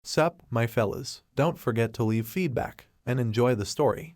Sup, my fellas, don't forget to leave feedback, and enjoy the story.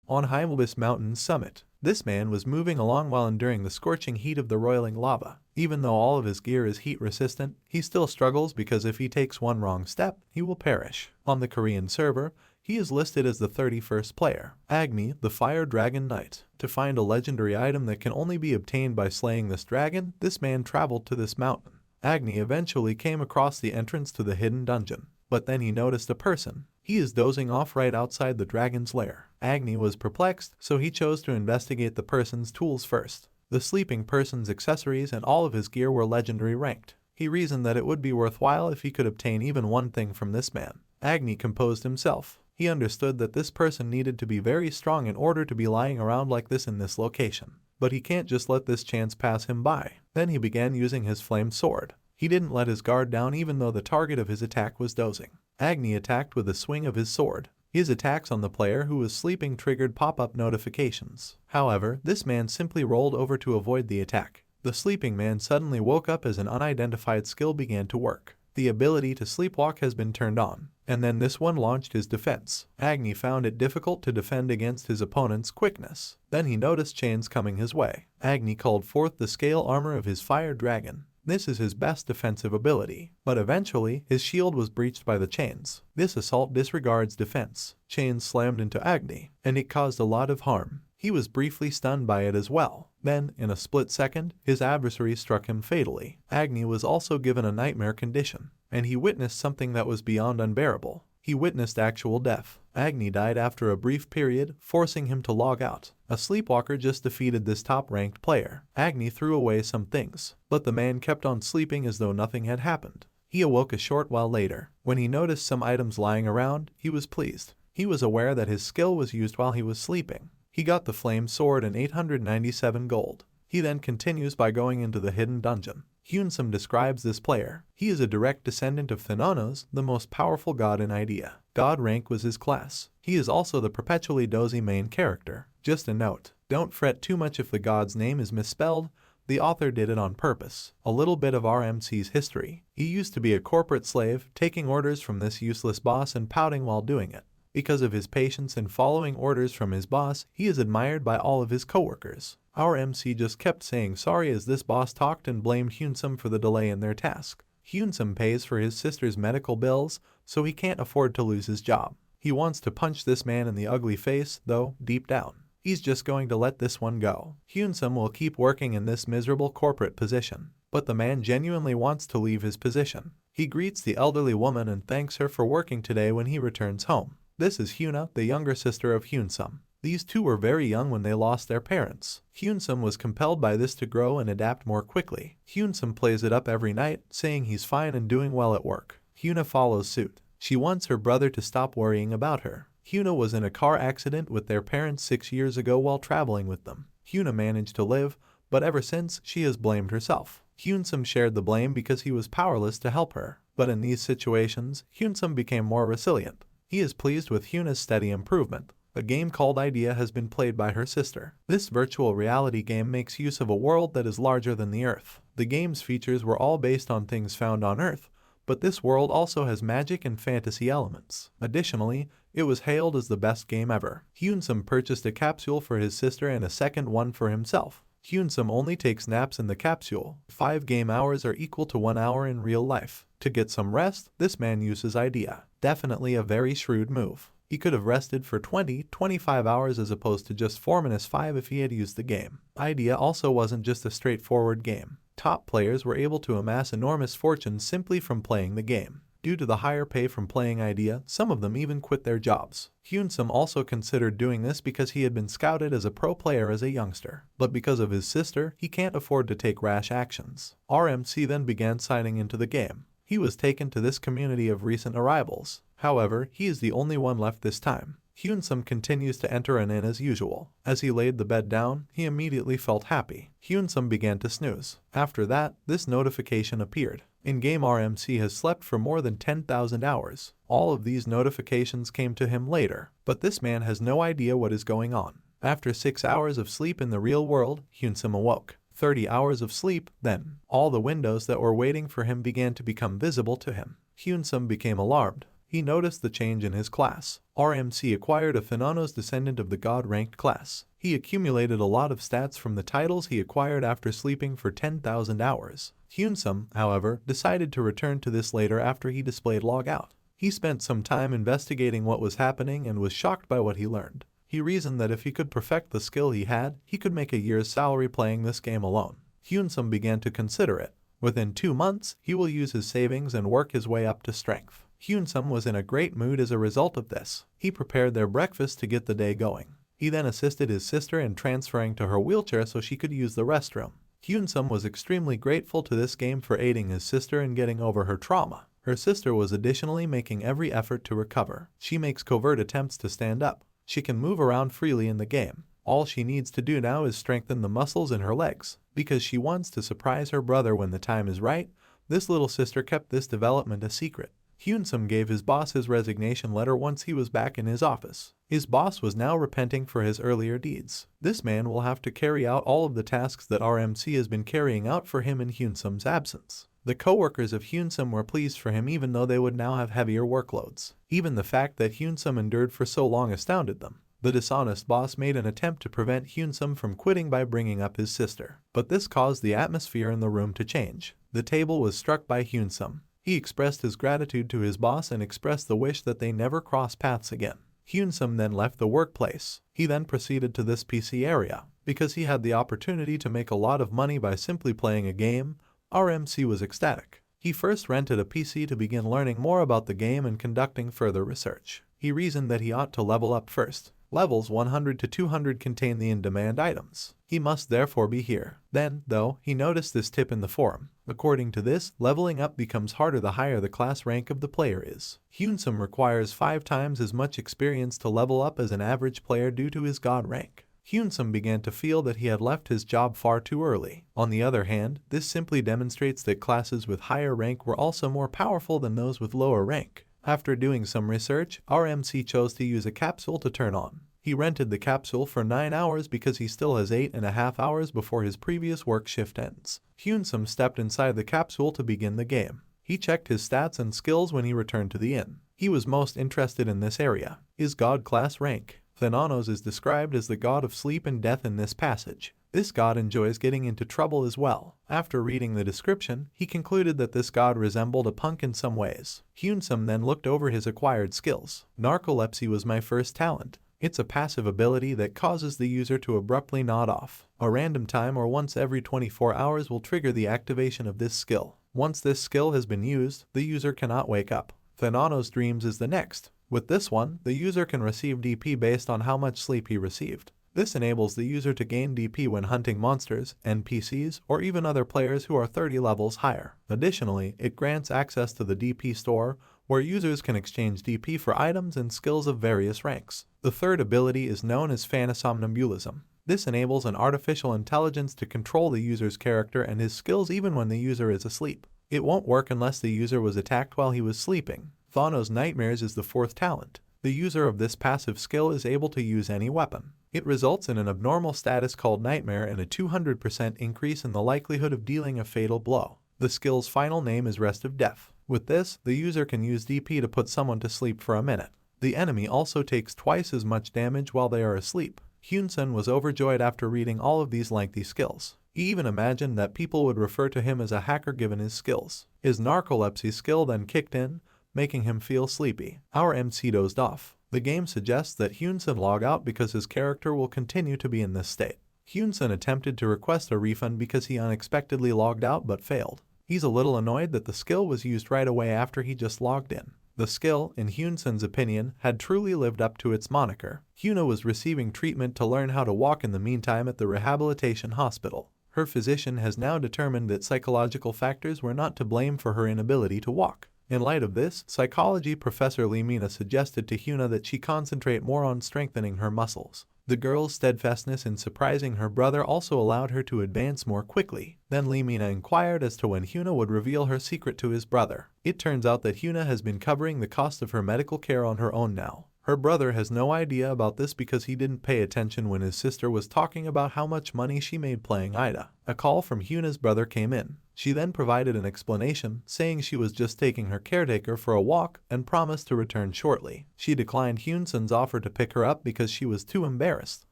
On Hyunsung Mountain's summit, this man was moving along while enduring the scorching heat of the roiling lava. Even though all of his gear is heat resistant, he still struggles because if he takes one wrong step, he will perish. On the Korean server, he is listed as the 31st player, Agni, the Fire Dragon Knight. To find a legendary item that can only be obtained by slaying this dragon, this man traveled to this mountain. Agni eventually came across the entrance to the hidden dungeon, but then he noticed a person. He is dozing off right outside the dragon's lair. Agni was perplexed, so he chose to investigate the person's tools first. The sleeping person's accessories and all of his gear were legendary ranked. He reasoned that it would be worthwhile if he could obtain even one thing from this man. Agni composed himself. He understood that this person needed to be very strong in order to be lying around like this in this location. But he can't just let this chance pass him by. Then he began using his flame sword. He didn't let his guard down even though the target of his attack was dozing. Agni attacked with a swing of his sword. His attacks on the player who was sleeping triggered pop-up notifications. However, this man simply rolled over to avoid the attack. The sleeping man suddenly woke up as an unidentified skill began to work. The ability to sleepwalk has been turned on, and then this one launched his defense. Agni found it difficult to defend against his opponent's quickness. Then he noticed chains coming his way. Agni called forth the scale armor of his fire dragon. This is his best defensive ability, but eventually his shield was breached by the chains. This assault disregards defense. Chains slammed into Agni, and it caused a lot of harm. He was briefly stunned by it as well. Then, in a split second, his adversary struck him fatally. Agni was also given a nightmare condition, and he witnessed something that was beyond unbearable. He witnessed actual death. Agni died after a brief period, forcing him to log out. A sleepwalker just defeated this top-ranked player. Agni threw away some things, but the man kept on sleeping as though nothing had happened. He awoke a short while later. When he noticed some items lying around, he was pleased. He was aware that his skill was used while he was sleeping. He got the flame sword and 897 gold. He then continues by going into the hidden dungeon. Hyunsung describes this player. He is a direct descendant of Thananos, the most powerful god in Idea. God rank was his class. He is also the perpetually dozy main character. Just a note, don't fret too much if the god's name is misspelled. The author did it on purpose. A little bit of RMC's history. He used to be a corporate slave, taking orders from this useless boss and pouting while doing it. Because of his patience in following orders from his boss, he is admired by all of his coworkers. Our MC just kept saying sorry as this boss talked and blamed Hyunsung for the delay in their task. Hyunsung pays for his sister's medical bills, so he can't afford to lose his job. He wants to punch this man in the ugly face, though, deep down, he's just going to let this one go. Hyunsung will keep working in this miserable corporate position, but the man genuinely wants to leave his position. He greets the elderly woman and thanks her for working today when he returns home. This is Hyuna, the younger sister of Hyunsung. These two were very young when they lost their parents. Hyunsung was compelled by this to grow and adapt more quickly. Hyunsung plays it up every night, saying he's fine and doing well at work. Hyuna follows suit. She wants her brother to stop worrying about her. Hyuna was in a car accident with their parents 6 years ago while traveling with them. Hyuna managed to live, but ever since, she has blamed herself. Hyunsung shared the blame because he was powerless to help her. But in these situations, Hyunsung became more resilient. He is pleased with Hyuna's steady improvement. A game called Idea has been played by her sister. This virtual reality game makes use of a world that is larger than the Earth. The game's features were all based on things found on Earth, but this world also has magic and fantasy elements. Additionally, it was hailed as the best game ever. Hyunsung purchased a capsule for his sister and a second one for himself. Hyunsung only takes naps in the capsule. 5 game hours are equal to 1 hour in real life. To get some rest, this man uses Idea. Definitely a very shrewd move. He could have rested for 20-25 hours as opposed to just 4-5 if he had used the game. Idea also wasn't just a straightforward game. Top players were able to amass enormous fortunes simply from playing the game. Due to the higher pay from playing Idea, some of them even quit their jobs. Hyunsung also considered doing this because he had been scouted as a pro player as a youngster. But because of his sister, he can't afford to take rash actions. RMC then began signing into the game. He was taken to this community of recent arrivals. However, he is the only one left this time. Hyunsung continues to enter and in as usual. As he laid the bed down, he immediately felt happy. Hyunsung began to snooze. After that, this notification appeared. In-game RMC has slept for more than 10,000 hours. All of these notifications came to him later, but this man has no idea what is going on. After 6 hours of sleep in the real world, Hyunsung awoke. 30 hours of sleep, then all the windows that were waiting for him began to become visible to him. Hyunsung became alarmed. He noticed the change in his class. RMC acquired a Thananos descendant of the god-ranked class. He accumulated a lot of stats from the titles he acquired after sleeping for 10,000 hours. Hyunsung, however, decided to return to this later after he displayed logout. He spent some time investigating what was happening and was shocked by what he learned. He reasoned that if he could perfect the skill he had, he could make a year's salary playing this game alone. Hyunsung began to consider it. Within 2 months, he will use his savings and work his way up to strength. Hyunsung was in a great mood as a result of this. He prepared their breakfast to get the day going. He then assisted his sister in transferring to her wheelchair so she could use the restroom. Hyunsung was extremely grateful to this game for aiding his sister in getting over her trauma. Her sister was additionally making every effort to recover. She makes covert attempts to stand up. She can move around freely in the game. All she needs to do now is strengthen the muscles in her legs. Because she wants to surprise her brother when the time is right, this little sister kept this development a secret. Hyunsung gave his boss his resignation letter once he was back in his office. His boss was now repenting for his earlier deeds. This man will have to carry out all of the tasks that RMC has been carrying out for him in Hyunsung's absence. The co-workers of Hyunsung were pleased for him even though they would now have heavier workloads. Even the fact that Hyunsung endured for so long astounded them. The dishonest boss made an attempt to prevent Hyunsung from quitting by bringing up his sister. But this caused the atmosphere in the room to change. The table was struck by Hyunsung. He expressed his gratitude to his boss and expressed the wish that they never cross paths again. Hyunsung then left the workplace. He then proceeded to this PC area. Because he had the opportunity to make a lot of money by simply playing a game, RMC was ecstatic. He first rented a PC to begin learning more about the game and conducting further research. He reasoned that he ought to level up first. Levels 100 to 200 contain the in-demand items. He must therefore be here. Then, though, he noticed this tip in the forum. According to this, leveling up becomes harder the higher the class rank of the player is. Hyunsung requires 5 times as much experience to level up as an average player due to his god rank. Hyunsung began to feel that he had left his job far too early. On the other hand, this simply demonstrates that classes with higher rank were also more powerful than those with lower rank. After doing some research, RMC chose to use a capsule to turn on. He rented the capsule for 9 hours because he still has 8.5 hours before his previous work shift ends. Hyunsung stepped inside the capsule to begin the game. He checked his stats and skills when he returned to the inn. He was most interested in this area. His god class rank. Thananos is described as the god of sleep and death in this passage. This god enjoys getting into trouble as well. After reading the description, he concluded that this god resembled a punk in some ways. Hyunsung then looked over his acquired skills. Narcolepsy was my first talent. It's a passive ability that causes the user to abruptly nod off. A random time or once every 24 hours will trigger the activation of this skill. Once this skill has been used, the user cannot wake up. Thananos Dreams is the next. With this one, the user can receive DP based on how much sleep he received. This enables the user to gain DP when hunting monsters, NPCs, or even other players who are 30 levels higher. Additionally, it grants access to the DP store, where users can exchange DP for items and skills of various ranks. The third ability is known as phantasomnambulism. This enables an artificial intelligence to control the user's character and his skills even when the user is asleep. It won't work unless the user was attacked while he was sleeping. Thananos Nightmares is the fourth talent. The user of this passive skill is able to use any weapon. It results in an abnormal status called Nightmare and a 200% increase in the likelihood of dealing a fatal blow. The skill's final name is Rest of Death. With this, the user can use DP to put someone to sleep for a minute. The enemy also takes twice as much damage while they are asleep. Hyunsung was overjoyed after reading all of these lengthy skills. He even imagined that people would refer to him as a hacker given his skills. His narcolepsy skill then kicked in, making him feel sleepy. Our MC dozed off. The game suggests that Hyunsung log out because his character will continue to be in this state. Hyunsung attempted to request a refund because he unexpectedly logged out but failed. He's a little annoyed that the skill was used right away after he just logged in. The skill, in Hyunsung's opinion, had truly lived up to its moniker. Hyuna was receiving treatment to learn how to walk in the meantime at the rehabilitation hospital. Her physician has now determined that psychological factors were not to blame for her inability to walk. In light of this, psychology professor Limina suggested to Hyuna that she concentrate more on strengthening her muscles. The girl's steadfastness in surprising her brother also allowed her to advance more quickly. Then Limina inquired as to when Hyuna would reveal her secret to his brother. It turns out that Hyuna has been covering the cost of her medical care on her own now. Her brother has no idea about this because he didn't pay attention when his sister was talking about how much money she made playing Ida. A call from Hyuna's brother came in. She then provided an explanation, saying she was just taking her caretaker for a walk and promised to return shortly. She declined Hyunsung's offer to pick her up because she was too embarrassed.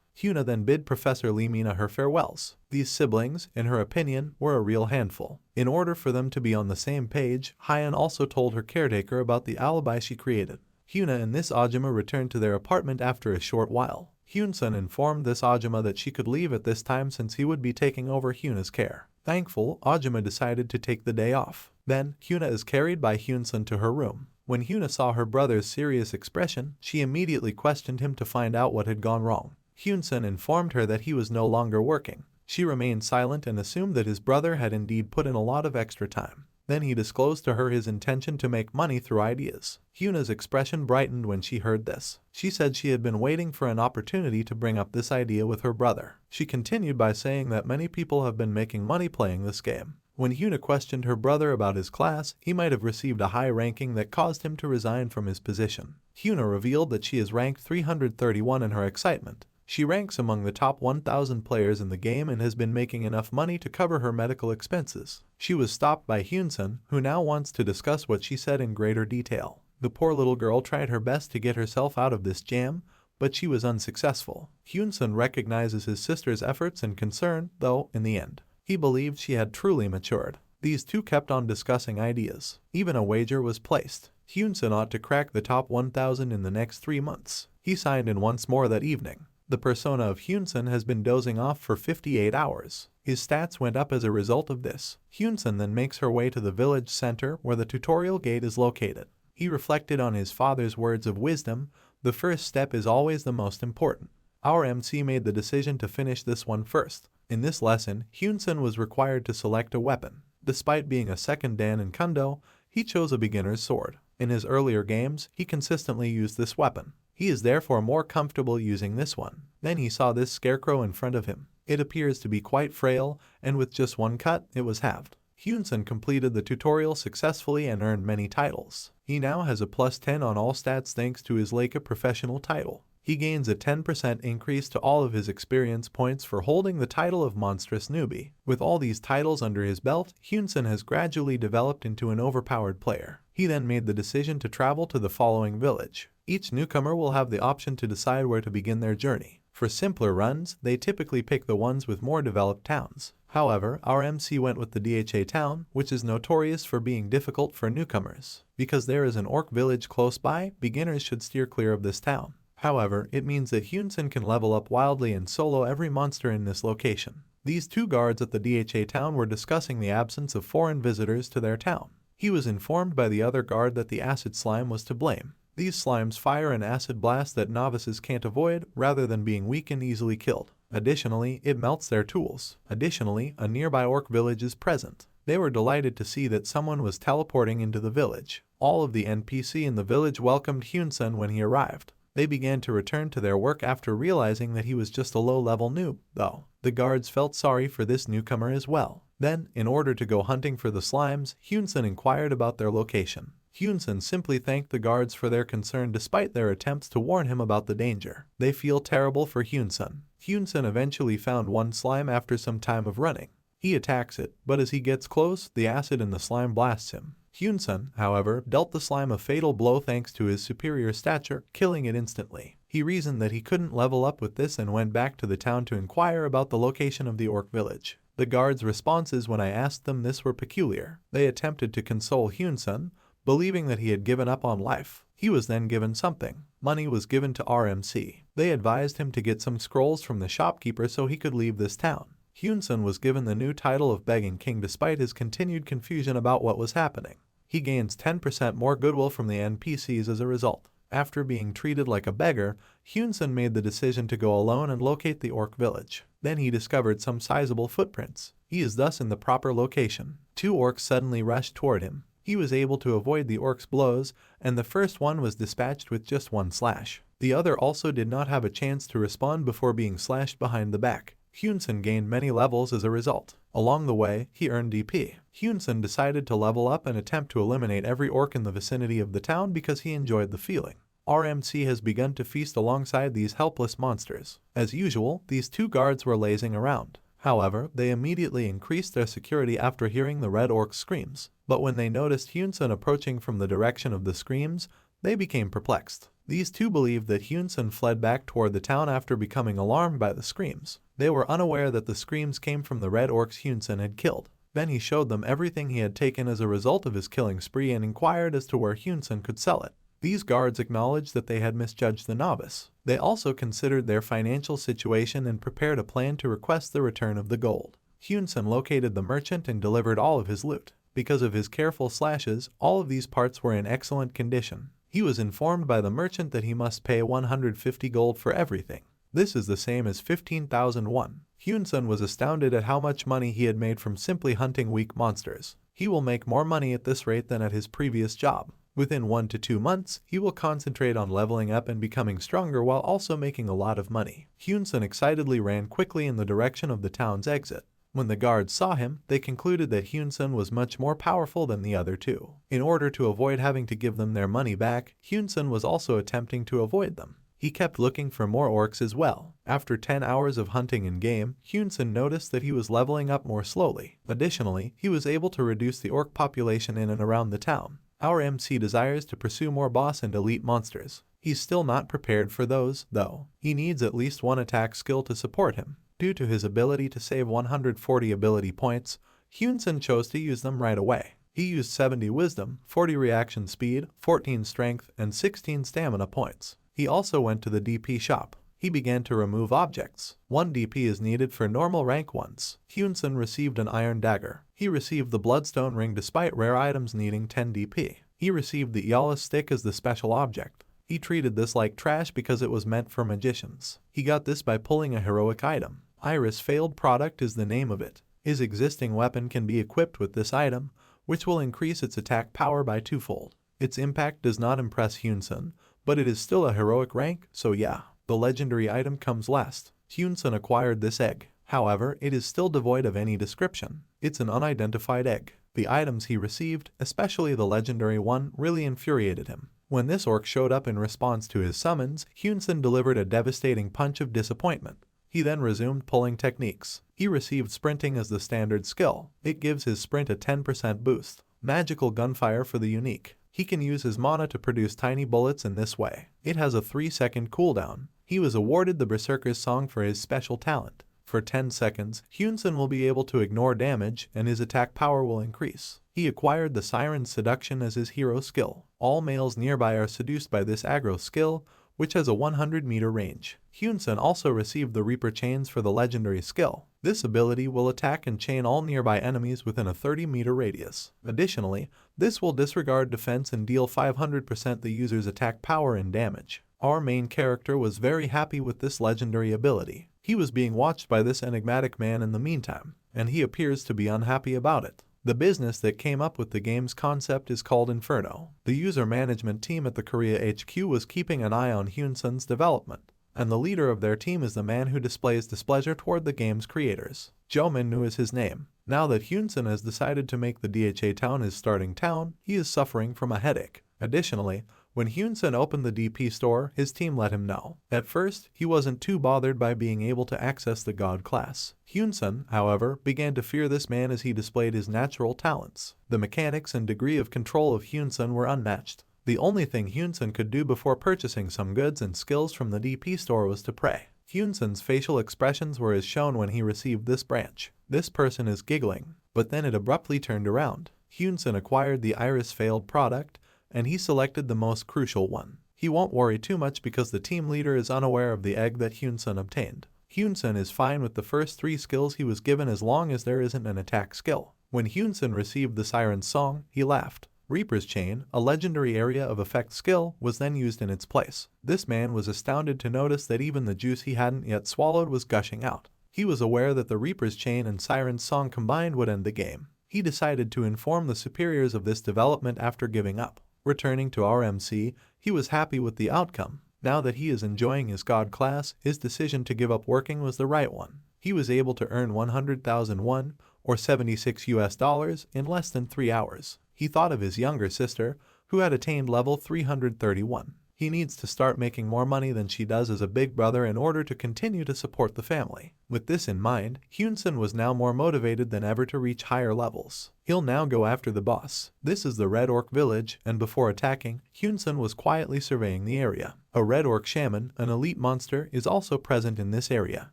Hyuna then bid Professor Lee Mina her farewells. These siblings, in her opinion, were a real handful. In order for them to be on the same page, Hyun also told her caretaker about the alibi she created. Hyuna and this Ajima returned to their apartment after a short while. Hyunsung informed this Ajima that she could leave at this time since he would be taking over Hyuna's care. Thankful, Ajima decided to take the day off. Then, Hyuna is carried by Hyunsung to her room. When Hyuna saw her brother's serious expression, she immediately questioned him to find out what had gone wrong. Hyunsung informed her that he was no longer working. She remained silent and assumed that his brother had indeed put in a lot of extra time. Then he disclosed to her his intention to make money through ideas. Hyuna's expression brightened when she heard this. She said she had been waiting for an opportunity to bring up this idea with her brother. She continued by saying that many people have been making money playing this game. When Hyuna questioned her brother about his class, he might have received a high ranking that caused him to resign from his position. Hyuna revealed that she is ranked 331 in her excitement. She ranks among the top 1,000 players in the game and has been making enough money to cover her medical expenses. She was stopped by Hyunsung, who now wants to discuss what she said in greater detail. The poor little girl tried her best to get herself out of this jam, but she was unsuccessful. Hyunsung recognizes his sister's efforts and concern, though, in the end, he believed she had truly matured. These two kept on discussing ideas. Even a wager was placed. Hyunsung ought to crack the top 1,000 in the next 3 months. He signed in once more that evening. The persona of Hyunsung has been dozing off for 58 hours. His stats went up as a result of this. Hyunsung then makes her way to the village center where the tutorial gate is located. He reflected on his father's words of wisdom: the first step is always the most important. Our MC made the decision to finish this one first. In this lesson, Hyunsung was required to select a weapon. Despite being a second dan in Kundo, he chose a beginner's sword. In his earlier games, he consistently used this weapon. He is therefore more comfortable using this one. Then he saw this scarecrow in front of him. It appears to be quite frail, and with just one cut, it was halved. Hyunsung completed the tutorial successfully and earned many titles. He now has a plus 10 on all stats thanks to his Leica professional title. He gains a 10% increase to all of his experience points for holding the title of monstrous newbie. With all these titles under his belt, Hyunsung has gradually developed into an overpowered player. He then made the decision to travel to the following village. Each newcomer will have the option to decide where to begin their journey. For simpler runs, they typically pick the ones with more developed towns. However, our MC went with the DHA town, which is notorious for being difficult for newcomers. Because there is an orc village close by, beginners should steer clear of this town. However, it means that Hyunsung can level up wildly and solo every monster in this location. These two guards at the DHA town were discussing the absence of foreign visitors to their town. He was informed by the other guard that the acid slime was to blame. These slimes fire an acid blast that novices can't avoid rather than being weak and easily killed. Additionally, it melts their tools. Additionally, a nearby orc village is present. They were delighted to see that someone was teleporting into the village. All of the NPC in the village welcomed Hyunsung when he arrived. They began to return to their work after realizing that he was just a low-level noob, though. The guards felt sorry for this newcomer as well. Then, in order to go hunting for the slimes, Hyunsung inquired about their location. Hyunsung simply thanked the guards for their concern despite their attempts to warn him about the danger. They feel terrible for Hyunsung. Hyunsung eventually found one slime after some time of running. He attacks it, but as he gets close, the acid in the slime blasts him. Hyunsung, however, dealt the slime a fatal blow thanks to his superior stature, killing it instantly. He reasoned that he couldn't level up with this and went back to the town to inquire about the location of the orc village. The guards' responses when I asked them this were peculiar. They attempted to console Hyunsung, believing that he had given up on life. He was then given something. Money was given to RMC. They advised him to get some scrolls from the shopkeeper so he could leave this town. Hyunsung was given the new title of Begging King despite his continued confusion about what was happening. He gains 10% more goodwill from the NPCs as a result. After being treated like a beggar, Hyunsung made the decision to go alone and locate the orc village. Then he discovered some sizable footprints. He is thus in the proper location. Two orcs suddenly rushed toward him. He was able to avoid the orcs' blows, and the first one was dispatched with just one slash. The other also did not have a chance to respond before being slashed behind the back. Hyunsung gained many levels as a result. Along the way, he earned DP. Hyunsung decided to level up and attempt to eliminate every orc in the vicinity of the town because he enjoyed the feeling. RMC has begun to feast alongside these helpless monsters. As usual, these two guards were lazing around. However, they immediately increased their security after hearing the red orc's screams. But when they noticed Hyunsung approaching from the direction of the screams, they became perplexed. These two believed that Hyunsung fled back toward the town after becoming alarmed by the screams. They were unaware that the screams came from the red orcs Hyunsung had killed. Then he showed them everything he had taken as a result of his killing spree and inquired as to where Hyunsung could sell it. These guards acknowledged that they had misjudged the novice. They also considered their financial situation and prepared a plan to request the return of the gold. Hyunsung located the merchant and delivered all of his loot. Because of his careful slashes, all of these parts were in excellent condition. He was informed by the merchant that he must pay 150 gold for everything. This is the same as 15,000 won. Hyunsung was astounded at how much money he had made from simply hunting weak monsters. He will make more money at this rate than at his previous job. Within 1 to 2 months, he will concentrate on leveling up and becoming stronger while also making a lot of money. Hyunsung excitedly ran quickly in the direction of the town's exit. When the guards saw him, they concluded that Hyunsung was much more powerful than the other two. In order to avoid having to give them their money back, Hyunsung was also attempting to avoid them. He kept looking for more orcs as well. After 10 hours of hunting in-game, Hyunsung noticed that he was leveling up more slowly. Additionally, he was able to reduce the orc population in and around the town. Our MC desires to pursue more boss and elite monsters. He's still not prepared for those, though. He needs at least one attack skill to support him. Due to his ability to save 140 ability points, Hyunsung chose to use them right away. He used 70 wisdom, 40 reaction speed, 14 strength, and 16 stamina points. He also went to the DP shop. He began to remove objects. 1 DP is needed for normal rank ones. Hyunsung received an iron dagger. He received the bloodstone ring despite rare items needing 10 DP. He received the Yala stick as the special object. He treated this like trash because it was meant for magicians. He got this by pulling a heroic item. Iris Failed Product is the name of it. His existing weapon can be equipped with this item, which will increase its attack power by 2-fold. Its impact does not impress Hyunsung, but it is still a heroic rank, so yeah. The legendary item comes last. Hyunsung acquired this egg. However, it is still devoid of any description. It's an unidentified egg. The items he received, especially the legendary one, really infuriated him. When this orc showed up in response to his summons, Hyunsung delivered a devastating punch of disappointment. He then resumed pulling techniques. He received sprinting as the standard skill. It gives his sprint a 10% boost. Magical gunfire for the unique. He can use his mana to produce tiny bullets in this way. It has a 3-second cooldown. He was awarded the Berserker's Song for his special talent. For 10 seconds, Hyunsung will be able to ignore damage and his attack power will increase. He acquired the Siren's Seduction as his hero skill. All males nearby are seduced by this aggro skill, which has a 100-meter range. Hyunsung also received the Reaper Chains for the legendary skill. This ability will attack and chain all nearby enemies within a 30-meter radius. Additionally, this will disregard defense and deal 500% the user's attack power and damage. Our main character was very happy with this legendary ability. He was being watched by this enigmatic man in the meantime, and he appears to be unhappy about it. The business that came up with the game's concept is called Inferno. The user management team at the Korea HQ was keeping an eye on Hyunsung's development, and the leader of their team is the man who displays displeasure toward the game's creators. Jo-min is his name. Now that Hyunsung has decided to make the DHA town his starting town, he is suffering from a headache. Additionally, when Hyunsung opened the DP store, his team let him know. At first, he wasn't too bothered by being able to access the god class. Hyunsung, however, began to fear this man as he displayed his natural talents. The mechanics and degree of control of Hyunsung were unmatched. The only thing Hyunsung could do before purchasing some goods and skills from the DP store was to pray. Hyunsung's facial expressions were as shown when he received this branch. This person is giggling, but then it abruptly turned around. Hyunsung acquired the Iris Failed Product, and he selected the most crucial one. He won't worry too much because the team leader is unaware of the egg that Hyunsung obtained. Hyunsung is fine with the first 3 skills he was given as long as there isn't an attack skill. When Hyunsung received the Siren's Song, he laughed. Reaper's Chain, a legendary area of effect skill, was then used in its place. This man was astounded to notice that even the juice he hadn't yet swallowed was gushing out. He was aware that the Reaper's Chain and Siren's Song combined would end the game. He decided to inform the superiors of this development after giving up. Returning to RMC, he was happy with the outcome. Now that he is enjoying his god class, his decision to give up working was the right one. He was able to earn 100,000 won, or $76 in less than 3 hours. He thought of his younger sister, who had attained level 331. He needs to start making more money than she does as a big brother in order to continue to support the family. With this in mind, Hyunsung was now more motivated than ever to reach higher levels. He'll now go after the boss. This is the Red Orc village, and before attacking, Hyunsung was quietly surveying the area. A Red Orc shaman, an elite monster, is also present in this area.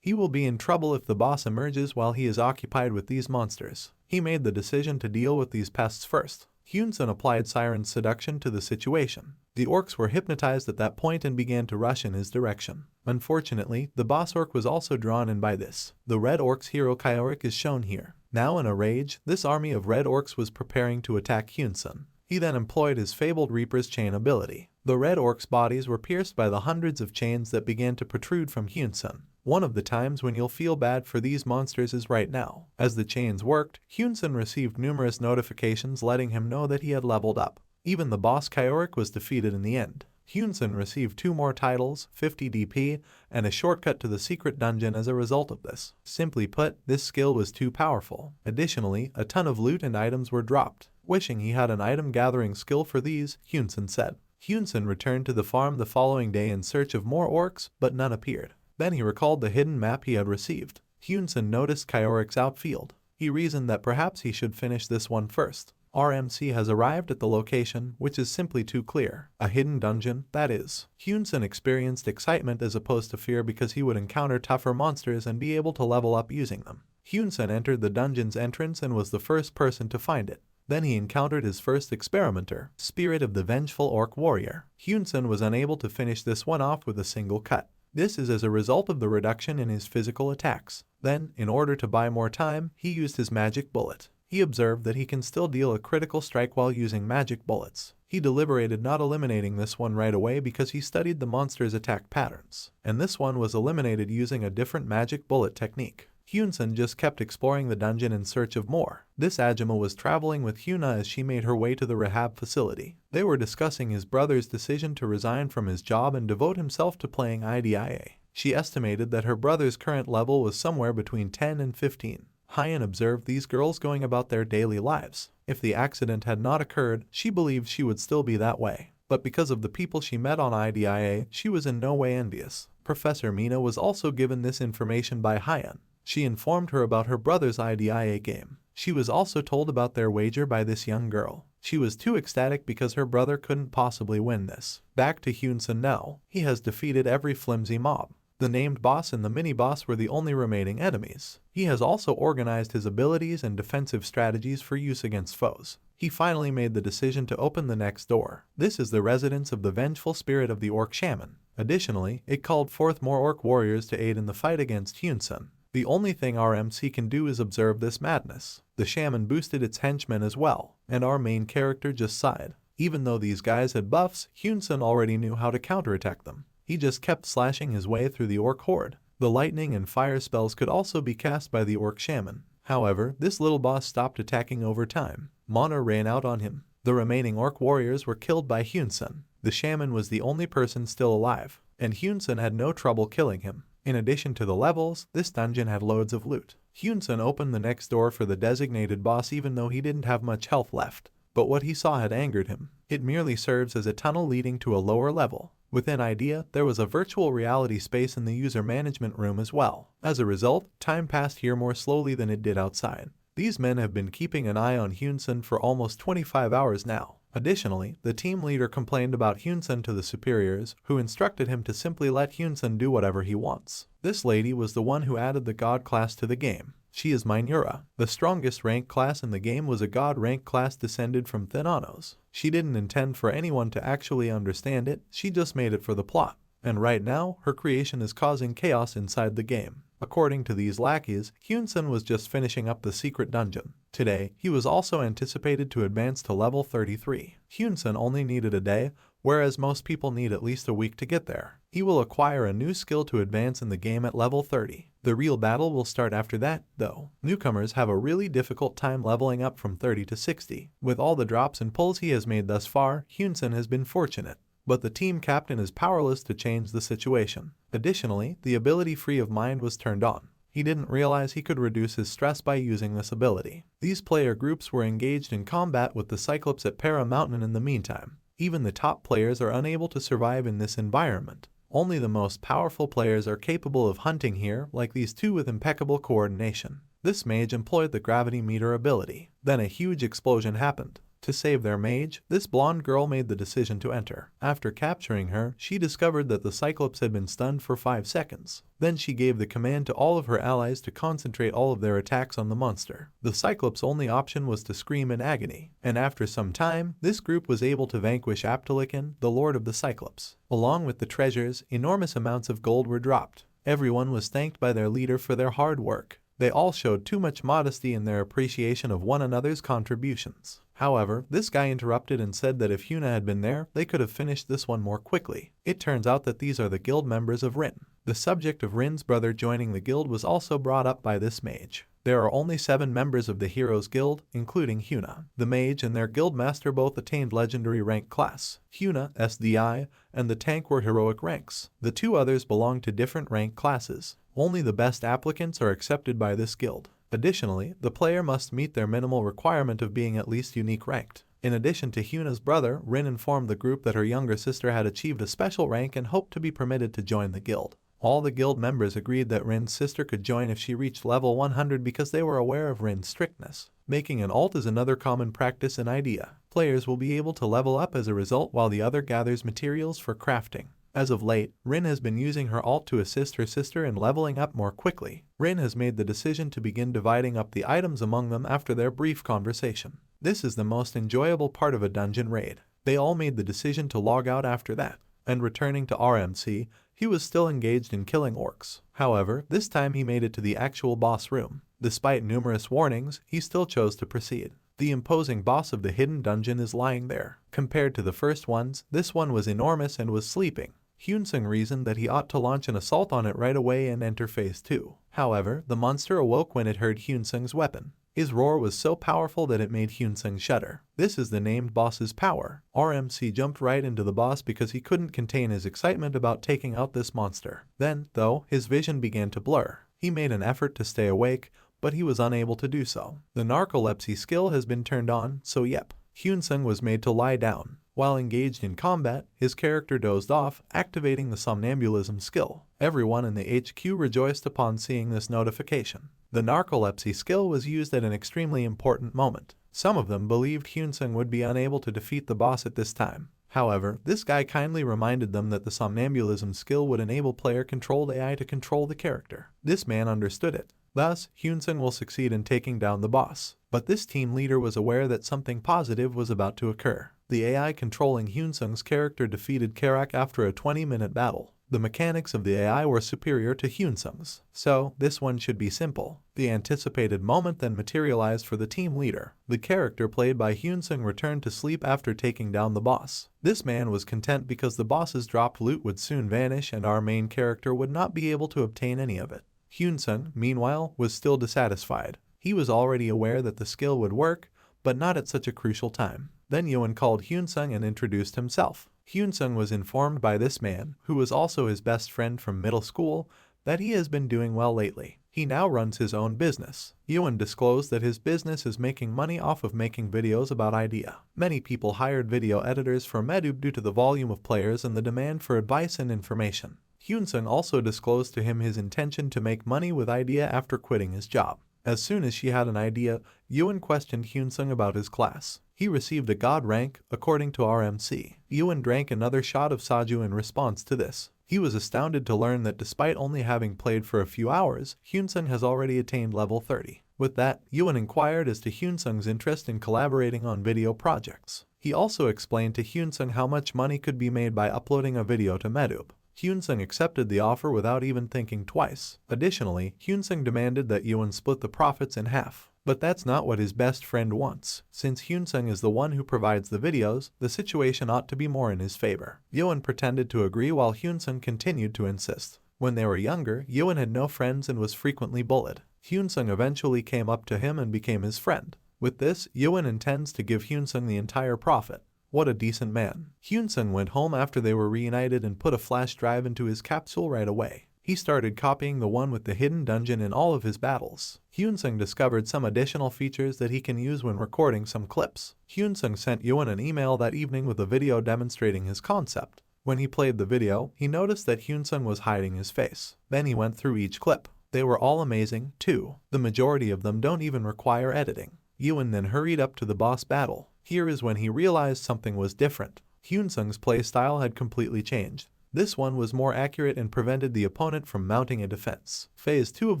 He will be in trouble if the boss emerges while he is occupied with these monsters. He made the decision to deal with these pests first. Hyunsung applied Siren's seduction to the situation. The orcs were hypnotized at that point and began to rush in his direction. Unfortunately, the boss orc was also drawn in by this. The Red Orc's hero Kyoric is shown here. Now in a rage, this army of Red Orcs was preparing to attack Hyunsung. He then employed his fabled Reaper's Chain ability. The Red Orcs' bodies were pierced by the hundreds of chains that began to protrude from Hyunsung. One of the times when you'll feel bad for these monsters is right now. As the chains worked, Hyunsung received numerous notifications letting him know that he had leveled up. Even the boss Kyoric was defeated in the end. Hyunsung received 2 more titles, 50 DP, and a shortcut to the secret dungeon as a result of this. Simply put, this skill was too powerful. Additionally, a ton of loot and items were dropped. Wishing he had an item gathering skill for these, Hyunsung said. Hyunsung returned to the farm the following day in search of more orcs, but none appeared. Then he recalled the hidden map he had received. Hyunsung noticed Kyoric's outfield. He reasoned that perhaps he should finish this one first. RMC has arrived at the location, which is simply too clear. A hidden dungeon, that is. Hyunsung experienced excitement as opposed to fear because he would encounter tougher monsters and be able to level up using them. Hyunsung entered the dungeon's entrance and was the first person to find it. Then he encountered his first experimenter, Spirit of the Vengeful Orc Warrior. Hyunsung was unable to finish this one off with a single cut. This is as a result of the reduction in his physical attacks. Then, in order to buy more time, he used his magic bullet. He observed that he can still deal a critical strike while using magic bullets. He deliberated not eliminating this one right away because he studied the monster's attack patterns, and this one was eliminated using a different magic bullet technique. Hyunsung just kept exploring the dungeon in search of more. This Ajima was traveling with Hyuna as she made her way to the rehab facility. They were discussing his brother's decision to resign from his job and devote himself to playing IDIA. She estimated that her brother's current level was somewhere between 10 and 15. Hyun observed these girls going about their daily lives. If the accident had not occurred, she believed she would still be that way. But because of the people she met on IDIA, she was in no way envious. Professor Mina was also given this information by Hyun. She informed her about her brother's IDIA game. She was also told about their wager by this young girl. She was too ecstatic because her brother couldn't possibly win this. Back to Hyunsung now. He has defeated every flimsy mob. The named boss and the mini-boss were the only remaining enemies. He has also organized his abilities and defensive strategies for use against foes. He finally made the decision to open the next door. This is the residence of the vengeful spirit of the orc shaman. Additionally, it called forth more orc warriors to aid in the fight against Hyunsung. The only thing our MC can do is observe this madness. The shaman boosted its henchmen as well, and our main character just sighed. Even though these guys had buffs, Hyunsung already knew how to counterattack them. He just kept slashing his way through the orc horde. The lightning and fire spells could also be cast by the orc shaman. However, this little boss stopped attacking over time. Mana ran out on him. The remaining orc warriors were killed by Hyunsung. The shaman was the only person still alive, and Hyunsung had no trouble killing him. In addition to the levels, this dungeon had loads of loot. Hyunsung opened the next door for the designated boss even though he didn't have much health left. But what he saw had angered him. It merely serves as a tunnel leading to a lower level. Within IDEA, there was a virtual reality space in the user management room as well. As a result, time passed here more slowly than it did outside. These men have been keeping an eye on Hyunsung for almost 25 hours now. Additionally, the team leader complained about Hyunsung to the superiors, who instructed him to simply let Hyunsung do whatever he wants. This lady was the one who added the God class to the game. She is Manhwa. The strongest rank class in the game was a God rank class descended from Thananos. She didn't intend for anyone to actually understand it, she just made it for the plot. And right now, her creation is causing chaos inside the game. According to these lackeys, Hyunsung was just finishing up the secret dungeon. Today, he was also anticipated to advance to level 33. Hyunsung only needed a day, whereas most people need at least a week to get there. He will acquire a new skill to advance in the game at level 30. The real battle will start after that, though. Newcomers have a really difficult time leveling up from 30 to 60. With all the drops and pulls he has made thus far, Hyunsung has been fortunate. But the team captain is powerless to change the situation. Additionally, the ability Free of Mind was turned on. He didn't realize he could reduce his stress by using this ability. These player groups were engaged in combat with the Cyclops at Para Mountain in the meantime. Even the top players are unable to survive in this environment. Only the most powerful players are capable of hunting here, like these two with impeccable coordination. This mage employed the gravity meter ability. Then a huge explosion happened. To save their mage, this blonde girl made the decision to enter. After capturing her, she discovered that the Cyclops had been stunned for 5 seconds. Then she gave the command to all of her allies to concentrate all of their attacks on the monster. The Cyclops' only option was to scream in agony, and after some time, this group was able to vanquish Aptolican, the Lord of the Cyclops. Along with the treasures, enormous amounts of gold were dropped. Everyone was thanked by their leader for their hard work. They all showed too much modesty in their appreciation of one another's contributions. However, this guy interrupted and said that if Hyuna had been there, they could have finished this one more quickly. It turns out that these are the guild members of Rin. The subject of Rin's brother joining the guild was also brought up by this mage. There are only 7 members of the Heroes Guild, including Hyuna. The mage and their guild master both attained legendary rank class. Hyuna, SDI, and the tank were heroic ranks. The 2 others belong to different rank classes. Only the best applicants are accepted by this guild. Additionally, the player must meet their minimal requirement of being at least unique ranked. In addition to Hyuna's brother, Rin informed the group that her younger sister had achieved a special rank and hoped to be permitted to join the guild. All the guild members agreed that Rin's sister could join if she reached level 100 because they were aware of Rin's strictness. Making an alt is another common practice and idea. Players will be able to level up as a result while the other gathers materials for crafting. As of late, Rin has been using her alt to assist her sister in leveling up more quickly. Rin has made the decision to begin dividing up the items among them after their brief conversation. This is the most enjoyable part of a dungeon raid. They all made the decision to log out after that. And returning to RMC, he was still engaged in killing orcs. However, this time he made it to the actual boss room. Despite numerous warnings, he still chose to proceed. The imposing boss of the hidden dungeon is lying there. Compared to the first ones, this one was enormous and was sleeping. Hyunsung reasoned that he ought to launch an assault on it right away and enter phase 2. However, the monster awoke when it heard Hyunsung's weapon. His roar was so powerful that it made Hyunsung shudder. This is the named boss's power. RMC jumped right into the boss because he couldn't contain his excitement about taking out this monster. Then, though, his vision began to blur. He made an effort to stay awake, but he was unable to do so. The narcolepsy skill has been turned on, so yep. Hyunsung was made to lie down. While engaged in combat, his character dozed off, activating the somnambulism skill. Everyone in the HQ rejoiced upon seeing this notification. The narcolepsy skill was used at an extremely important moment. Some of them believed Hyunsung would be unable to defeat the boss at this time. However, this guy kindly reminded them that the somnambulism skill would enable player-controlled AI to control the character. This man understood it. Thus, Hyunsung will succeed in taking down the boss. But this team leader was aware that something positive was about to occur. The AI controlling Hyunsung's character defeated Karak after a 20-minute battle. The mechanics of the AI were superior to Hyunsung's, so this one should be simple. The anticipated moment then materialized for the team leader. The character played by Hyunsung returned to sleep after taking down the boss. This man was content because the boss's dropped loot would soon vanish and our main character would not be able to obtain any of it. Hyunsung, meanwhile, was still dissatisfied. He was already aware that the skill would work, but not at such a crucial time. Then Yuan called Hyunsung and introduced himself. Hyunsung was informed by this man, who was also his best friend from middle school, that he has been doing well lately. He now runs his own business. Yuan disclosed that his business is making money off of making videos about idea. Many people hired video editors for Medub due to the volume of players and the demand for advice and information. Hyunsung also disclosed to him his intention to make money with idea after quitting his job. As soon as she had an idea, Yuan questioned Hyunsung about his class. He received a god rank, according to RMC. Yuan drank another shot of Saju in response to this. He was astounded to learn that despite only having played for a few hours, Hyunsung has already attained level 30. With that, Yuan inquired as to Hyunsung's interest in collaborating on video projects. He also explained to Hyunsung how much money could be made by uploading a video to Medub. Hyunsung accepted the offer without even thinking twice. Additionally, Hyunsung demanded that Yuan split the profits in half. But that's not what his best friend wants. Since Hyunsung is the one who provides the videos, the situation ought to be more in his favor. Yuan pretended to agree while Hyunsung continued to insist. When they were younger, Yuan had no friends and was frequently bullied. Hyunsung eventually came up to him and became his friend. With this, Yuan intends to give Hyunsung the entire profit. What a decent man. Hyunsung went home after they were reunited and put a flash drive into his capsule right away. He started copying the one with the hidden dungeon in all of his battles. Hyunsung discovered some additional features that he can use when recording some clips. Hyunsung sent Yuan an email that evening with a video demonstrating his concept. When he played the video, he noticed that Hyunsung was hiding his face. Then he went through each clip. They were all amazing, too. The majority of them don't even require editing. Yuan then hurried up to the boss battle. Here is when he realized something was different. Hyunsung's playstyle had completely changed. This one was more accurate and prevented the opponent from mounting a defense. Phase 2 of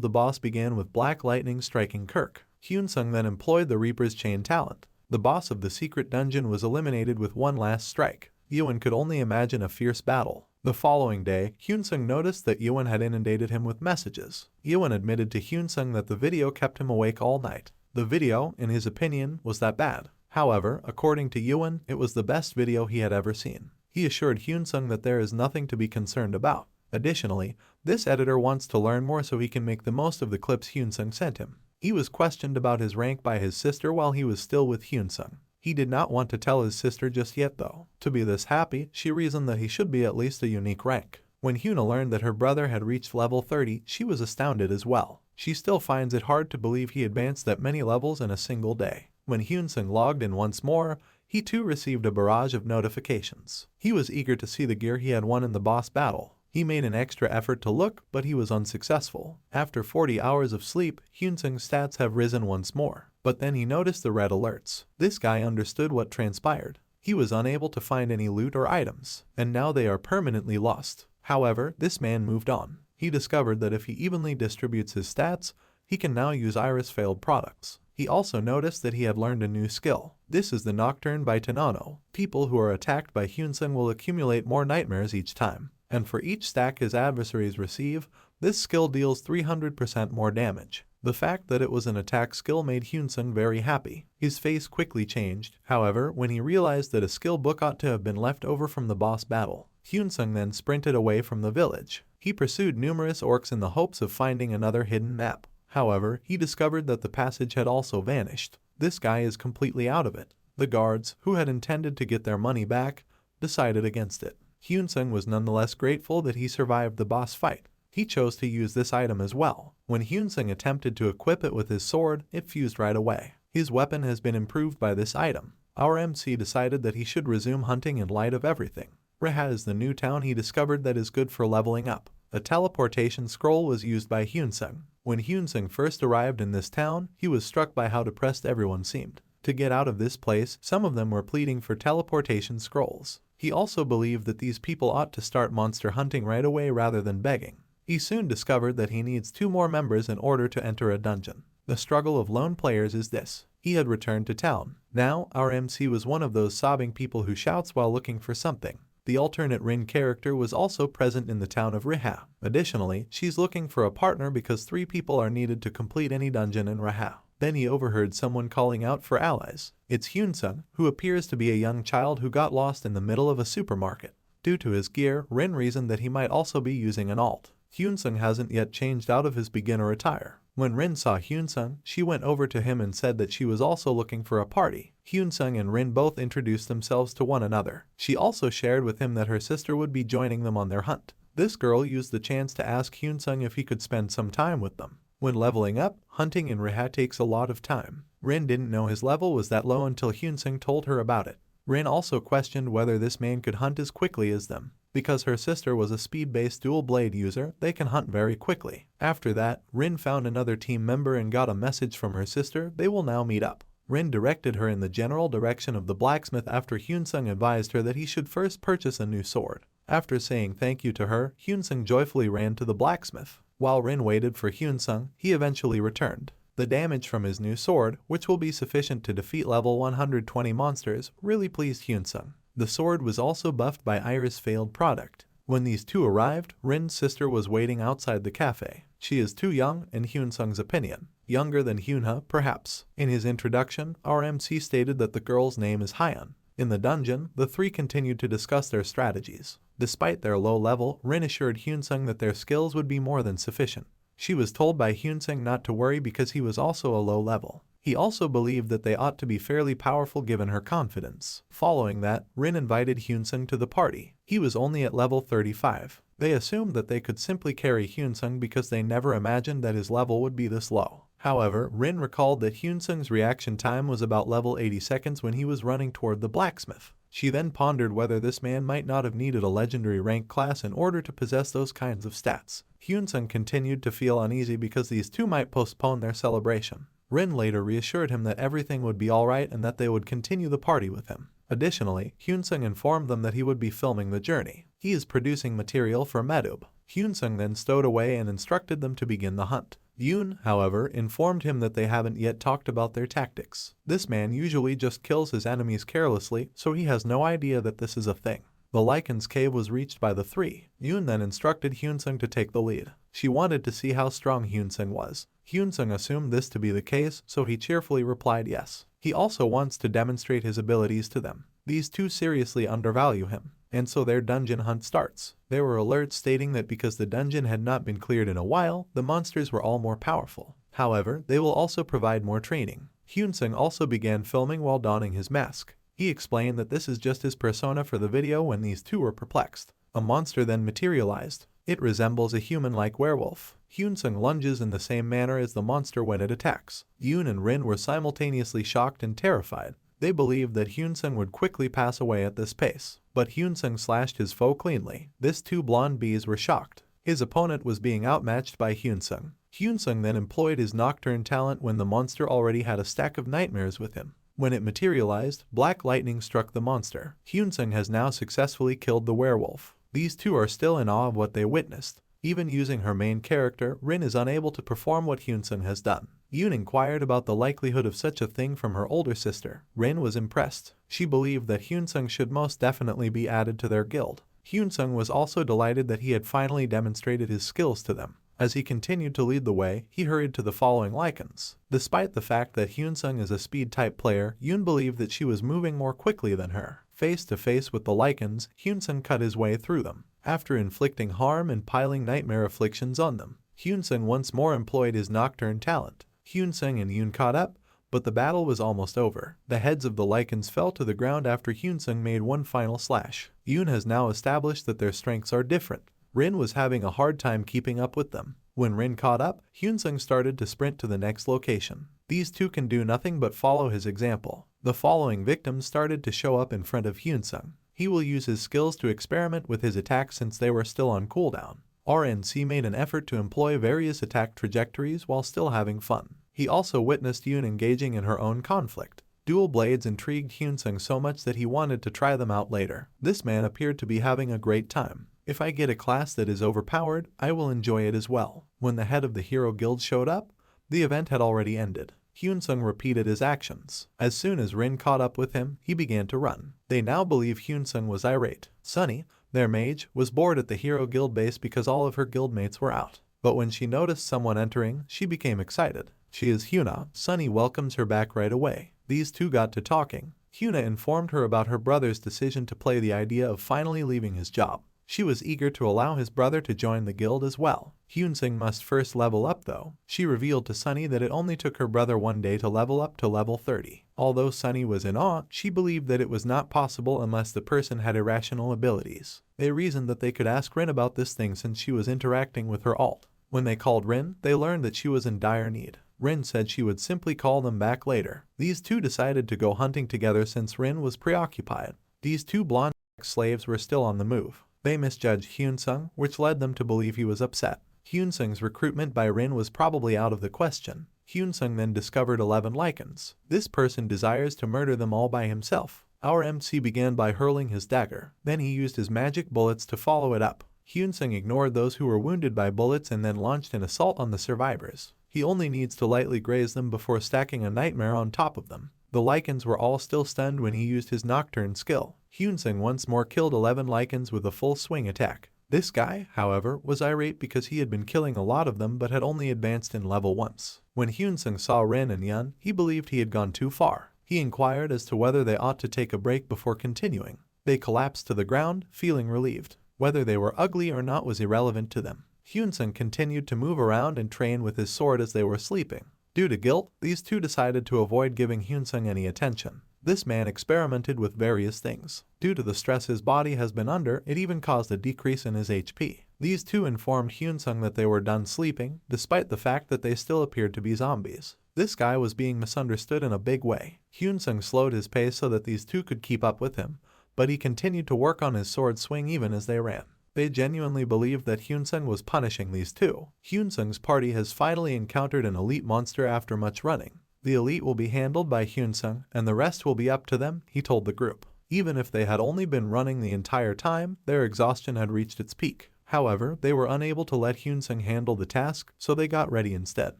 the boss began with Black Lightning striking Kirk. Hyunsung then employed the Reaper's Chain talent. The boss of the secret dungeon was eliminated with one last strike. Yuan could only imagine a fierce battle. The following day, Hyunsung noticed that Yuan had inundated him with messages. Yuan admitted to Hyunsung that the video kept him awake all night. The video, in his opinion, was that bad. However, according to Yuan, it was the best video he had ever seen. He assured Hyunsung that there is nothing to be concerned about. Additionally, this editor wants to learn more so he can make the most of the clips Hyunsung sent him. He was questioned about his rank by his sister while he was still with Hyunsung. He did not want to tell his sister just yet though. To be this happy, she reasoned that he should be at least a unique rank. When Hyuna learned that her brother had reached level 30, she was astounded as well. She still finds it hard to believe he advanced that many levels in a single day. When Hyunsung logged in once more, he too received a barrage of notifications. He was eager to see the gear he had won in the boss battle. He made an extra effort to look, but he was unsuccessful. After 40 hours of sleep, Hyunsung's stats have risen once more. But then he noticed the red alerts. This guy understood what transpired. He was unable to find any loot or items, and now they are permanently lost. However, this man moved on. He discovered that if he evenly distributes his stats, he can now use Iris failed products. He also noticed that he had learned a new skill. This is the Nocturne by Thananos. People who are attacked by Hyunsung will accumulate more nightmares each time. And for each stack his adversaries receive, this skill deals 300% more damage. The fact that it was an attack skill made Hyunsung very happy. His face quickly changed, however, when he realized that a skill book ought to have been left over from the boss battle. Hyunsung then sprinted away from the village. He pursued numerous orcs in the hopes of finding another hidden map. However, he discovered that the passage had also vanished. This guy is completely out of it. The guards, who had intended to get their money back, decided against it. Hyunsung was nonetheless grateful that he survived the boss fight. He chose to use this item as well. When Hyunsung attempted to equip it with his sword, it fused right away. His weapon has been improved by this item. Our MC decided that he should resume hunting in light of everything. Reha is the new town he discovered that is good for leveling up. A teleportation scroll was used by Hyunsung. When Hyunsung first arrived in this town, he was struck by how depressed everyone seemed. To get out of this place, some of them were pleading for teleportation scrolls. He also believed that these people ought to start monster hunting right away rather than begging. He soon discovered that he needs 2 more members in order to enter a dungeon. The struggle of lone players is this. He had returned to town. Now, our MC was one of those sobbing people who shouts while looking for something. The alternate Rin character was also present in the town of Reha. Additionally, she's looking for a partner because 3 people are needed to complete any dungeon in Reha. Then he overheard someone calling out for allies. It's Hyunsung, who appears to be a young child who got lost in the middle of a supermarket. Due to his gear, Rin reasoned that he might also be using an alt. Hyunsung hasn't yet changed out of his beginner attire. When Rin saw Hyunsung, she went over to him and said that she was also looking for a party. Hyunsung and Rin both introduced themselves to one another. She also shared with him that her sister would be joining them on their hunt. This girl used the chance to ask Hyunsung if he could spend some time with them. When leveling up, hunting in Reha takes a lot of time. Rin didn't know his level was that low until Hyunsung told her about it. Rin also questioned whether this man could hunt as quickly as them. Because her sister was a speed-based dual-blade user, they can hunt very quickly. After that, Rin found another team member and got a message from her sister. They will now meet up. Rin directed her in the general direction of the blacksmith after Hyunsung advised her that he should first purchase a new sword. After saying thank you to her, Hyunsung joyfully ran to the blacksmith. While Rin waited for Hyunsung, he eventually returned. The damage from his new sword, which will be sufficient to defeat level 120 monsters, really pleased Hyunsung. The sword was also buffed by Iris failed product. When these two arrived, Rin's sister was waiting outside the cafe. She is too young, in Hyunsung's opinion. Younger than Hyunha, perhaps. In his introduction, our MC stated that the girl's name is Hyun. In the dungeon, the 3 continued to discuss their strategies. Despite their low level, Rin assured Hyunsung that their skills would be more than sufficient. She was told by Hyunsung not to worry because he was also a low level. He also believed that they ought to be fairly powerful given her confidence. Following that, Rin invited Hyunsung to the party. He was only at level 35. They assumed that they could simply carry Hyunsung because they never imagined that his level would be this low. However, Rin recalled that Hyunsung's reaction time was about level 80 seconds when he was running toward the blacksmith. She then pondered whether this man might not have needed a legendary rank class in order to possess those kinds of stats. Hyunsung continued to feel uneasy because these two might postpone their celebration. Rin later reassured him that everything would be alright and that they would continue the party with him. Additionally, Hyunsung informed them that he would be filming the journey. He is producing material for Medub. Hyunsung then stowed away and instructed them to begin the hunt. Yoon, however, informed him that they haven't yet talked about their tactics. This man usually just kills his enemies carelessly, so he has no idea that this is a thing. The Lycan's cave was reached by the three. Yoon then instructed Hyunsung to take the lead. She wanted to see how strong Hyunsung was. Hyunsung assumed this to be the case, so he cheerfully replied yes. He also wants to demonstrate his abilities to them. These two seriously undervalue him, and so their dungeon hunt starts. There were alerts stating that because the dungeon had not been cleared in a while, the monsters were all more powerful. However, they will also provide more training. Hyunsung also began filming while donning his mask. He explained that this is just his persona for the video when these two were perplexed. A monster then materialized. It resembles a human-like werewolf. Hyunsung lunges in the same manner as the monster when it attacks. Yoon and Rin were simultaneously shocked and terrified. They believed that Hyunsung would quickly pass away at this pace. But Hyunsung slashed his foe cleanly. These two blonde bees were shocked. His opponent was being outmatched by Hyunsung. Hyunsung then employed his nocturne talent when the monster already had a stack of nightmares with him. When it materialized, black lightning struck the monster. Hyunsung has now successfully killed the werewolf. These two are still in awe of what they witnessed. Even using her main character, Rin is unable to perform what Hyunsung has done. Yoon inquired about the likelihood of such a thing from her older sister. Rin was impressed. She believed that Hyunsung should most definitely be added to their guild. Hyunsung was also delighted that he had finally demonstrated his skills to them. As he continued to lead the way, he hurried to the following Lycans. Despite the fact that Hyunsung is a speed-type player, Yoon believed that she was moving more quickly than her. Face to face with the Lycans, Hyunsung cut his way through them. After inflicting harm and piling nightmare afflictions on them, Hyunsung once more employed his nocturne talent. Hyunsung and Yoon caught up, but the battle was almost over. The heads of the Lycans fell to the ground after Hyunsung made one final slash. Yoon has now established that their strengths are different. Rin was having a hard time keeping up with them. When Rin caught up, Hyunsung started to sprint to the next location. These two can do nothing but follow his example. The following victims started to show up in front of Hyunsung. He will use his skills to experiment with his attacks since they were still on cooldown. RNC made an effort to employ various attack trajectories while still having fun. He also witnessed Yoon engaging in her own conflict. Dual blades intrigued Hyunsung so much that he wanted to try them out later. This man appeared to be having a great time. If I get a class that is overpowered, I will enjoy it as well. When the head of the hero guild showed up, the event had already ended. Hyunsung repeated his actions. As soon as Rin caught up with him, he began to run. They now believe Hyunsung was irate. Sunny, their mage, was bored at the hero guild base because all of her guildmates were out. But when she noticed someone entering, she became excited. She is Hyuna. Sunny welcomes her back right away. These two got to talking. Hyuna informed her about her brother's decision to play the idea of finally leaving his job. She was eager to allow his brother to join the guild as well. Hyunsung must first level up though. She revealed to Sunny that it only took her brother one day to level up to level 30. Although Sunny was in awe, she believed that it was not possible unless the person had irrational abilities. They reasoned that they could ask Rin about this thing since she was interacting with her alt. When they called Rin, they learned that she was in dire need. Rin said she would simply call them back later. These two decided to go hunting together since Rin was preoccupied. These two blonde slaves were still on the move. They misjudged Hyunsung, which led them to believe he was upset. Hyunsung's recruitment by Rin was probably out of the question. Hyunsung then discovered 11 Lycans. This person desires to murder them all by himself. Our MC began by hurling his dagger. Then he used his magic bullets to follow it up. Hyunsung ignored those who were wounded by bullets and then launched an assault on the survivors. He only needs to lightly graze them before stacking a nightmare on top of them. The Lycans were all still stunned when he used his nocturne skill. Hyunsung once more killed 11 Lycans with a full swing attack. This guy, however, was irate because he had been killing a lot of them but had only advanced in level once. When Hyunsung saw Rin and Yun, he believed he had gone too far. He inquired as to whether they ought to take a break before continuing. They collapsed to the ground, feeling relieved. Whether they were ugly or not was irrelevant to them. Hyunsung continued to move around and train with his sword as they were sleeping. Due to guilt, these two decided to avoid giving Hyunsung any attention. This man experimented with various things. Due to the stress his body has been under, it even caused a decrease in his HP. These two informed Hyunsung that they were done sleeping, despite the fact that they still appeared to be zombies. This guy was being misunderstood in a big way. Hyunsung slowed his pace so that these two could keep up with him, but he continued to work on his sword swing even as they ran. They genuinely believed that Hyunsung was punishing these two. Hyunsung's party has finally encountered an elite monster after much running. The elite will be handled by Hyunsung, and the rest will be up to them, he told the group. Even if they had only been running the entire time, their exhaustion had reached its peak. However, they were unable to let Hyunsung handle the task, so they got ready instead.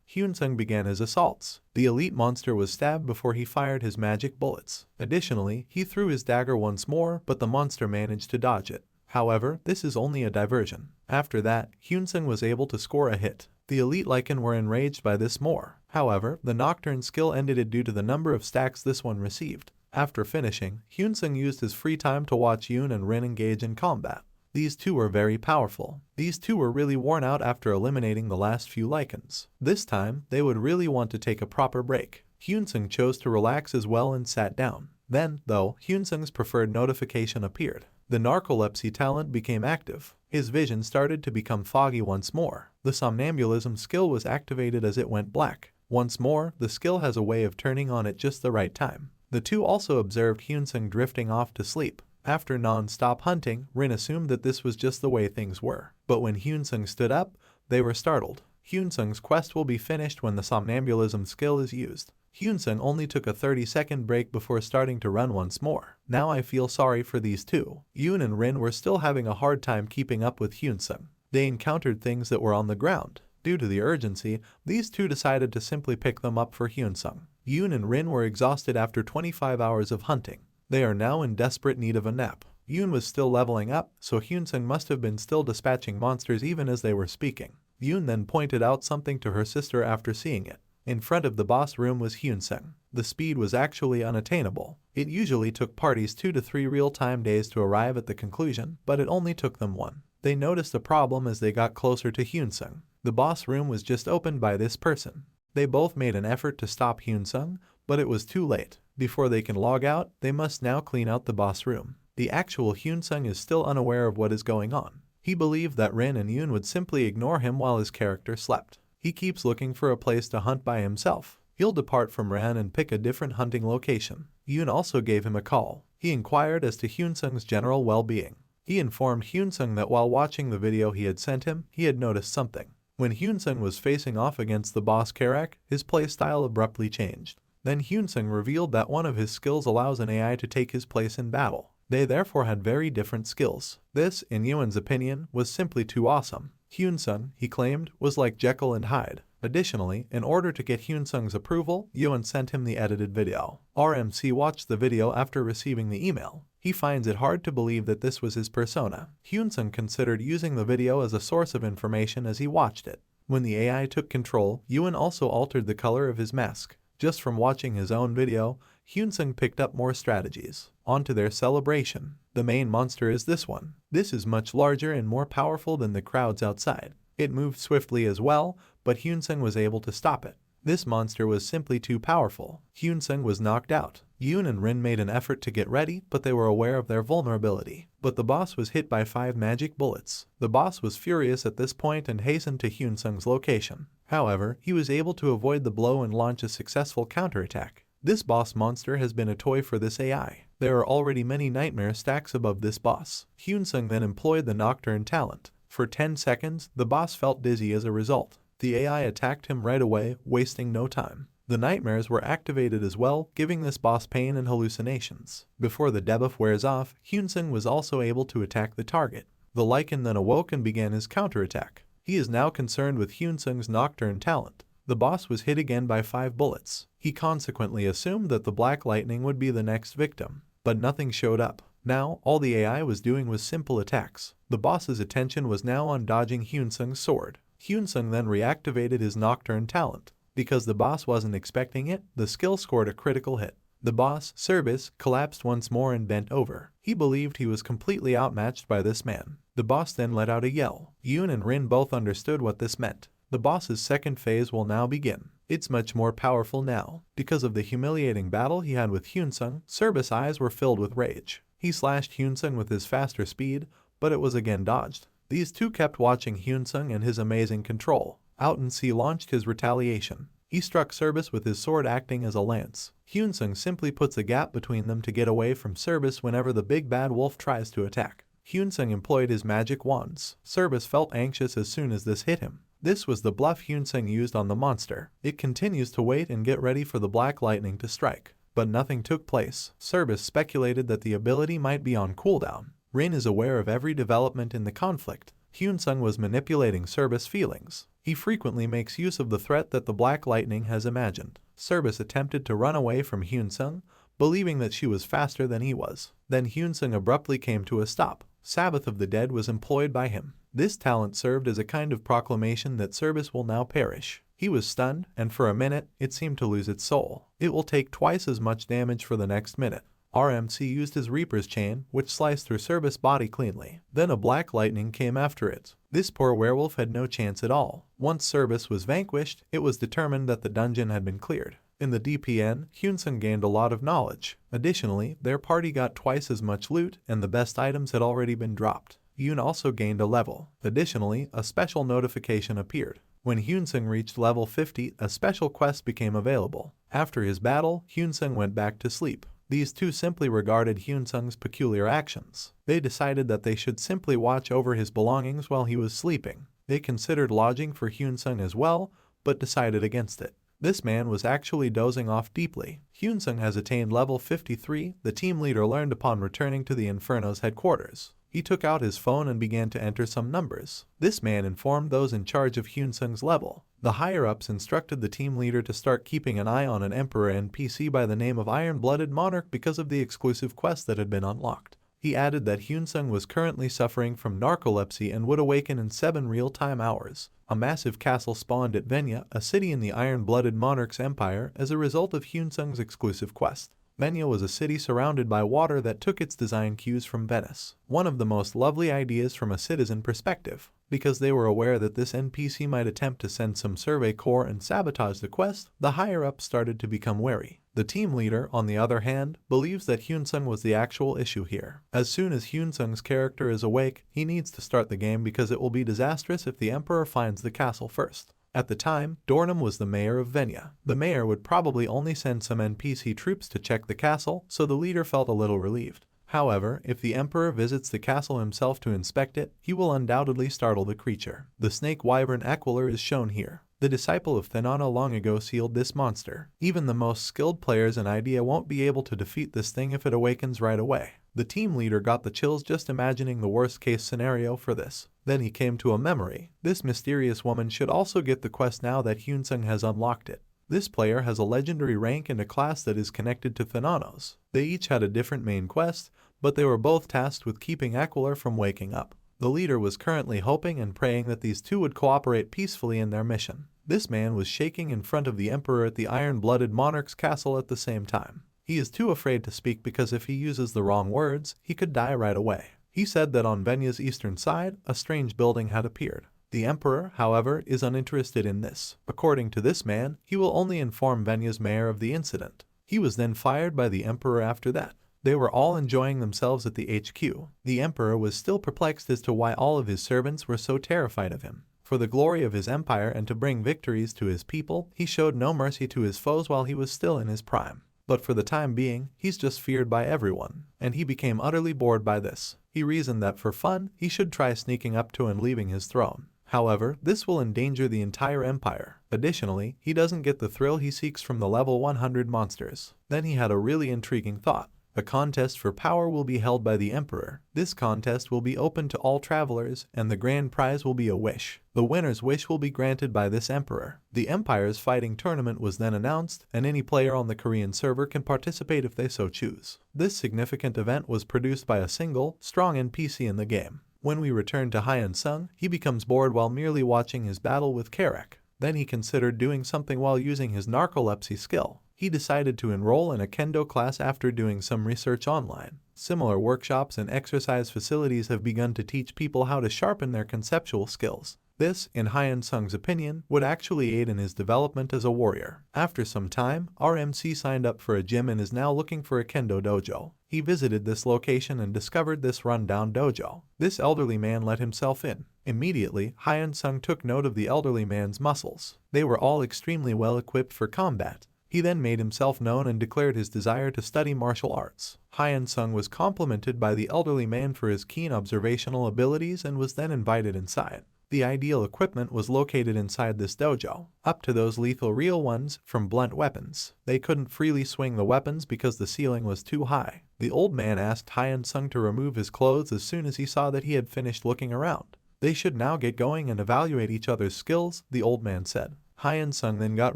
Hyunsung began his assaults. The elite monster was stabbed before he fired his magic bullets. Additionally, he threw his dagger once more, but the monster managed to dodge it. However, this is only a diversion. After that, Hyunsung was able to score a hit. The elite Lycan were enraged by this more. However, the Nocturne skill ended it due to the number of stacks this one received. After finishing, Hyunsung used his free time to watch Yoon and Rin engage in combat. These two were very powerful. These two were really worn out after eliminating the last few Lycans. This time, they would really want to take a proper break. Hyunsung chose to relax as well and sat down. Then, though, Hyunsung's preferred notification appeared. The narcolepsy talent became active. His vision started to become foggy once more. The somnambulism skill was activated as it went black. Once more, the skill has a way of turning on at just the right time. The two also observed Hyunsung drifting off to sleep. After non-stop hunting, Rin assumed that this was just the way things were. But when Hyunsung stood up, they were startled. Hyunsung's quest will be finished when the somnambulism skill is used. Hyunsung only took a 30-second break before starting to run once more. Now I feel sorry for these two. Yoon and Rin were still having a hard time keeping up with Hyunsung. They encountered things that were on the ground. Due to the urgency, these two decided to simply pick them up for Hyunsung. Yoon and Rin were exhausted after 25 hours of hunting. They are now in desperate need of a nap. Yoon was still leveling up, so Hyunsung must have been still dispatching monsters even as they were speaking. Yoon then pointed out something to her sister after seeing it. In front of the boss room was Hyunsung. The speed was actually unattainable. It usually took parties 2 to 3 real-time days to arrive at the conclusion, but it only took them 1. They noticed a problem as they got closer to Hyunsung. The boss room was just opened by this person. They both made an effort to stop Hyunsung, but it was too late. Before they can log out, they must now clean out the boss room. The actual Hyunsung is still unaware of what is going on. He believed that Rin and Yoon would simply ignore him while his character slept. He keeps looking for a place to hunt by himself. He'll depart from Ran and pick a different hunting location. Yoon also gave him a call. He inquired as to Hyunsung's general well-being. He informed Hyunsung that while watching the video he had sent him, he had noticed something. When Hyunsung was facing off against the boss Karak, his playstyle abruptly changed. Then Hyunsung revealed that one of his skills allows an AI to take his place in battle. They therefore had very different skills. This, in Yoon's opinion, was simply too awesome. Hyunsung, he claimed, was like Jekyll and Hyde. Additionally, in order to get Hyunsung's approval, Yoon sent him the edited video. RMC watched the video after receiving the email. He finds it hard to believe that this was his persona. Hyunsung considered using the video as a source of information as he watched it. When the AI took control, Yoon also altered the color of his mask. Just from watching his own video, Hyunsung picked up more strategies. On to their celebration. The main monster is this one. This is much larger and more powerful than the crowds outside. It moved swiftly as well, but Hyunsung was able to stop it. This monster was simply too powerful. Hyunsung was knocked out. Yoon and Rin made an effort to get ready, but they were aware of their vulnerability. But the boss was hit by 5 magic bullets. The boss was furious at this point and hastened to Hyunsung's location. However, he was able to avoid the blow and launch a successful counterattack. This boss monster has been a toy for this AI. There are already many nightmare stacks above this boss. Hyunsung then employed the Nocturne talent. For 10 seconds, the boss felt dizzy as a result. The AI attacked him right away, wasting no time. The nightmares were activated as well, giving this boss pain and hallucinations. Before the debuff wears off, Hyunsung was also able to attack the target. The Lycan then awoke and began his counterattack. He is now concerned with Hyunsung's Nocturne talent. The boss was hit again by 5 bullets. He consequently assumed that the Black Lightning would be the next victim, but nothing showed up. Now, all the AI was doing was simple attacks. The boss's attention was now on dodging Hyunsung's sword. Hyunsung then reactivated his Nocturne talent. Because the boss wasn't expecting it, the skill scored a critical hit. The boss, Cerbis, collapsed once more and bent over. He believed he was completely outmatched by this man. The boss then let out a yell. Yoon and Rin both understood what this meant. The boss's second phase will now begin. It's much more powerful now. Because of the humiliating battle he had with Hyunsung, Service's eyes were filled with rage. He slashed Hyunsung with his faster speed, but it was again dodged. These two kept watching Hyunsung and his amazing control. Hyunsung launched his retaliation. He struck Service with his sword acting as a lance. Hyunsung simply puts a gap between them to get away from Service whenever the big bad wolf tries to attack. Hyunsung employed his magic wands. Service felt anxious as soon as this hit him. This was the bluff Hyunsung used on the monster. It continues to wait and get ready for the black lightning to strike. But nothing took place. Service speculated that the ability might be on cooldown. Rin is aware of every development in the conflict. Hyunsung was manipulating Service's feelings. He frequently makes use of the threat that the Black Lightning has imagined. Service attempted to run away from Hyunsung, believing that she was faster than he was. Then Hyunsung abruptly came to a stop. Sabbath of the Dead was employed by him. This talent served as a kind of proclamation that Service will now perish. He was stunned, and for a minute, it seemed to lose its soul. It will take twice as much damage for the next minute. RMC used his Reaper's Chain, which sliced through Service's body cleanly. Then a black lightning came after it. This poor werewolf had no chance at all. Once Service was vanquished, it was determined that the dungeon had been cleared. In the DPN, Hyunsung gained a lot of knowledge. Additionally, their party got twice as much loot, and the best items had already been dropped. Yoon also gained a level. Additionally, a special notification appeared. When Hyunsung reached level 50, a special quest became available. After his battle, Hyunsung went back to sleep. These two simply regarded Hyunsung's peculiar actions. They decided that they should simply watch over his belongings while he was sleeping. They considered lodging for Hyunsung as well, but decided against it. This man was actually dozing off deeply. Hyunsung has attained level 53, the team leader learned upon returning to the Inferno's headquarters. He took out his phone and began to enter some numbers. This man informed those in charge of Hyunsung's level. The higher-ups instructed the team leader to start keeping an eye on an Emperor NPC by the name of Iron-Blooded Monarch because of the exclusive quest that had been unlocked. He added that Hyunsung was currently suffering from narcolepsy and would awaken in 7 real-time hours. A massive castle spawned at Venya, a city in the Iron-Blooded Monarch's empire, as a result of Hyunsung's exclusive quest. Venya was a city surrounded by water that took its design cues from Venice. One of the most lovely ideas from a citizen perspective. Because they were aware that this NPC might attempt to send some survey corps and sabotage the quest, the higher-ups started to become wary. The team leader, on the other hand, believes that Hyunsung was the actual issue here. As soon as Hyunsung's character is awake, he needs to start the game because it will be disastrous if the Emperor finds the castle first. At the time, Dornum was the mayor of Venya. The mayor would probably only send some NPC troops to check the castle, so the leader felt a little relieved. However, if the Emperor visits the castle himself to inspect it, he will undoubtedly startle the creature. The snake wyvern Aquilor is shown here. The disciple of Thananos long ago sealed this monster. Even the most skilled players in Idea won't be able to defeat this thing if it awakens right away. The team leader got the chills just imagining the worst case scenario for this. Then he came to a memory. This mysterious woman should also get the quest now that Hyunsung has unlocked it. This player has a legendary rank and a class that is connected to Thananos. They each had a different main quest, but they were both tasked with keeping Aquilor from waking up. The leader was currently hoping and praying that these two would cooperate peacefully in their mission. This man was shaking in front of the Emperor at the Iron-Blooded Monarch's castle at the same time. He is too afraid to speak because if he uses the wrong words, he could die right away. He said that on Venya's eastern side, a strange building had appeared. The Emperor, however, is uninterested in this. According to this man, he will only inform Venya's mayor of the incident. He was then fired by the Emperor after that. They were all enjoying themselves at the HQ. The Emperor was still perplexed as to why all of his servants were so terrified of him. For the glory of his empire and to bring victories to his people, he showed no mercy to his foes while he was still in his prime. But for the time being, he's just feared by everyone, and he became utterly bored by this. He reasoned that for fun, he should try sneaking up to and leaving his throne. However, this will endanger the entire empire. Additionally, he doesn't get the thrill he seeks from the level 100 monsters. Then he had a really intriguing thought. A contest for power will be held by the Emperor. This contest will be open to all travelers, and the grand prize will be a wish. The winner's wish will be granted by this Emperor. The Empire's fighting tournament was then announced, and any player on the Korean server can participate if they so choose. This significant event was produced by a single, strong NPC in the game. When we return to Hyunsung, he becomes bored while merely watching his battle with Karek. Then he considered doing something while using his narcolepsy skill. He decided to enroll in a kendo class after doing some research online. Similar workshops and exercise facilities have begun to teach people how to sharpen their conceptual skills. This, in Hyunsung's opinion, would actually aid in his development as a warrior. After some time, RMC signed up for a gym and is now looking for a kendo dojo. He visited this location and discovered this run-down dojo. This elderly man let himself in. Immediately, Hyunsung took note of the elderly man's muscles. They were all extremely well equipped for combat. He then made himself known and declared his desire to study martial arts. Hyunsung was complimented by the elderly man for his keen observational abilities and was then invited inside. The ideal equipment was located inside this dojo, up to those lethal real ones from blunt weapons. They couldn't freely swing the weapons because the ceiling was too high. The old man asked Hyunsung to remove his clothes as soon as he saw that he had finished looking around. They should now get going and evaluate each other's skills, the old man said. Hyunsung then got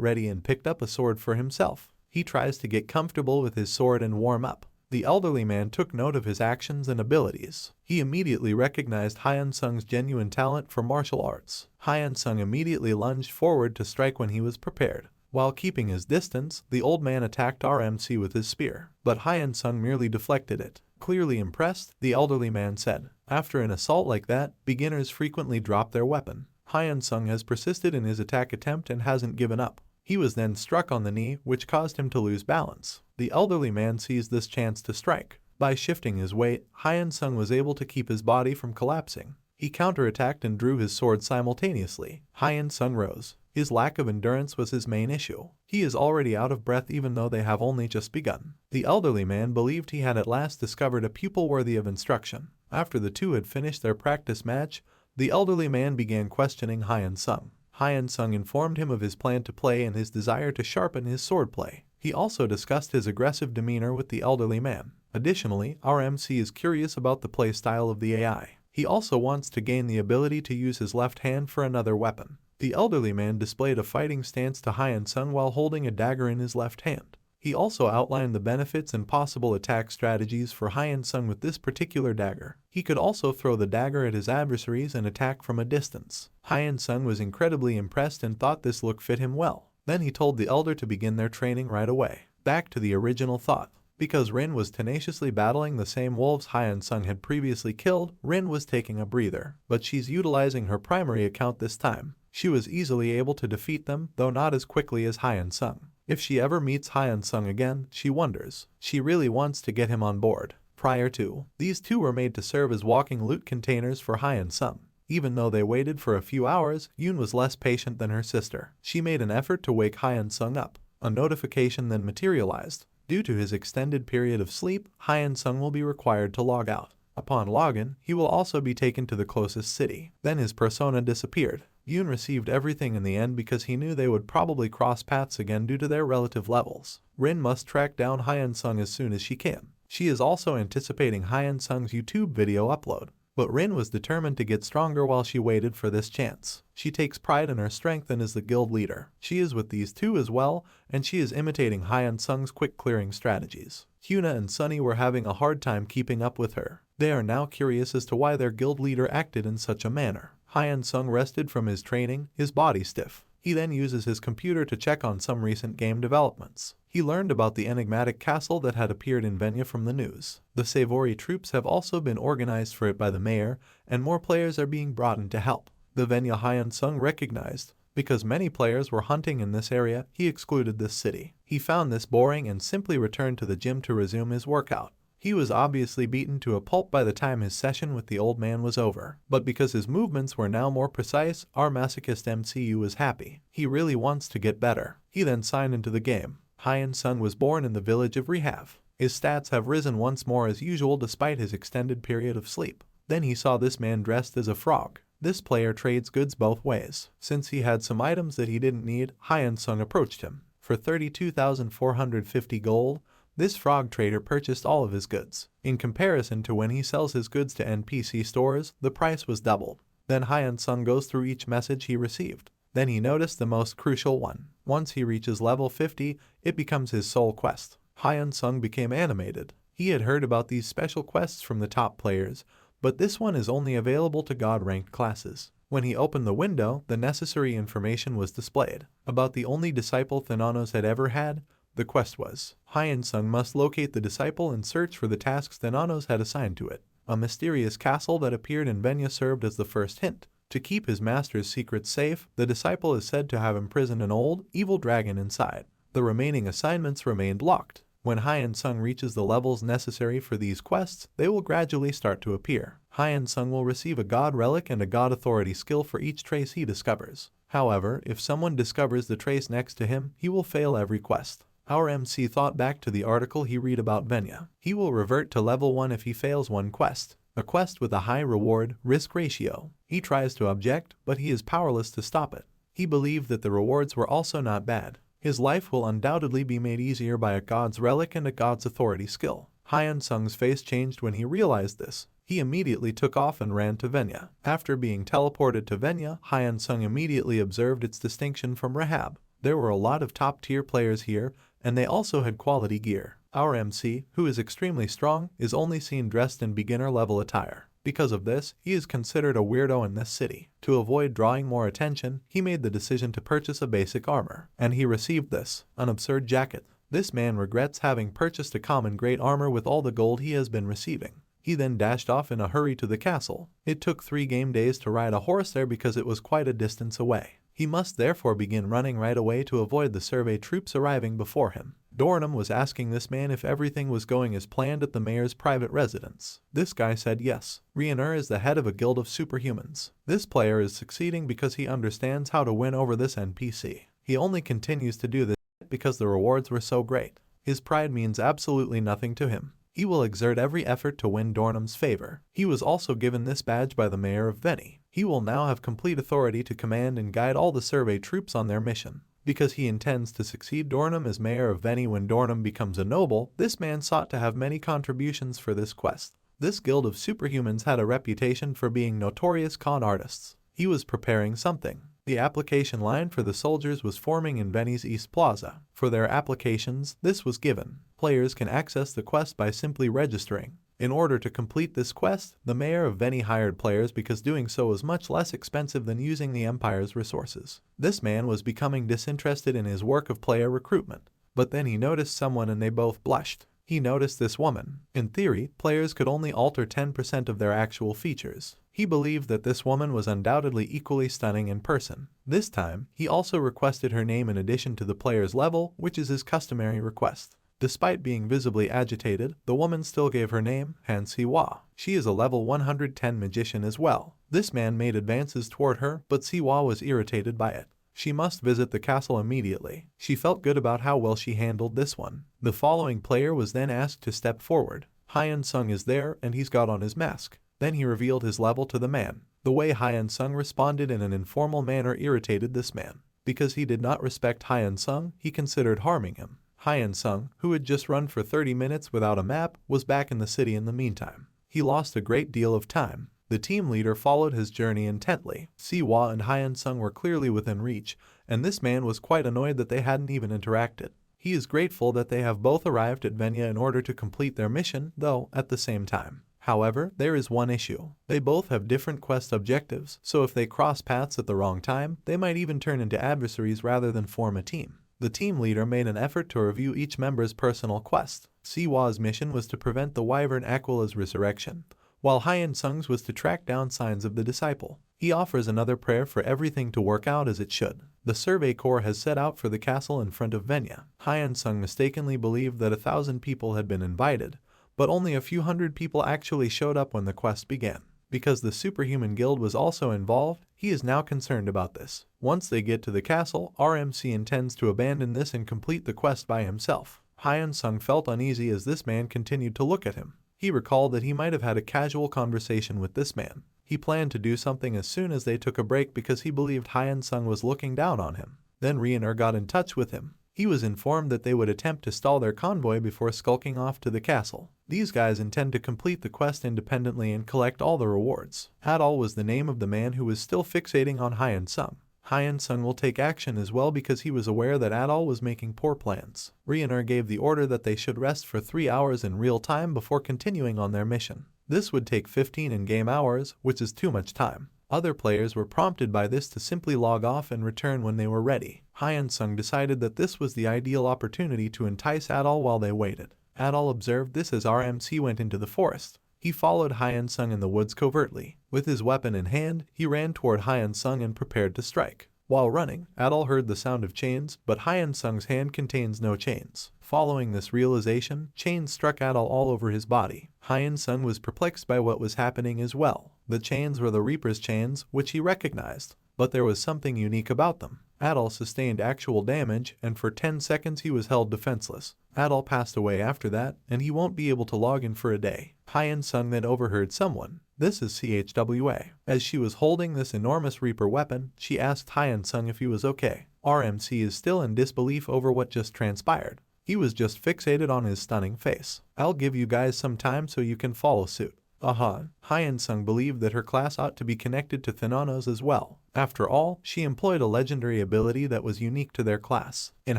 ready and picked up a sword for himself. He tries to get comfortable with his sword and warm up. The elderly man took note of his actions and abilities. He immediately recognized Hyunsung's genuine talent for martial arts. Hyunsung immediately lunged forward to strike when he was prepared. While keeping his distance, the old man attacked RMC with his spear, but Hyunsung merely deflected it. Clearly impressed, the elderly man said, "After an assault like that, beginners frequently drop their weapon. Hyunsung has persisted in his attack attempt and hasn't given up." He was then struck on the knee, which caused him to lose balance. The elderly man seized this chance to strike. By shifting his weight, Hyunsung was able to keep his body from collapsing. He counterattacked and drew his sword simultaneously. Hyunsung rose. His lack of endurance was his main issue. He is already out of breath even though they have only just begun. The elderly man believed he had at last discovered a pupil worthy of instruction. After the two had finished their practice match, the elderly man began questioning Hyunsung. Hyunsung informed him of his plan to play and his desire to sharpen his swordplay. He also discussed his aggressive demeanor with the elderly man. Additionally, RMC is curious about the play style of the AI. He also wants to gain the ability to use his left hand for another weapon. The elderly man displayed a fighting stance to Hyunsung while holding a dagger in his left hand. He also outlined the benefits and possible attack strategies for Hyunsung with this particular dagger. He could also throw the dagger at his adversaries and attack from a distance. Hyunsung was incredibly impressed and thought this look fit him well. Then he told the elder to begin their training right away. Back to the original thought. Because Rin was tenaciously battling the same wolves Hyunsung had previously killed, Rin was taking a breather. But she's utilizing her primary account this time. She was easily able to defeat them, though not as quickly as Hyunsung. If she ever meets Hyunsung again, she wonders. She really wants to get him on board. Prior to, these two were made to serve as walking loot containers for Hyunsung. Even though they waited for a few hours, Yoon was less patient than her sister. She made an effort to wake Hyunsung up. A notification then materialized. Due to his extended period of sleep, Hyunsung will be required to log out. Upon login, he will also be taken to the closest city. Then his persona disappeared. Yoon received everything in the end because he knew they would probably cross paths again due to their relative levels. Rin must track down Hyunsung as soon as she can. She is also anticipating Hyunsung's YouTube video upload. But Rin was determined to get stronger while she waited for this chance. She takes pride in her strength and is the guild leader. She is with these two as well, and she is imitating Hyunsung's quick clearing strategies. Hyuna and Sunny were having a hard time keeping up with her. They are now curious as to why their guild leader acted in such a manner. Hyunsung rested from his training, his body stiff. He then uses his computer to check on some recent game developments. He learned about the enigmatic castle that had appeared in Venya from the news. The Savory troops have also been organized for it by the mayor, and more players are being brought in to help. The Venya Hyunsung recognized. Because many players were hunting in this area, he excluded this city. He found this boring and simply returned to the gym to resume his workout. He was obviously beaten to a pulp by the time his session with the old man was over. But because his movements were now more precise, our masochist MCU was happy. He really wants to get better. He then signed into the game. Hyunsung was born in the village of Rehav. His stats have risen once more as usual despite his extended period of sleep. Then he saw this man dressed as a frog. This player trades goods both ways. Since he had some items that he didn't need, Hyunsung approached him. For 32,450 gold, this frog trader purchased all of his goods. In comparison to when he sells his goods to NPC stores, the price was doubled. Then Hyunsung goes through each message he received. Then he noticed the most crucial one. Once he reaches level 50, it becomes his sole quest. Hyunsung became animated. He had heard about these special quests from the top players, but this one is only available to God-ranked classes. When he opened the window, the necessary information was displayed. About the only disciple Thananos had ever had, the quest was, Hyunsung must locate the disciple and search for the tasks Thananos had assigned to it. A mysterious castle that appeared in Venya served as the first hint. To keep his master's secrets safe, the disciple is said to have imprisoned an old, evil dragon inside. The remaining assignments remained locked. When Hyunsung reaches the levels necessary for these quests, they will gradually start to appear. Hyunsung will receive a god relic and a god authority skill for each trace he discovers. However, if someone discovers the trace next to him, he will fail every quest. Our MC thought back to the article he read about Venya. He will revert to level 1 if he fails one quest. A quest with a high reward-risk ratio. He tries to object, but he is powerless to stop it. He believed that the rewards were also not bad. His life will undoubtedly be made easier by a god's relic and a god's authority skill. Hyunsung's face changed when he realized this. He immediately took off and ran to Venya. After being teleported to Venya, Hyunsung immediately observed its distinction from Rahab. There were a lot of top-tier players here, and they also had quality gear. Our MC, who is extremely strong, is only seen dressed in beginner-level attire. Because of this, he is considered a weirdo in this city. To avoid drawing more attention, he made the decision to purchase a basic armor, and he received this, an absurd jacket. This man regrets having purchased a common great armor with all the gold he has been receiving. He then dashed off in a hurry to the castle. It took 3 game days to ride a horse there because it was quite a distance away. He must therefore begin running right away to avoid the survey troops arriving before him. Dornum was asking this man if everything was going as planned at the mayor's private residence. This guy said yes. Riener is the head of a guild of superhumans. This player is succeeding because he understands how to win over this NPC. He only continues to do this because the rewards were so great. His pride means absolutely nothing to him. He will exert every effort to win Dornum's favor. He was also given this badge by the mayor of Veni. He will now have complete authority to command and guide all the survey troops on their mission. Because he intends to succeed Dornum as mayor of Veni when Dornum becomes a noble, this man sought to have many contributions for this quest. This guild of superhumans had a reputation for being notorious con artists. He was preparing something. The application line for the soldiers was forming in Veni's East Plaza. For their applications, this was given. Players can access the quest by simply registering. In order to complete this quest, the mayor of Veni hired players because doing so was much less expensive than using the empire's resources. This man was becoming disinterested in his work of player recruitment. But then he noticed someone and they both blushed. He noticed this woman. In theory, players could only alter 10% of their actual features. He believed that this woman was undoubtedly equally stunning in person. This time, he also requested her name in addition to the player's level, which is his customary request. Despite being visibly agitated, the woman still gave her name, Han Siwa. She is a level 110 magician as well. This man made advances toward her, but Siwa was irritated by it. She must visit the castle immediately. She felt good about how well she handled this one. The following player was then asked to step forward. Hyunsung is there and he's got on his mask. Then he revealed his level to the man. The way Hyunsung responded in an informal manner irritated this man. Because he did not respect Hyunsung, he considered harming him. Hyunsung, who had just run for 30 minutes without a map, was back in the city in the meantime. He lost a great deal of time. The team leader followed his journey intently. Siwa and Hyunsung were clearly within reach, and this man was quite annoyed that they hadn't even interacted. He is grateful that they have both arrived at Venya in order to complete their mission, though, at the same time. However, there is one issue. They both have different quest objectives, so if they cross paths at the wrong time, they might even turn into adversaries rather than form a team. The team leader made an effort to review each member's personal quest. Siwa's mission was to prevent the Wyvern Aquila's resurrection, while Hyunsung's was to track down signs of the disciple. He offers another prayer for everything to work out as it should. The Survey Corps has set out for the castle in front of Venya. Hyunsung mistakenly believed that 1,000 people had been invited, but only a few hundred people actually showed up when the quest began. Because the Superhuman Guild was also involved, he is now concerned about this. Once they get to the castle, RMC intends to abandon this and complete the quest by himself. Hyunsung felt uneasy as this man continued to look at him. He recalled that he might have had a casual conversation with this man. He planned to do something as soon as they took a break because he believed Hyunsung was looking down on him. Then Riener got in touch with him. He was informed that they would attempt to stall their convoy before skulking off to the castle. These guys intend to complete the quest independently and collect all the rewards. Adol was the name of the man who was still fixating on Hyunsung. Hyunsung will take action as well because he was aware that Adol was making poor plans. Riener gave the order that they should rest for 3 hours in real time before continuing on their mission. This would take 15 in-game hours, which is too much time. Other players were prompted by this to simply log off and return when they were ready. Hyunsung decided that this was the ideal opportunity to entice Adol while they waited. Adol observed this as RMC went into the forest. He followed Hyunsung in the woods covertly. With his weapon in hand, he ran toward Hyunsung and prepared to strike. While running, Adol heard the sound of chains, but Hyunsung's hand contains no chains. Following this realization, chains struck Adol all over his body. Hyunsung was perplexed by what was happening as well. The chains were the Reaper's chains, which he recognized, but there was something unique about them. Adol sustained actual damage, and for 10 seconds he was held defenseless. Adol passed away after that, and he won't be able to log in for a day. Hyunsung then overheard someone. This is CHWA. As she was holding this enormous Reaper weapon, she asked Hyunsung if he was okay. RMC is still in disbelief over what just transpired. He was just fixated on his stunning face. I'll give you guys some time so you can follow suit. Hyunsung believed that her class ought to be connected to Thananos as well. After all, she employed a legendary ability that was unique to their class. In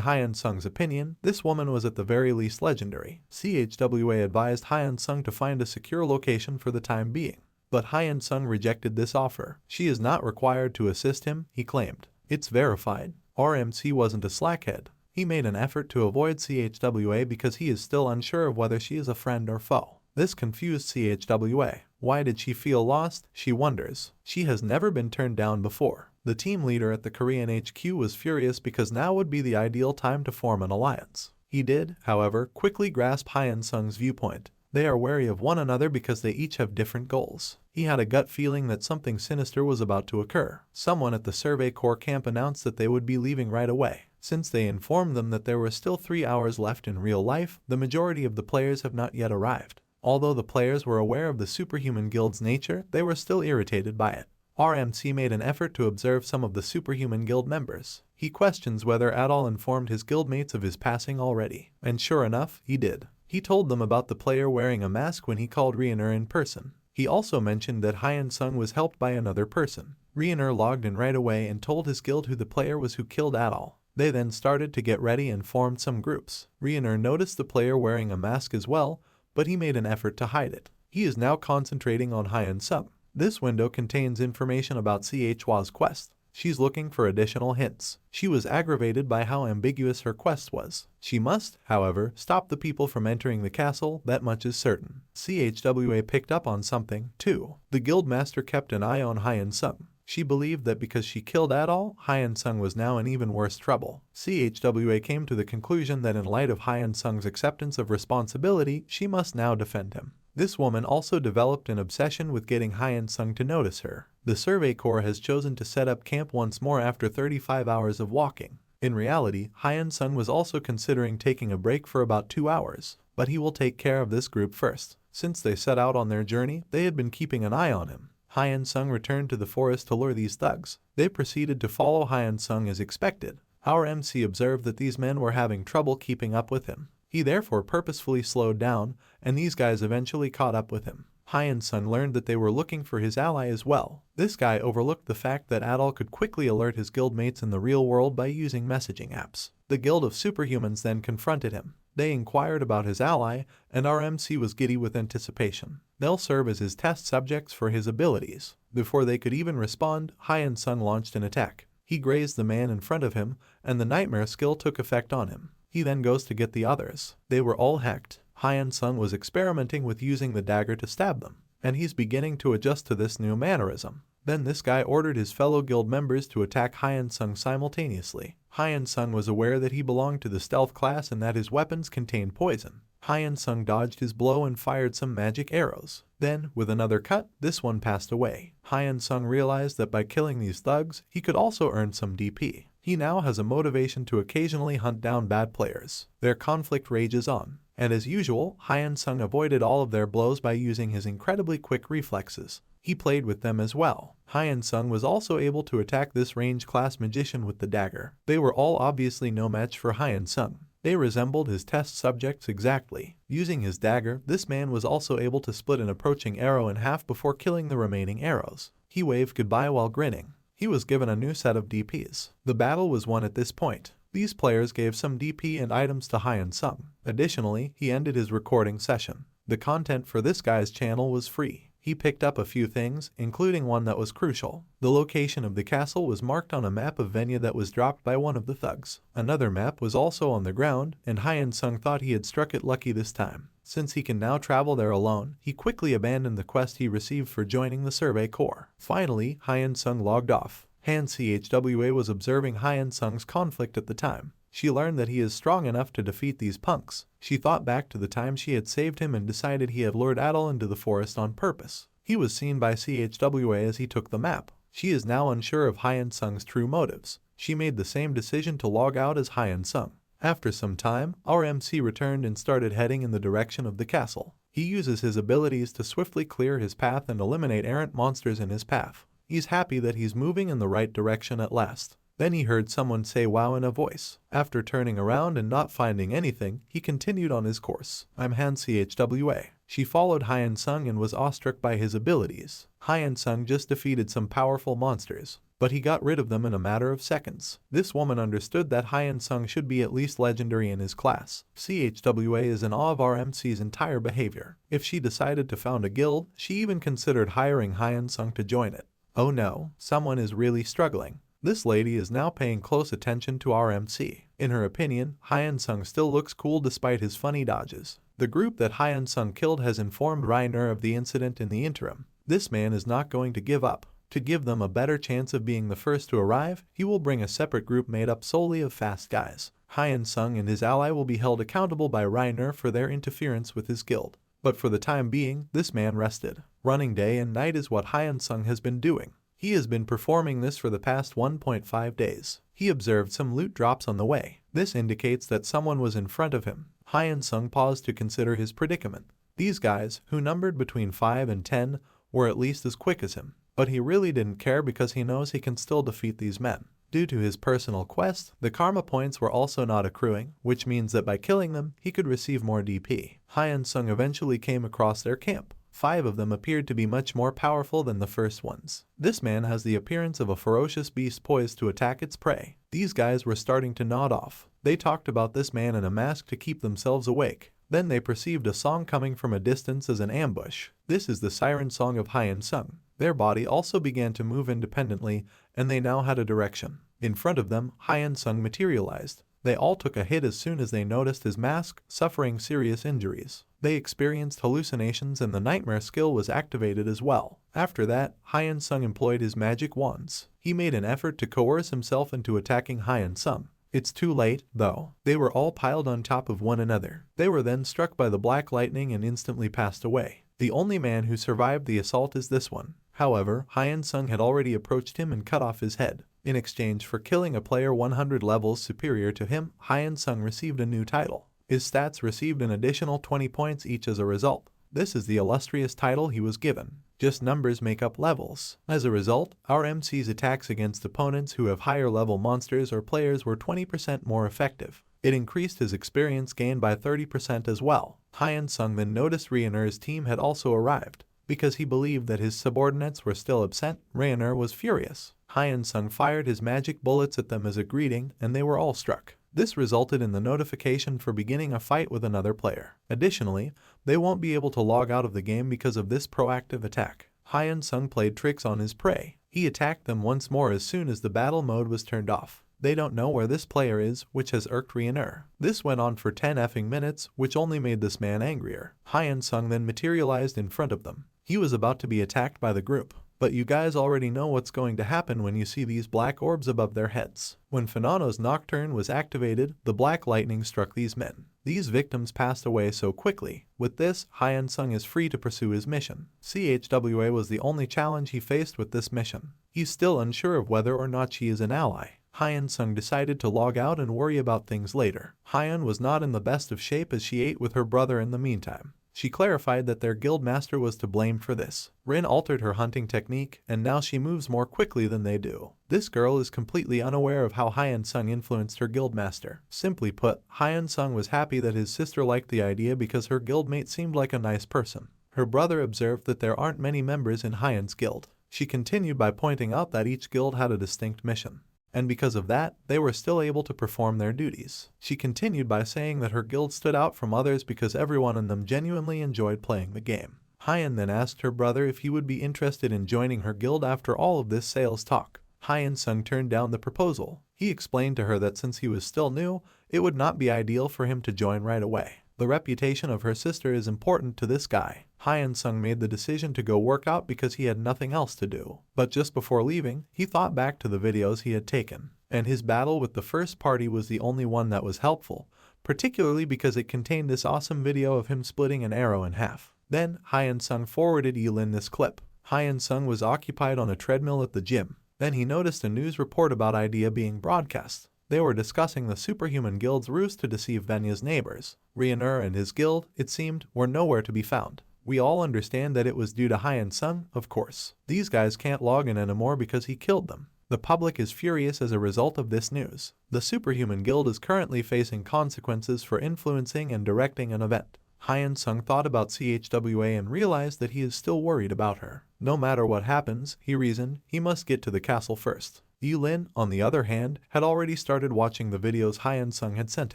Hyunsung's opinion, this woman was at the very least legendary. CHWA advised Hyunsung to find a secure location for the time being. But Hyunsung rejected this offer. She is not required to assist him, he claimed. It's verified. RMC wasn't a slackhead. He made an effort to avoid CHWA because he is still unsure of whether she is a friend or foe. This confused CHWA. Why did she feel lost? She wonders. She has never been turned down before. The team leader at the Korean HQ was furious because now would be the ideal time to form an alliance. He did, however, quickly grasp Hyunsung's viewpoint. They are wary of one another because they each have different goals. He had a gut feeling that something sinister was about to occur. Someone at the Survey Corps camp announced that they would be leaving right away. Since they informed them that there were still 3 hours left in real life, the majority of the players have not yet arrived. Although the players were aware of the Superhuman Guild's nature, they were still irritated by it. RMC made an effort to observe some of the Superhuman Guild members. He questions whether Adol informed his guildmates of his passing already. And sure enough, he did. He told them about the player wearing a mask when he called Ryuner in person. He also mentioned that Hyunsung was helped by another person. Ryuner logged in right away and told his guild who the player was who killed Adol. They then started to get ready and formed some groups. Ryuner noticed the player wearing a mask as well, but he made an effort to hide it. He is now concentrating on Hyunsung. This window contains information about CHWA's quest. She's looking for additional hints. She was aggravated by how ambiguous her quest was. She must, however, stop the people from entering the castle, that much is certain. CHWA picked up on something, too. The guildmaster kept an eye on Hyunsung. She believed that because she killed Adol, Hyunsung was now in even worse trouble. CHWA came to the conclusion that in light of Hyunsung's acceptance of responsibility, she must now defend him. This woman also developed an obsession with getting Hyunsung to notice her. The Survey Corps has chosen to set up camp once more after 35 hours of walking. In reality, Hyunsung was also considering taking a break for about 2 hours, but he will take care of this group first. Since they set out on their journey, they had been keeping an eye on him. Hyunsung returned to the forest to lure these thugs. They proceeded to follow Hyunsung as expected. Our MC observed that these men were having trouble keeping up with him. He therefore purposefully slowed down, and these guys eventually caught up with him. Hyunsung learned that they were looking for his ally as well. This guy overlooked the fact that Adol could quickly alert his guildmates in the real world by using messaging apps. The Guild of Superhumans then confronted him. They inquired about his ally, and our MC was giddy with anticipation. They'll serve as his test subjects for his abilities. Before they could even respond, Hyunsung launched an attack. He grazed the man in front of him, and the nightmare skill took effect on him. He then goes to get the others. They were all hacked. Hyunsung was experimenting with using the dagger to stab them, and he's beginning to adjust to this new mannerism. Then this guy ordered his fellow guild members to attack Hyunsung simultaneously. Hyunsung was aware that he belonged to the stealth class and that his weapons contained poison. Hyunsung dodged his blow and fired some magic arrows. Then, with another cut, this one passed away. Hyunsung realized that by killing these thugs, he could also earn some DP. He now has a motivation to occasionally hunt down bad players. Their conflict rages on. And as usual, Hyunsung avoided all of their blows by using his incredibly quick reflexes. He played with them as well. Hyunsung was also able to attack this range class magician with the dagger. They were all obviously no match for Hyunsung. They resembled his test subjects exactly. Using his dagger, this man was also able to split an approaching arrow in half before killing the remaining arrows. He waved goodbye while grinning. He was given a new set of DPs. The battle was won at this point. These players gave some DP and items to Hyunsung. Additionally, he ended his recording session. The content for this guy's channel was free. He picked up a few things, including one that was crucial. The location of the castle was marked on a map of Venya that was dropped by one of the thugs. Another map was also on the ground, and Hyunsung thought he had struck it lucky this time. Since he can now travel there alone, he quickly abandoned the quest he received for joining the Survey Corps. Finally, Hyunsung logged off. Han Chwa was observing Hyunsung's conflict at the time. She learned that he is strong enough to defeat these punks. She thought back to the time she had saved him and decided he had lured Adol into the forest on purpose. He was seen by Chwa as he took the map. She is now unsure of Hyunsung's true motives. She made the same decision to log out as Hyunsung. After some time, our MC returned and started heading in the direction of the castle. He uses his abilities to swiftly clear his path and eliminate errant monsters in his path. He's happy that he's moving in the right direction at last. Then he heard someone say wow in a voice. After turning around and not finding anything, he continued on his course. I'm Han Chwa. She followed Hyunsung and was awestruck by his abilities. Hyunsung just defeated some powerful monsters, but he got rid of them in a matter of seconds. This woman understood that Hyunsung should be at least legendary in his class. Chwa is in awe of our MC's entire behavior. If she decided to found a guild, she even considered hiring Hyunsung to join it. Oh no, someone is really struggling. This lady is now paying close attention to our MC. In her opinion, Hyunsung still looks cool despite his funny dodges. The group that Hyunsung killed has informed Reiner of the incident in the interim. This man is not going to give up. To give them a better chance of being the first to arrive, he will bring a separate group made up solely of fast guys. Hyunsung and his ally will be held accountable by Reiner for their interference with his guild. But for the time being, this man rested. Running day and night is what Hyunsung has been doing. He has been performing this for the past 1.5 days. He observed some loot drops on the way. This indicates that someone was in front of him. Hyunsung paused to consider his predicament. These guys, who numbered between 5 and 10, were at least as quick as him. But he really didn't care because he knows he can still defeat these men. Due to his personal quest, the karma points were also not accruing, which means that by killing them, he could receive more DP. Hyunsung eventually came across their camp. 5 of them appeared to be much more powerful than the first ones. This man has the appearance of a ferocious beast poised to attack its prey. These guys were starting to nod off. They talked about this man in a mask to keep themselves awake. Then they perceived a song coming from a distance as an ambush. This is the siren song of Hyunsung. Their body also began to move independently, and they now had a direction. In front of them, Hyunsung materialized. They all took a hit as soon as they noticed his mask, suffering serious injuries. They experienced hallucinations and the nightmare skill was activated as well. After that, Hyunsung employed his magic wands. He made an effort to coerce himself into attacking Hyunsung. It's too late, though. They were all piled on top of one another. They were then struck by the black lightning and instantly passed away. The only man who survived the assault is this one. However, Hyunsung had already approached him and cut off his head. In exchange for killing a player 100 levels superior to him, Hyunsung received a new title. His stats received an additional 20 points each as a result. This is the illustrious title he was given. Just numbers make up levels. As a result, our MC's attacks against opponents who have higher level monsters or players were 20% more effective. It increased his experience gain by 30% as well. Hyunsung then noticed Reiner's team had also arrived. Because he believed that his subordinates were still absent, Reiner was furious. Hyunsung fired his magic bullets at them as a greeting, and they were all struck. This resulted in the notification for beginning a fight with another player. Additionally, they won't be able to log out of the game because of this proactive attack. Hyunsung played tricks on his prey. He attacked them once more as soon as the battle mode was turned off. They don't know where this player is, which has irked Reiner. This went on for 10 effing minutes, which only made this man angrier. Hyunsung then materialized in front of them. He was about to be attacked by the group. But you guys already know what's going to happen when you see these black orbs above their heads. When Thananos' Nocturne was activated, the black lightning struck these men. These victims passed away so quickly. With this, Hyunsung is free to pursue his mission. Chwa was the only challenge he faced with this mission. He's still unsure of whether or not she is an ally. Hyunsung decided to log out and worry about things later. Hyun was not in the best of shape as she ate with her brother in the meantime. She clarified that their guild master was to blame for this. Rin altered her hunting technique, and now she moves more quickly than they do. This girl is completely unaware of how Hyunsung influenced her guild master. Simply put, Hyunsung was happy that his sister liked the idea because her guildmate seemed like a nice person. Her brother observed that there aren't many members in Hyun's guild. She continued by pointing out that each guild had a distinct mission. And because of that, they were still able to perform their duties. She continued by saying that her guild stood out from others because everyone in them genuinely enjoyed playing the game. Hyun then asked her brother if he would be interested in joining her guild after all of this sales talk. Hyunsung turned down the proposal. He explained to her that since he was still new, it would not be ideal for him to join right away. The reputation of her sister is important to this guy. Hyunsung made the decision to go work out because he had nothing else to do. But just before leaving, he thought back to the videos he had taken, and his battle with the first party was the only one that was helpful, particularly because it contained this awesome video of him splitting an arrow in half. Then, Hyunsung forwarded Yulin this clip. Hyunsung was occupied on a treadmill at the gym. Then he noticed a news report about idea being broadcast. They were discussing the superhuman guild's ruse to deceive Venya's neighbors. Ryunur and his guild, it seemed, were nowhere to be found. We all understand that it was due to Hyunsung, of course. These guys can't log in anymore because he killed them. The public is furious as a result of this news. The superhuman guild is currently facing consequences for influencing and directing an event. Hyunsung thought about CHWA and realized that he is still worried about her. No matter what happens, he reasoned, he must get to the castle first. Yulin, on the other hand, had already started watching the videos Hyunsung had sent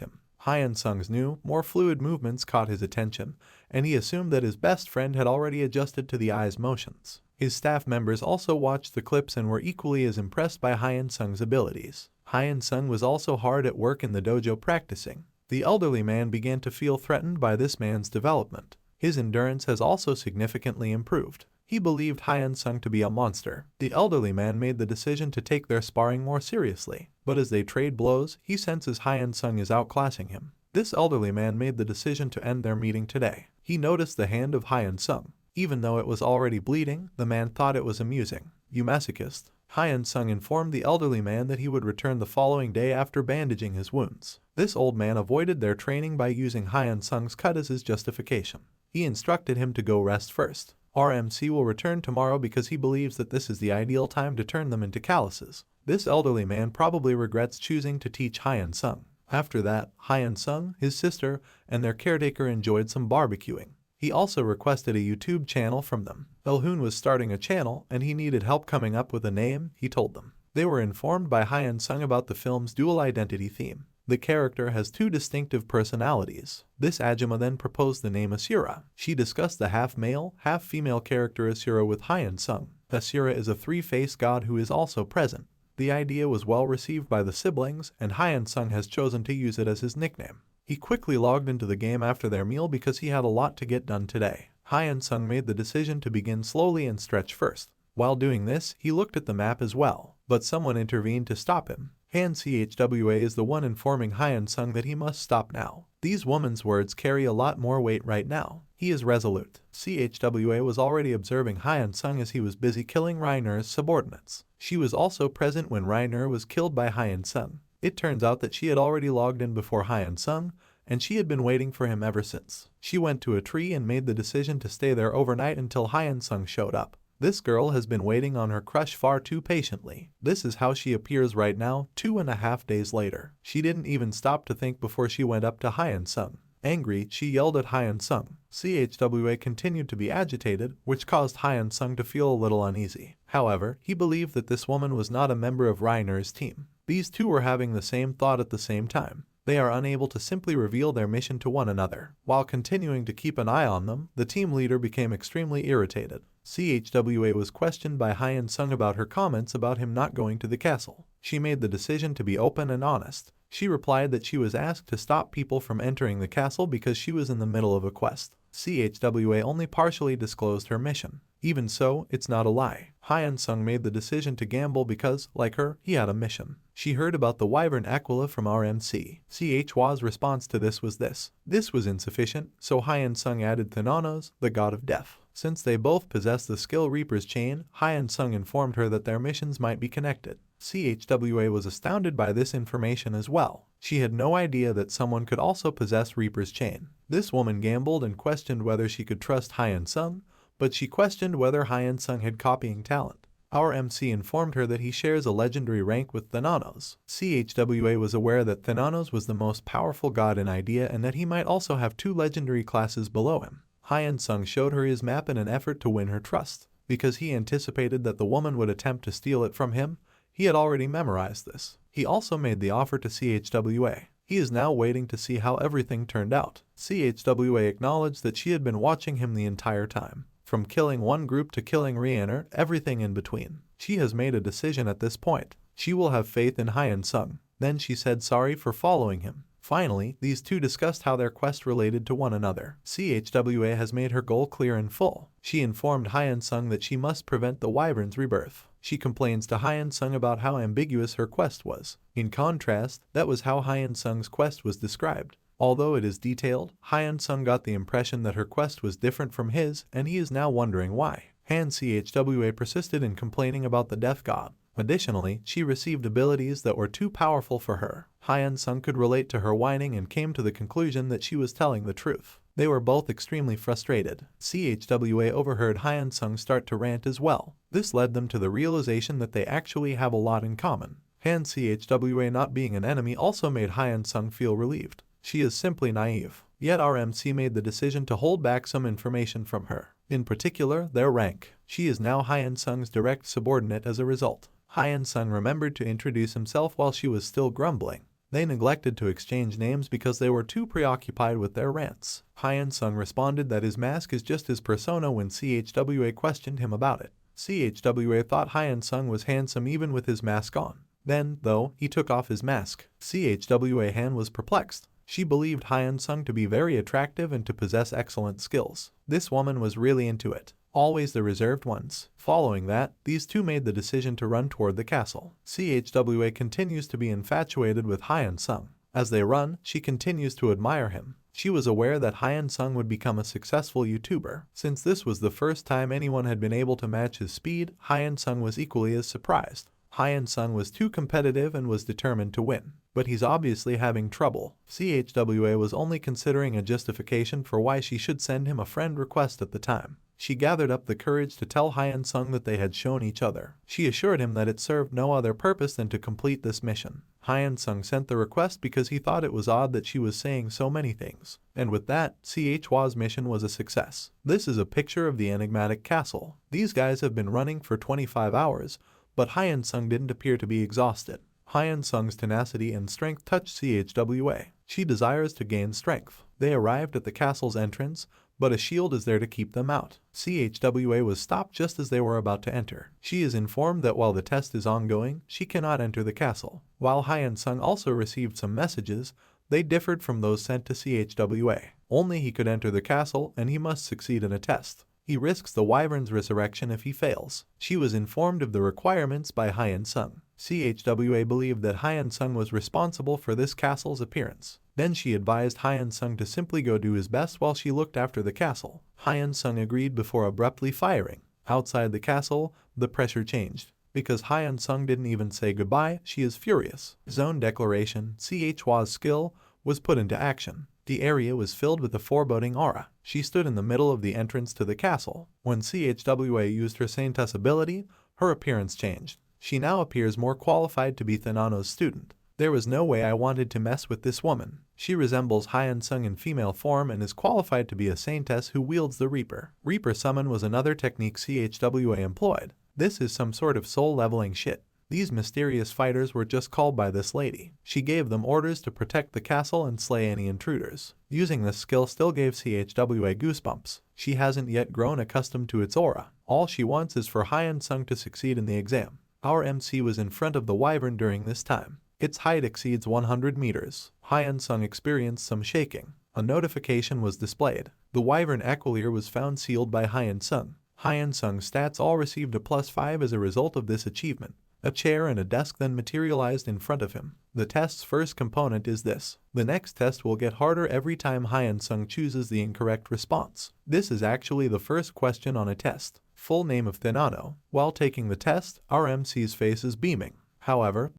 him. Hyunsung's new, more fluid movements caught his attention, and he assumed that his best friend had already adjusted to the eye's motions. His staff members also watched the clips and were equally as impressed by Hyunsung's abilities. Hyunsung was also hard at work in the dojo practicing. The elderly man began to feel threatened by this man's development. His endurance has also significantly improved. He believed Hyunsung to be a monster. The elderly man made the decision to take their sparring more seriously, but as they trade blows, he senses Hyunsung is outclassing him. This elderly man made the decision to end their meeting today. He noticed the hand of Hyunsung. Even though it was already bleeding, the man thought it was amusing. "You masochist." Hyunsung informed the elderly man that he would return the following day after bandaging his wounds. This old man avoided their training by using Hyunsung's cut as his justification. He instructed him to go rest first. RMC will return tomorrow because he believes that this is the ideal time to turn them into calluses. This elderly man probably regrets choosing to teach Hyunsung. After that, Hyunsung, his sister, and their caretaker enjoyed some barbecuing. He also requested a YouTube channel from them. Elhoon was starting a channel and he needed help coming up with a name, he told them. They were informed by Hyunsung about the film's dual identity theme. The character has two distinctive personalities. This Ajima then proposed the name Asura. She discussed the half-male, half-female character Asura with Hyunsung. Asura is a three-faced god who is also present. The idea was well received by the siblings, and Hyunsung has chosen to use it as his nickname. He quickly logged into the game after their meal because he had a lot to get done today. Hyunsung made the decision to begin slowly and stretch first. While doing this, he looked at the map as well, but someone intervened to stop him. Han Chwa is the one informing Hyunsung that he must stop now. These woman's words carry a lot more weight right now. He is resolute. Chwa was already observing Hyunsung as he was busy killing Ryunur's subordinates. She was also present when Ryunur was killed by Hyunsung. It turns out that she had already logged in before Hyunsung, and she had been waiting for him ever since. She went to a tree and made the decision to stay there overnight until Hyunsung showed up. This girl has been waiting on her crush far too patiently. This is how she appears right now, 2.5 days later. She didn't even stop to think before she went up to Hyunsung. Angry, she yelled at Hyunsung. Chwa continued to be agitated, which caused Hyunsung to feel a little uneasy. However, he believed that this woman was not a member of Ryunur's team. These two were having the same thought at the same time. They are unable to simply reveal their mission to one another. While continuing to keep an eye on them, the team leader became extremely irritated. Chwa was questioned by Hyunsung about her comments about him not going to the castle. She made the decision to be open and honest. She replied that she was asked to stop people from entering the castle because she was in the middle of a quest. Chwa only partially disclosed her mission. Even so, it's not a lie. Hyunsung made the decision to gamble because, like her, he had a mission. She heard about the Wyvern Aquila from RMC. Chwa's response to this was this. This was insufficient, so Hyunsung added Thananos, the god of death. Since they both possessed the skill Reaper's Chain, Hyunsung informed her that their missions might be connected. Chwa was astounded by this information as well. She had no idea that someone could also possess Reaper's Chain. This woman gambled and questioned whether she could trust Hyunsung, but she questioned whether Hyunsung had copying talent. Our MC informed her that he shares a legendary rank with Thananos. Chwa was aware that Thananos was the most powerful god in idea and that he might also have 2 legendary classes below him. Hyunsung showed her his map in an effort to win her trust. Because he anticipated that the woman would attempt to steal it from him, he had already memorized this. He also made the offer to Chwa. He is now waiting to see how everything turned out. Chwa acknowledged that she had been watching him the entire time. from killing one group to killing Rhiannon, everything in between. She has made a decision at this point. She will have faith in Hyunsung. Then she said sorry for following him. Finally, these two discussed how their quest related to one another. CHWA has made her goal clear in full. She informed Hyunsung that she must prevent the wyvern's rebirth. She complains to Hyunsung about how ambiguous her quest was. In contrast, that was how Hyunsung's quest was described. Although it is detailed, Hyunsung got the impression that her quest was different from his, and he is now wondering why. Han Chhwa persisted in complaining about the death god. Additionally, she received abilities that were too powerful for her. Hyunsung could relate to her whining and came to the conclusion that she was telling the truth. They were both extremely frustrated. Chhwa overheard Hyunsung start to rant as well. This led them to the realization that they actually have a lot in common. Han Chhwa not being an enemy also made Hyunsung feel relieved. She is simply naive. Yet RMC made the decision to hold back some information from her. In particular, their rank. She is now Hyunsung's direct subordinate as a result. Hyunsung remembered to introduce himself while she was still grumbling. They neglected to exchange names because they were too preoccupied with their rants. Hyunsung responded that his mask is just his persona when Chhwa questioned him about it. Chhwa thought Hyunsung was handsome even with his mask on. Then, though, he took off his mask. Chhwa Han was perplexed. She believed Hyunsung to be very attractive and to possess excellent skills. This woman was really into it. Always the reserved ones. Following that, these two made the decision to run toward the castle. Chhwa continues to be infatuated with Hyunsung. As they run, she continues to admire him. She was aware that Hyunsung would become a successful YouTuber. Since this was the first time anyone had been able to match his speed, Hyunsung was equally as surprised. Hyunsung was too competitive and was determined to win. But he's obviously having trouble. Chhwa was only considering a justification for why she should send him a friend request at the time. She gathered up the courage to tell Hyunsung that they had shown each other. She assured him that it served no other purpose than to complete this mission. Hyunsung sent the request because he thought it was odd that she was saying so many things. And with that, Chhwa's mission was a success. This is a picture of the enigmatic castle. These guys have been running for 25 hours, but Hyunsung didn't appear to be exhausted. Hyunsung's tenacity and strength touched Chhwa. She desires to gain strength. They arrived at the castle's entrance, but a shield is there to keep them out. Chhwa was stopped just as they were about to enter. She is informed that while the test is ongoing, she cannot enter the castle. While Hyunsung also received some messages, they differed from those sent to Chhwa. Only he could enter the castle, and he must succeed in a test. He risks the wyvern's resurrection if he fails. She was informed of the requirements by Hyunsung. Chhwa believed that Hyunsung was responsible for this castle's appearance. Then she advised Hyunsung to simply go do his best while she looked after the castle. Hyunsung agreed before abruptly firing. Outside the castle, the pressure changed. Because Hyunsung didn't even say goodbye, she is furious. Zone declaration, Chhwa's skill, was put into action. The area was filled with a foreboding aura. She stood in the middle of the entrance to the castle. When Chhwa used her Saintess ability, her appearance changed. She now appears more qualified to be Thananos' student. There was no way I wanted to mess with this woman. She resembles Hyunsung in female form and is qualified to be a Saintess who wields the Reaper. Reaper Summon was another technique Chhwa employed. This is some sort of soul leveling shit. These mysterious fighters were just called by this lady. She gave them orders to protect the castle and slay any intruders. Using this skill still gave Chhwa goosebumps. She hasn't yet grown accustomed to its aura. All she wants is for Hyunsung to succeed in the exam. Our MC was in front of the wyvern during this time. Its height exceeds 100 meters. Hyunsung experienced some shaking. A notification was displayed. The wyvern Aquilier was found sealed by Hyunsung. Hyunsung's stats all received a +5 as a result of this achievement. A chair and a desk then materialized in front of him. The test's first component is this. The next test will get harder every time Hyunsung chooses the incorrect response. This is actually the first question on a test. Full name of Thananos. While taking the test, our MC's face is beaming. However,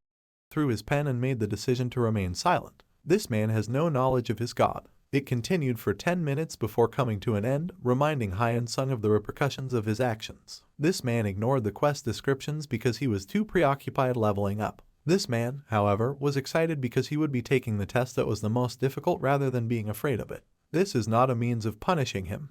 threw his pen and made the decision to remain silent. This man has no knowledge of his god. It continued for 10 minutes before coming to an end, reminding Hyunsung of the repercussions of his actions. This man ignored the quest descriptions because he was too preoccupied leveling up. This man, however, was excited because he would be taking the test that was the most difficult rather than being afraid of it. This is not a means of punishing him.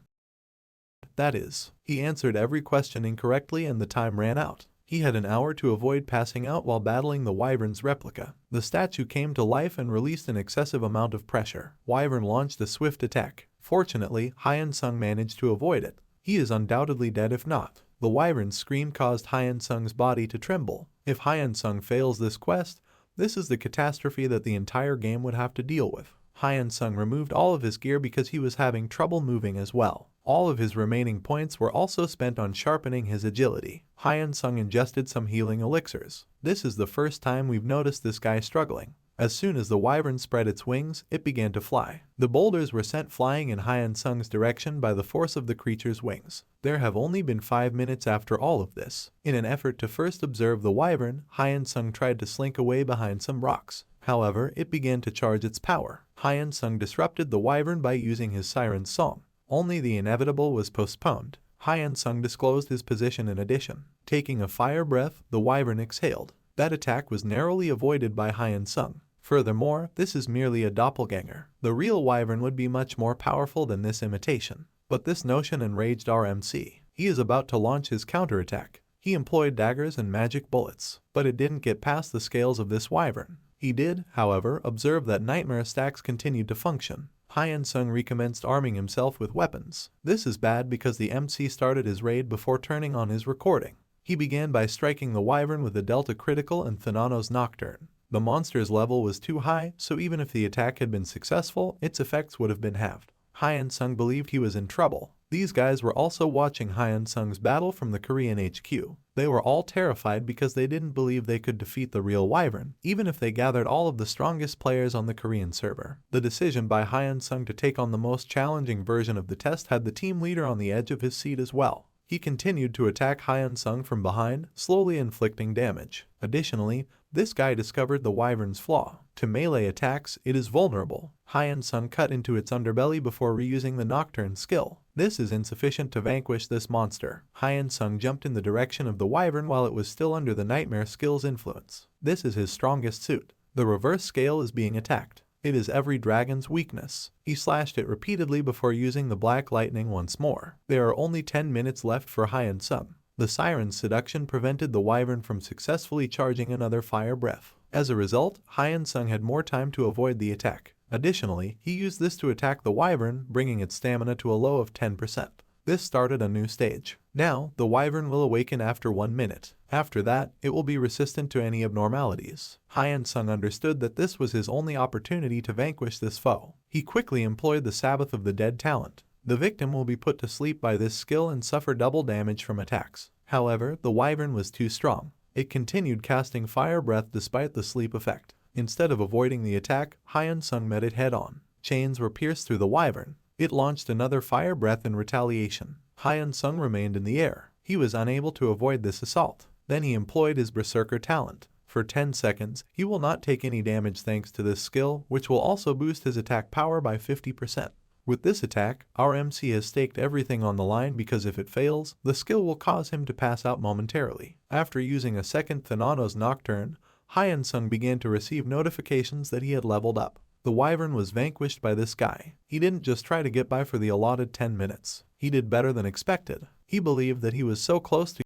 That is, he answered every question incorrectly and the time ran out. He had an hour to avoid passing out while battling the wyvern's replica. The statue came to life and released an excessive amount of pressure. Wyvern launched a swift attack. Fortunately, Hyunsung managed to avoid it. He is undoubtedly dead if not. The wyvern's scream caused Hyunsung's body to tremble. If Hyunsung fails this quest, this is the catastrophe that the entire game would have to deal with. Hyunsung removed all of his gear because he was having trouble moving as well. All of his remaining points were also spent on sharpening his agility. Hyunsung ingested some healing elixirs. This is the first time we've noticed this guy struggling. As soon as the wyvern spread its wings, it began to fly. The boulders were sent flying in Hyunsung's direction by the force of the creature's wings. There have only been 5 minutes after all of this. In an effort to first observe the wyvern, Hyunsung tried to slink away behind some rocks. However, it began to charge its power. Hyunsung disrupted the wyvern by using his siren song. Only the inevitable was postponed. Hyunsung disclosed his position in addition. Taking a fire breath, the wyvern exhaled. That attack was narrowly avoided by Hyunsung. Furthermore, this is merely a doppelganger. The real wyvern would be much more powerful than this imitation. But this notion enraged our MC. He is about to launch his counterattack. He employed daggers and magic bullets, but it didn't get past the scales of this wyvern. He did, however, observe that nightmare stacks continued to function. Hyunsung recommenced arming himself with weapons. This is bad because the MC started his raid before turning on his recording. He began by striking the wyvern with the Delta Critical and Thananos Nocturne. The monster's level was too high, so even if the attack had been successful, its effects would have been halved. Hyunsung believed he was in trouble. These guys were also watching Hyunsung's battle from the Korean HQ. They were all terrified because they didn't believe they could defeat the real wyvern, even if they gathered all of the strongest players on the Korean server. The decision by Hyunsung to take on the most challenging version of the test had the team leader on the edge of his seat as well. He continued to attack Hyunsung from behind, slowly inflicting damage. Additionally, this guy discovered the wyvern's flaw. To melee attacks, it is vulnerable. Hyunsung cut into its underbelly before reusing the Nocturne skill. This is insufficient to vanquish this monster. Hyunsung jumped in the direction of the wyvern while it was still under the nightmare skill's influence. This is his strongest suit. The reverse scale is being attacked. It is every dragon's weakness. He slashed it repeatedly before using the black lightning once more. There are only 10 minutes left for Hyunsung. The siren's seduction prevented the wyvern from successfully charging another fire breath. As a result, Hyunsung had more time to avoid the attack. Additionally, he used this to attack the wyvern, bringing its stamina to a low of 10%. This started a new stage. Now, the wyvern will awaken after 1 minute. After that, it will be resistant to any abnormalities. Hyunsung understood that this was his only opportunity to vanquish this foe. He quickly employed the Sabbath of the Dead talent. The victim will be put to sleep by this skill and suffer double damage from attacks. However, the wyvern was too strong. It continued casting fire breath despite the sleep effect. Instead of avoiding the attack, Hyunsung met it head-on. Chains were pierced through the wyvern. It launched another fire breath in retaliation. Hyunsung remained in the air. He was unable to avoid this assault. Then he employed his Berserker talent. For 10 seconds, he will not take any damage thanks to this skill, which will also boost his attack power by 50%. With this attack, our MC has staked everything on the line because if it fails, the skill will cause him to pass out momentarily. After using a second Thananos Nocturne, Hyunsung began to receive notifications that he had leveled up. The wyvern was vanquished by this guy. He didn't just try to get by for the allotted 10 minutes. He did better than expected. He believed that he was so close to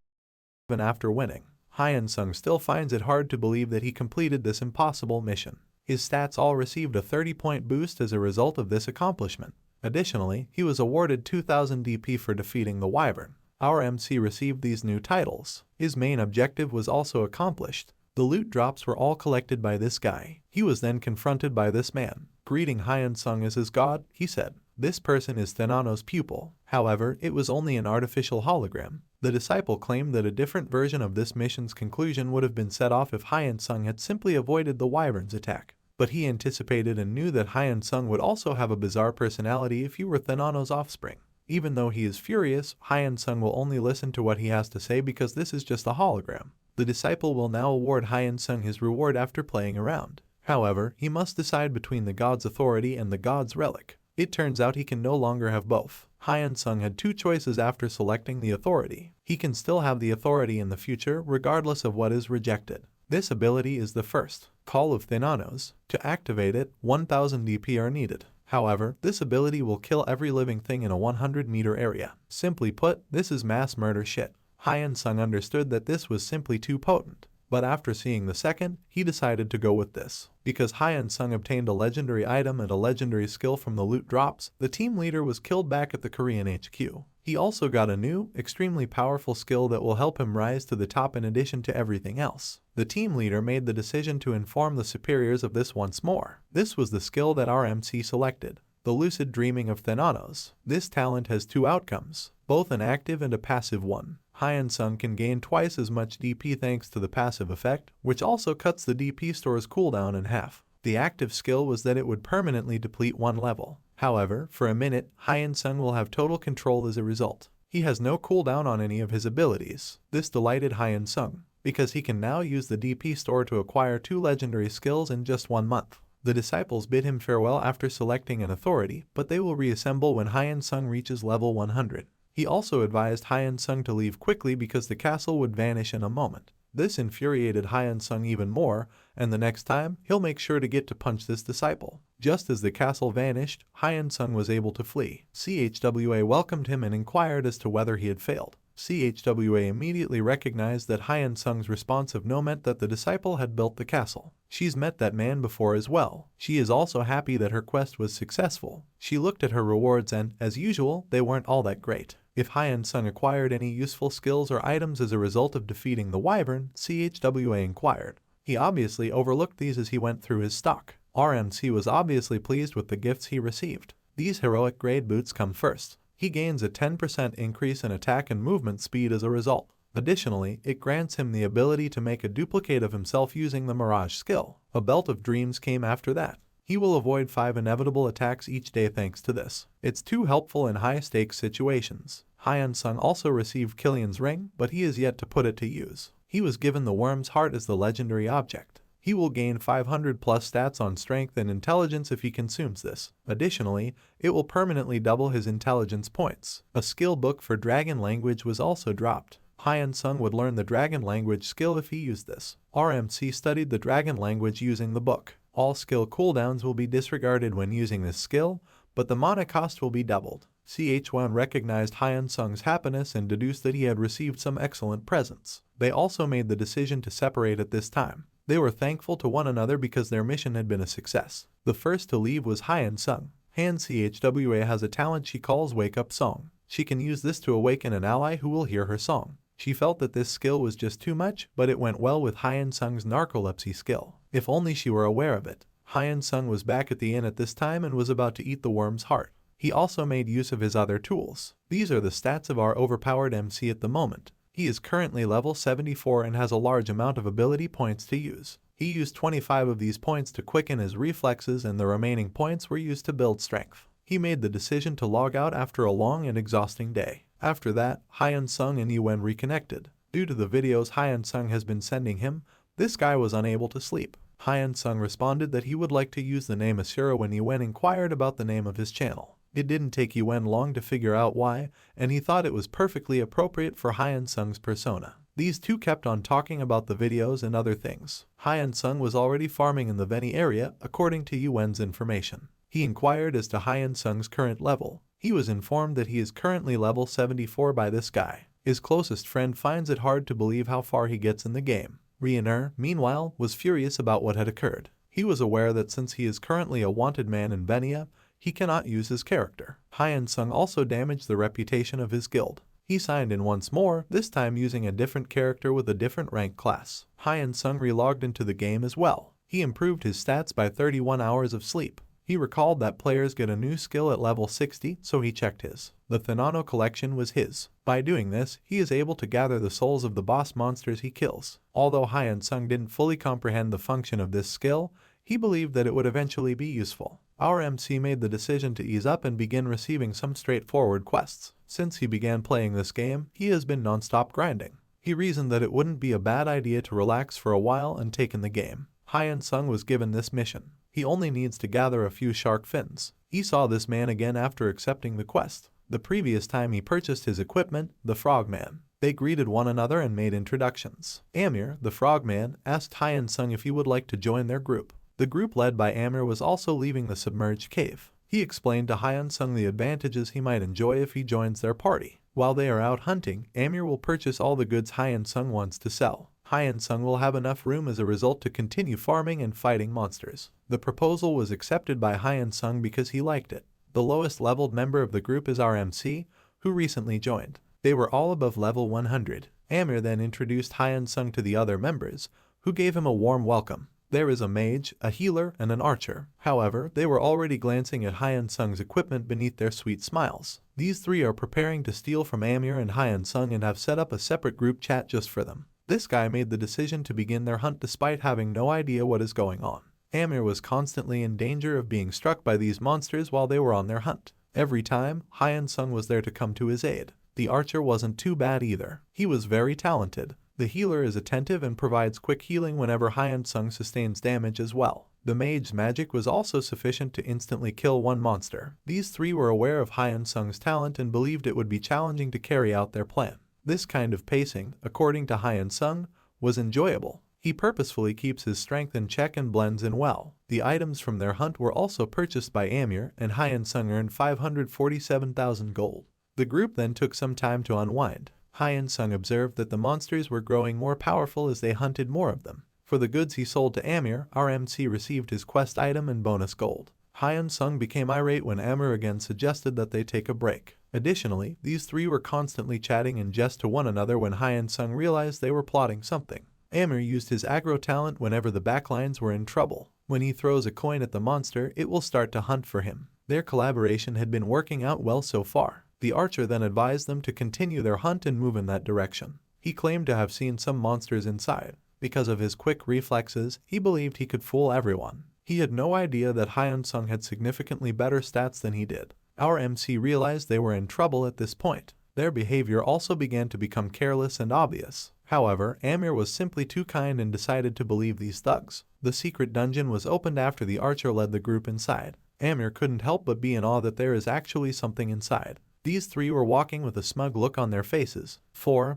even after winning. Hyunsung still finds it hard to believe that he completed this impossible mission. His stats all received a 30-point boost as a result of this accomplishment. Additionally, he was awarded 2000 DP for defeating the wyvern. Our MC received these new titles. His main objective was also accomplished. The loot drops were all collected by this guy. He was then confronted by this man. Greeting Hyunsung as his god, he said, "This person is Thananos' pupil." However, it was only an artificial hologram. The disciple claimed that a different version of this mission's conclusion would have been set off if Hyunsung had simply avoided the wyvern's attack. But he anticipated and knew that Hyunsung would also have a bizarre personality if he were Thananos' offspring. Even though he is furious, Hyunsung will only listen to what he has to say because this is just a hologram. The disciple will now award Hyunsung his reward after playing around. However, he must decide between the god's authority and the god's relic. It turns out he can no longer have both. Hyunsung had two choices after selecting the authority. He can still have the authority in the future regardless of what is rejected. This ability is the first, Call of Thananos. To activate it, 1000 DP are needed. However, this ability will kill every living thing in a 100-meter area. Simply put, this is mass murder shit. Hyunsung understood that this was simply too potent. But after seeing the second, he decided to go with this. Because Hyunsung obtained a legendary item and a legendary skill from the loot drops, the team leader was killed back at the Korean HQ. He also got a new, extremely powerful skill that will help him rise to the top in addition to everything else. The team leader made the decision to inform the superiors of this once more. This was the skill that our MC selected, the lucid dreaming of Thananos. This talent has two outcomes, both an active and a passive one. Hyunsung can gain twice as much DP thanks to the passive effect, which also cuts the DP store's cooldown in half. The active skill was that it would permanently deplete one level. However, for a minute, Hyunsung will have total control as a result. He has no cooldown on any of his abilities. This delighted Hyunsung, because he can now use the DP store to acquire 2 legendary skills in just 1 month. The disciples bid him farewell after selecting an authority, but they will reassemble when Hyunsung reaches level 100. He also advised Hyunsung to leave quickly because the castle would vanish in a moment. This infuriated Hyunsung even more, and the next time, he'll make sure to get to punch this disciple. Just as the castle vanished, Hyunsung was able to flee. CHWA welcomed him and inquired as to whether he had failed. CHWA immediately recognized that Hyunsung's response of no meant that the disciple had built the castle. She's met that man before as well. She is also happy that her quest was successful. She looked at her rewards and, as usual, they weren't all that great. If Hyunsung acquired any useful skills or items as a result of defeating the wyvern, CHWA inquired. He obviously overlooked these as he went through his stock. RMC was obviously pleased with the gifts he received. These heroic grade boots come first. He gains a 10% increase in attack and movement speed as a result. Additionally, it grants him the ability to make a duplicate of himself using the Mirage skill. A belt of dreams came after that. He will avoid 5 inevitable attacks each day thanks to this. It's too helpful in high-stakes situations. Hyunsung also received Killian's ring, but he is yet to put it to use. He was given the worm's heart as the legendary object. He will gain 500 plus stats on strength and intelligence if he consumes this. Additionally, it will permanently double his intelligence points. A skill book for dragon language was also dropped. Hyunsung would learn the dragon language skill if he used this. RMC studied the dragon language using the book. All skill cooldowns will be disregarded when using this skill, but the mana cost will be doubled. CH1 recognized Hyunsung's happiness and deduced that he had received some excellent presents. They also made the decision to separate at this time. They were thankful to one another because their mission had been a success. The first to leave was Hyunsung. Han CHWA has a talent she calls Wake Up Song. She can use this to awaken an ally who will hear her song. She felt that this skill was just too much, but it went well with Hyunsung's narcolepsy skill. If only she were aware of it. Hyunsung was back at the inn at this time and was about to eat the worm's heart. He also made use of his other tools. These are the stats of our overpowered MC at the moment. He is currently level 74 and has a large amount of ability points to use. He used 25 of these points to quicken his reflexes and the remaining points were used to build strength. He made the decision to log out after a long and exhausting day. After that, Hyunsung and Yuen reconnected. Due to the videos Hyunsung has been sending him, this guy was unable to sleep. Hyunsung responded that he would like to use the name Asura when Yuen inquired about the name of his channel. It didn't take Yuen long to figure out why, and he thought it was perfectly appropriate for Hyunsung's persona. These two kept on talking about the videos and other things. Hyunsung was already farming in the Veni area, according to Yuen's information. He inquired as to Hyunsung's current level. He was informed that he is currently level 74 by this guy. His closest friend finds it hard to believe how far he gets in the game. Riener, meanwhile, was furious about what had occurred. He was aware that since he is currently a wanted man in Venia, he cannot use his character. Hyunsung also damaged the reputation of his guild. He signed in once more, this time using a different character with a different rank class. Hyunsung relogged into the game as well. He improved his stats by 31 hours of sleep. He recalled that players get a new skill at level 60, so he checked his. The Thananos collection was his. By doing this, he is able to gather the souls of the boss monsters he kills. Although Hyunsung didn't fully comprehend the function of this skill, he believed that it would eventually be useful. Our MC made the decision to ease up and begin receiving some straightforward quests. Since he began playing this game, he has been non-stop grinding. He reasoned that it wouldn't be a bad idea to relax for a while and take in the game. Hyunsung was given this mission. He only needs to gather a few shark fins. He saw this man again after accepting the quest. The previous time he purchased his equipment, the Frogman. They greeted one another and made introductions. Amir, the Frogman, asked Hyunsung if he would like to join their group. The group led by Amir was also leaving the submerged cave. He explained to Hyunsung the advantages he might enjoy if he joins their party. While they are out hunting, Amir will purchase all the goods Hyunsung wants to sell. Hyunsung will have enough room as a result to continue farming and fighting monsters. The proposal was accepted by Hyunsung because he liked it. The lowest leveled member of the group is our MC, who recently joined. They were all above level 100. Amir then introduced Hyunsung to the other members, who gave him a warm welcome. There is a mage, a healer, and an archer. However, they were already glancing at Hyunsung's equipment beneath their sweet smiles. These three are preparing to steal from Amir and Hyunsung and have set up a separate group chat just for them. This guy made the decision to begin their hunt despite having no idea what is going on. Amir was constantly in danger of being struck by these monsters while they were on their hunt. Every time, Hyunsung was there to come to his aid. The archer wasn't too bad either. He was very talented. The healer is attentive and provides quick healing whenever Hyunsung sustains damage as well. The mage's magic was also sufficient to instantly kill one monster. These three were aware of Hyunsung's talent and believed it would be challenging to carry out their plan. This kind of pacing, according to Hyunsung, was enjoyable. He purposefully keeps his strength in check and blends in well. The items from their hunt were also purchased by Amir, and Hyunsung earned 547,000 gold. The group then took some time to unwind. Hyunsung observed that the monsters were growing more powerful as they hunted more of them. For the goods he sold to Amir, our MC received his quest item and bonus gold. Hyunsung became irate when Amir again suggested that they take a break. Additionally, these three were constantly chatting in jest to one another when Hyunsung realized they were plotting something. Amir used his aggro talent whenever the backlines were in trouble. When he throws a coin at the monster, it will start to hunt for him. Their collaboration had been working out well so far. The archer then advised them to continue their hunt and move in that direction. He claimed to have seen some monsters inside. Because of his quick reflexes, he believed he could fool everyone. He had no idea that Hyunsung had significantly better stats than he did. Our MC realized they were in trouble at this point. Their behavior also began to become careless and obvious. However, Amir was simply too kind and decided to believe these thugs. The secret dungeon was opened after the archer led the group inside. Amir couldn't help but be in awe that there is actually something inside. These three were walking with a smug look on their faces.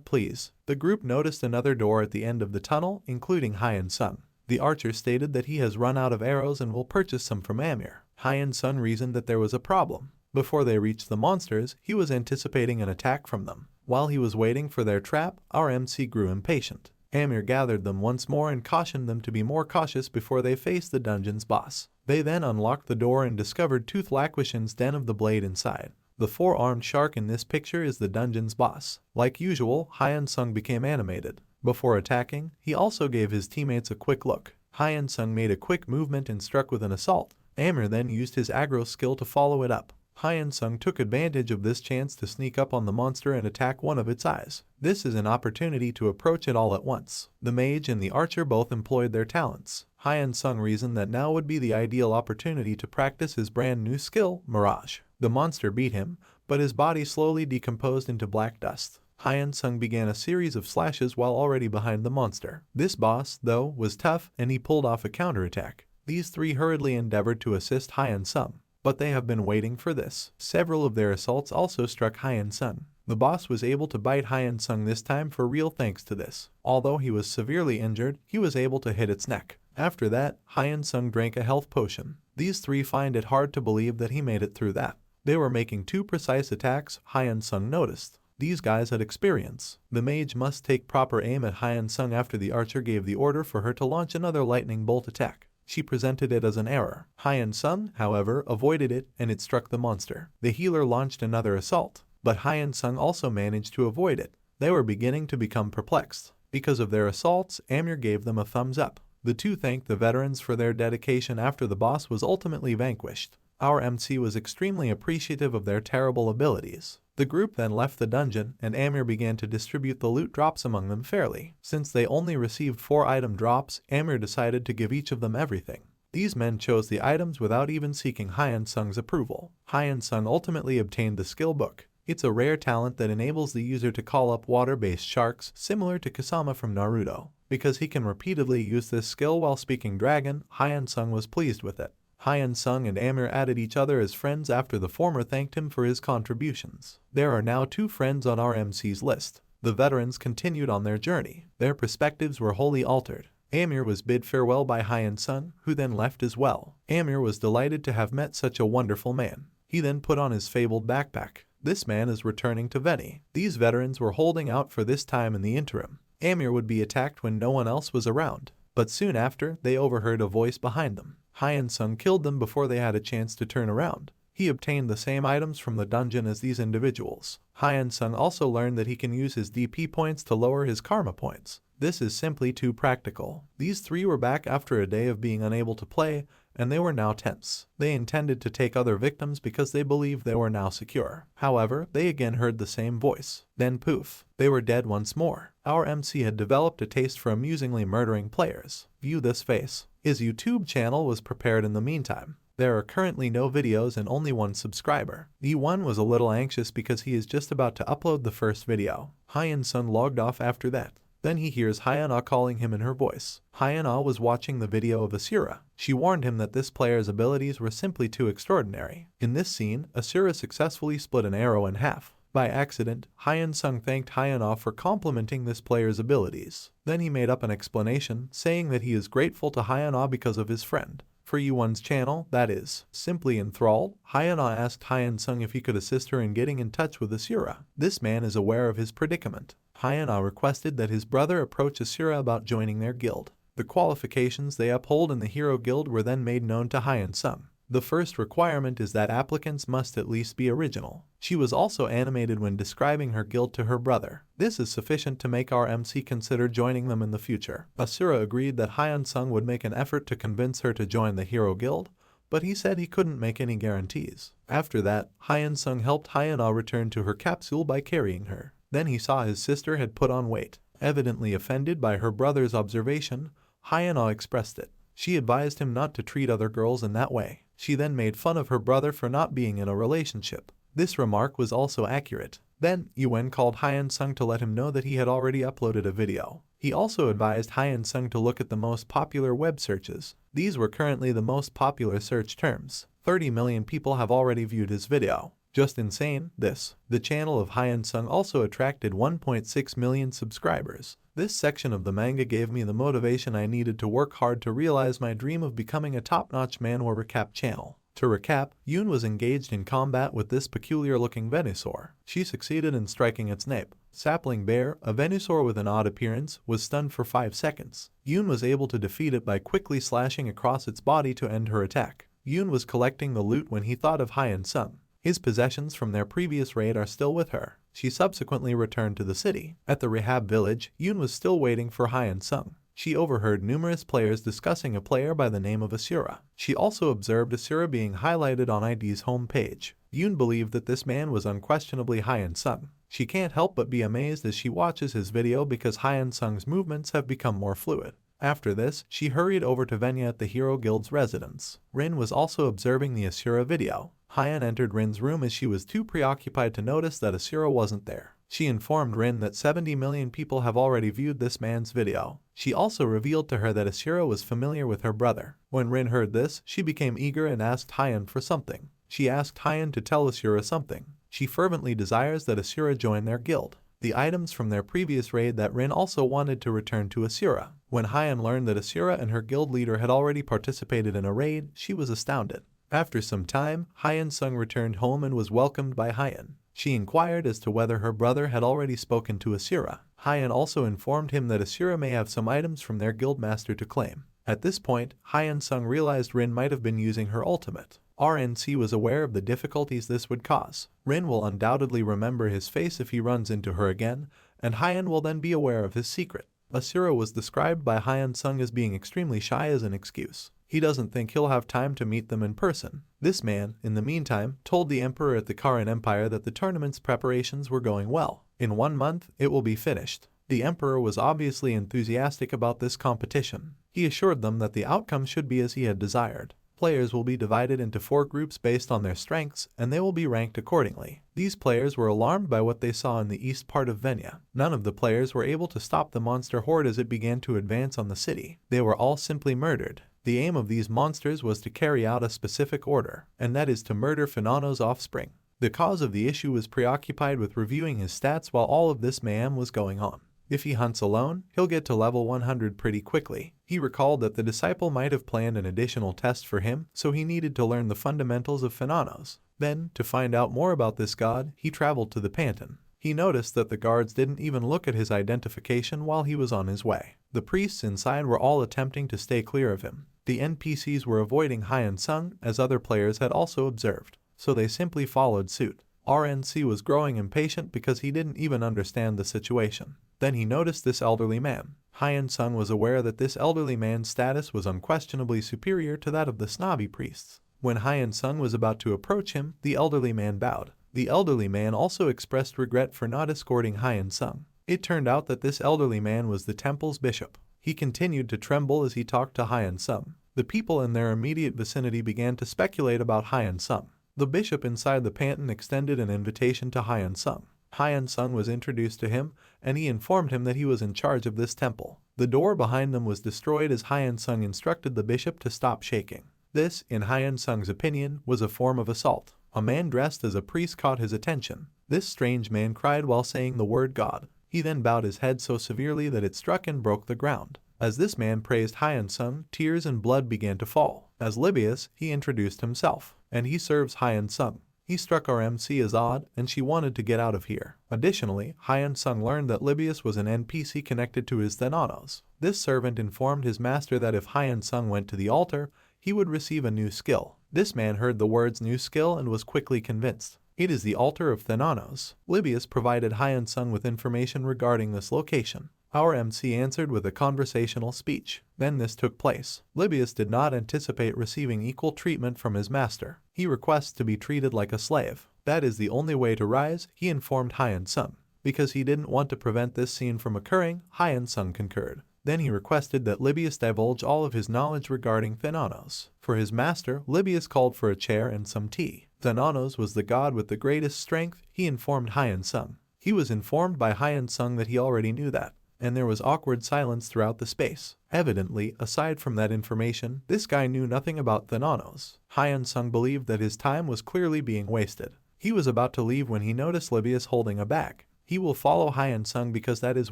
Please. The group noticed another door at the end of the tunnel, including Hyunsung. The archer stated that he has run out of arrows and will purchase some from Amir. Hyunsung reasoned that there was a problem. Before they reached the monsters, he was anticipating an attack from them. While he was waiting for their trap, our MC grew impatient. Amir gathered them once more and cautioned them to be more cautious before they faced the dungeon's boss. They then unlocked the door and discovered Tooth Laquishin's Den of the Blade inside. The four-armed shark in this picture is the dungeon's boss. Like usual, Hyunsung became animated. Before attacking, he also gave his teammates a quick look. Hyunsung made a quick movement and struck with an assault. Amir then used his aggro skill to follow it up. Hyunsung took advantage of this chance to sneak up on the monster and attack one of its eyes. This is an opportunity to approach it all at once. The mage and the archer both employed their talents. Hyunsung reasoned that now would be the ideal opportunity to practice his brand new skill, Mirage. The monster beat him, but his body slowly decomposed into black dust. Hyunsung began a series of slashes while already behind the monster. This boss, though, was tough and he pulled off a counterattack. These three hurriedly endeavored to assist Hyunsung, but they have been waiting for this. Several of their assaults also struck Hyunsung. The boss was able to bite Hyunsung this time for real thanks to this. Although he was severely injured, he was able to hit its neck. After that, Hyunsung drank a health potion. These three find it hard to believe that he made it through that. They were making two precise attacks, Hyunsung noticed. These guys had experience. The mage must take proper aim at Hyunsung after the archer gave the order for her to launch another lightning bolt attack. She presented it as an error. Hyunsung, however, avoided it and it struck the monster. The healer launched another assault, but Hyunsung also managed to avoid it. They were beginning to become perplexed. Because of their assaults, Amir gave them a thumbs up. The two thanked the veterans for their dedication after the boss was ultimately vanquished. Our MC was extremely appreciative of their terrible abilities. The group then left the dungeon, and Amir began to distribute the loot drops among them fairly. Since they only received 4 item drops, Amir decided to give each of them everything. These men chose the items without even seeking Hyunsung's approval. Hyunsung ultimately obtained the skill book. It's a rare talent that enables the user to call up water-based sharks, similar to Kasama from Naruto. Because he can repeatedly use this skill while speaking dragon, Hyunsung was pleased with it. Hyunsung and Amir added each other as friends after the former thanked him for his contributions. There are now 2 friends on our MC's list. The veterans continued on their journey. Their perspectives were wholly altered. Amir was bid farewell by Hyunsung, who then left as well. Amir was delighted to have met such a wonderful man. He then put on his fabled backpack. This man is returning to Veni. These veterans were holding out for this time in the interim. Amir would be attacked when no one else was around. But soon after, they overheard a voice behind them. Hyunsung killed them before they had a chance to turn around. He obtained the same items from the dungeon as these individuals. Hyunsung also learned that he can use his DP points to lower his karma points. This is simply too practical. These three were back after a day of being unable to play, and they were now tense. They intended to take other victims because they believed they were now secure. However, they again heard the same voice. Then poof, they were dead once more. Our MC had developed a taste for amusingly murdering players. View this face. His YouTube channel was prepared in the meantime. There are currently no videos and only one subscriber. E1 was a little anxious because he is just about to upload the first video. Hyunsung logged off after that. Then he hears Hyuna calling him in her voice. Hyuna was watching the video of Asura. She warned him that this player's abilities were simply too extraordinary. In this scene, Asura successfully split an arrow in half. By accident, Hyunsung thanked Hyuna for complimenting this player's abilities. Then he made up an explanation, saying that he is grateful to Hyuna because of his friend. For Yuan's channel, that is. Simply enthralled, Hyuna asked Hyunsung if he could assist her in getting in touch with Asura. This man is aware of his predicament. Hyuna requested that his brother approach Asura about joining their guild. The qualifications they uphold in the Hero Guild were then made known to Hyunsung. The first requirement is that applicants must at least be original. She was also animated when describing her guild to her brother. This is sufficient to make our MC consider joining them in the future. Asura agreed that Hyunsung would make an effort to convince her to join the Hero Guild, but he said he couldn't make any guarantees. After that, Hyunsung helped Hyuna return to her capsule by carrying her. Then he saw his sister had put on weight. Evidently offended by her brother's observation, Hyuna expressed it. She advised him not to treat other girls in that way. She then made fun of her brother for not being in a relationship. This remark was also accurate. Then, Yuan called Hyunsung to let him know that he had already uploaded a video. He also advised Hyunsung to look at the most popular web searches. These were currently the most popular search terms. 30 million people have already viewed his video. Just insane, this. The channel of Hyunsung also attracted 1.6 million subscribers. This section of the manga gave me the motivation I needed to work hard to realize my dream of becoming a top-notch manhwa recap channel. To recap, Yoon was engaged in combat with this peculiar-looking Venusaur. She succeeded in striking its nape. Sapling Bear, a Venusaur with an odd appearance, was stunned for 5 seconds. Yoon was able to defeat it by quickly slashing across its body to end her attack. Yoon was collecting the loot when he thought of Hyunsung. His possessions from their previous raid are still with her. She subsequently returned to the city. At the rehab village, Yoon was still waiting for Hyunsung. She overheard numerous players discussing a player by the name of Asura. She also observed Asura being highlighted on ID's home page. Yoon believed that this man was unquestionably Hyunsung. She can't help but be amazed as she watches his video because Hyunsung's movements have become more fluid. After this, she hurried over to Venya at the Hero Guild's residence. Rin was also observing the Asura video. Hyun entered Rin's room as she was too preoccupied to notice that Asura wasn't there. She informed Rin that 70 million people have already viewed this man's video. She also revealed to her that Asura was familiar with her brother. When Rin heard this, she became eager and asked Hyun for something. She asked Hyun to tell Asura something. She fervently desires that Asura join their guild. The items from their previous raid that Rin also wanted to return to Asura. When Hyun learned that Asura and her guild leader had already participated in a raid, she was astounded. After some time, Hyunsung returned home and was welcomed by Hyun. She inquired as to whether her brother had already spoken to Asura. Hyun also informed him that Asura may have some items from their guildmaster to claim. At this point, Hyunsung realized Rin might have been using her ultimate. RNC was aware of the difficulties this would cause. Rin will undoubtedly remember his face if he runs into her again, and Hyun will then be aware of his secret. Asura was described by Hyunsung as being extremely shy as an excuse. He doesn't think he'll have time to meet them in person. This man, in the meantime, told the emperor at the Karin Empire that the tournament's preparations were going well. In 1 month, it will be finished. The emperor was obviously enthusiastic about this competition. He assured them that the outcome should be as he had desired. Players will be divided into 4 groups based on their strengths, and they will be ranked accordingly. These players were alarmed by what they saw in the east part of Venya. None of the players were able to stop the monster horde as it began to advance on the city. They were all simply murdered. The aim of these monsters was to carry out a specific order, and that is to murder Thananos' offspring. The cause of the issue was preoccupied with reviewing his stats while all of this mayhem was going on. If he hunts alone, he'll get to level 100 pretty quickly. He recalled that the disciple might have planned an additional test for him, so he needed to learn the fundamentals of Thananos. Then, to find out more about this god, he traveled to the Pantheon. He noticed that the guards didn't even look at his identification while he was on his way. The priests inside were all attempting to stay clear of him. The NPCs were avoiding Hyunsung, as other players had also observed. so they simply followed suit. RNC was growing impatient because he didn't even understand the situation. Then he noticed this elderly man. Hyunsung was aware that this elderly man's status was unquestionably superior to that of the snobby priests. When Hyunsung was about to approach him, the elderly man bowed. The elderly man also expressed regret for not escorting Hyunsung. It turned out that this elderly man was the temple's bishop. He continued to tremble as he talked to Hyunsung. The people in their immediate vicinity began to speculate about Hyunsung. The bishop inside the pantheon extended an invitation to Hyunsung. Hyunsung was introduced to him, and he informed him that he was in charge of this temple. The door behind them was destroyed as Hyunsung instructed the bishop to stop shaking. This, in Hyunsung's opinion, was a form of assault. A man dressed as a priest caught his attention. This strange man cried while saying the word God. He then bowed his head so severely that it struck and broke the ground. As this man praised Hyunsung, tears and blood began to fall. As Libius, he introduced himself, and he serves Hyunsung. He struck our MC as odd, and she wanted to get out of here. Additionally, Hyunsung learned that Libius was an NPC connected to his Thananos. This servant informed his master that if Hyunsung went to the altar, he would receive a new skill. This man heard the words new skill and was quickly convinced. It is the altar of Thananos. Libius provided Hyunsung with information regarding this location. Our MC answered with a conversational speech. Then this took place. Libius did not anticipate receiving equal treatment from his master. He requests to be treated like a slave. That is the only way to rise, he informed Hyunsung. Because he didn't want to prevent this scene from occurring, Hyunsung concurred. Then he requested that Libius divulge all of his knowledge regarding Thananos. For his master, Libius called for a chair and some tea. Thananos was the god with the greatest strength, he informed Hyunsung. He was informed by Hyunsung that he already knew that, and there was awkward silence throughout the space. Evidently, aside from that information, this guy knew nothing about Thananos. Hyunsung believed that his time was clearly being wasted. He was about to leave when he noticed Libius holding a bag. He will follow Hyunsung because that is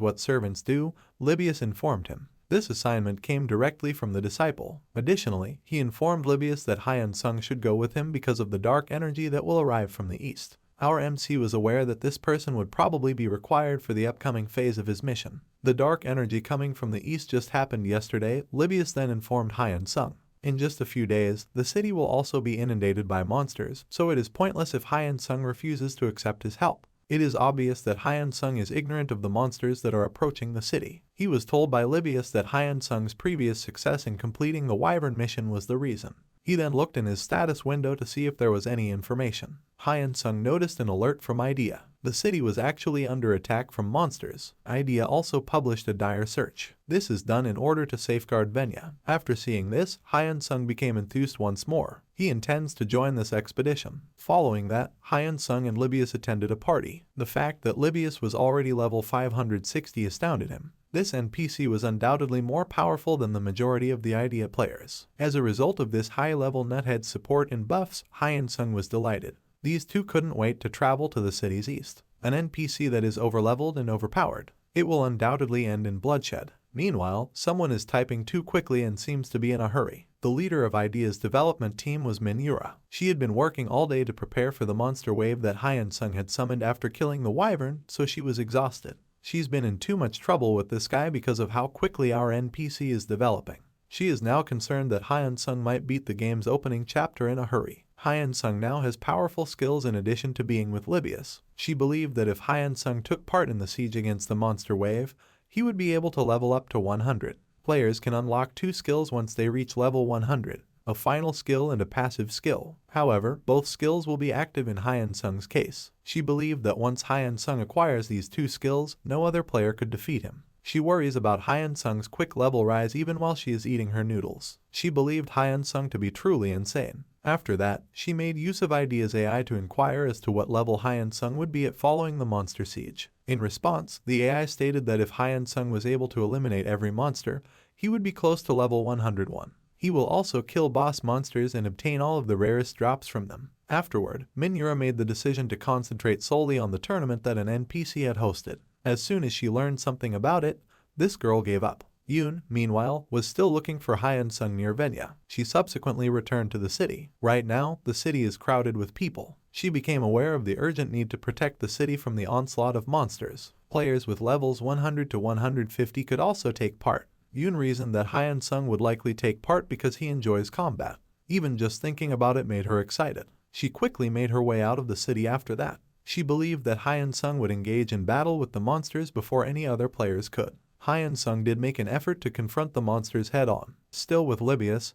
what servants do, Libius informed him. This assignment came directly from the disciple. Additionally, he informed Libius that Hyunsung should go with him because of the dark energy that will arrive from the east. Our MC was aware that this person would probably be required for the upcoming phase of his mission. The dark energy coming from the east just happened yesterday, Libius then informed Hyunsung. In just a few days, the city will also be inundated by monsters, so it is pointless if Hyunsung refuses to accept his help. It is obvious that Hyunsung is ignorant of the monsters that are approaching the city. He was told by Libius that Hyunsung's previous success in completing the Wyvern mission was the reason. He then looked in his status window to see if there was any information. Hyunsung noticed an alert from IDEA. The city was actually under attack from monsters. IDEA also published a dire search. This is done in order to safeguard Venya. After seeing this, Hyunsung became enthused once more. He intends to join this expedition. Following that, Hyunsung and Libius attended a party. The fact that Libius was already level 560 astounded him. This NPC was undoubtedly more powerful than the majority of the IDEA players. As a result of this high-level nethead support and buffs, Hyunsung was delighted. These two couldn't wait to travel to the city's east. An NPC that is overleveled and overpowered. It will undoubtedly end in bloodshed. Meanwhile, someone is typing too quickly and seems to be in a hurry. The leader of IDEA's development team was Manhwa. She had been working all day to prepare for the monster wave that Hyunsung had summoned after killing the Wyvern, so she was exhausted. She's been in too much trouble with this guy because of how quickly our NPC is developing. She is now concerned that Hyunsung might beat the game's opening chapter in a hurry. Hyunsung now has powerful skills in addition to being with Libius. She believed that if Hyunsung took part in the siege against the monster wave, he would be able to level up to 100. Players can unlock 2 skills once they reach level 100, a final skill and a passive skill. However, both skills will be active in Hyunsung's case. She believed that once Hyunsung acquires these 2 skills, no other player could defeat him. She worries about Hyunsung's quick level rise even while she is eating her noodles. She believed Hyunsung to be truly insane. After that, she made use of IDEA's AI to inquire as to what level Hyunsung would be at following the monster siege. In response, the AI stated that if Hyunsung was able to eliminate every monster, he would be close to level 101. He will also kill boss monsters and obtain all of the rarest drops from them. Afterward, Manhwa made the decision to concentrate solely on the tournament that an NPC had hosted. As soon as she learned something about it, this girl gave up. Yoon, meanwhile, was still looking for Hyunsung near Venya. She subsequently returned to the city. Right now, the city is crowded with people. She became aware of the urgent need to protect the city from the onslaught of monsters. Players with levels 100 to 150 could also take part. Yoon reasoned that Hyunsung would likely take part because he enjoys combat. Even just thinking about it made her excited. She quickly made her way out of the city after that. She believed that Hyunsung would engage in battle with the monsters before any other players could. Hyunsung did make an effort to confront the monsters head-on. Still with Libius,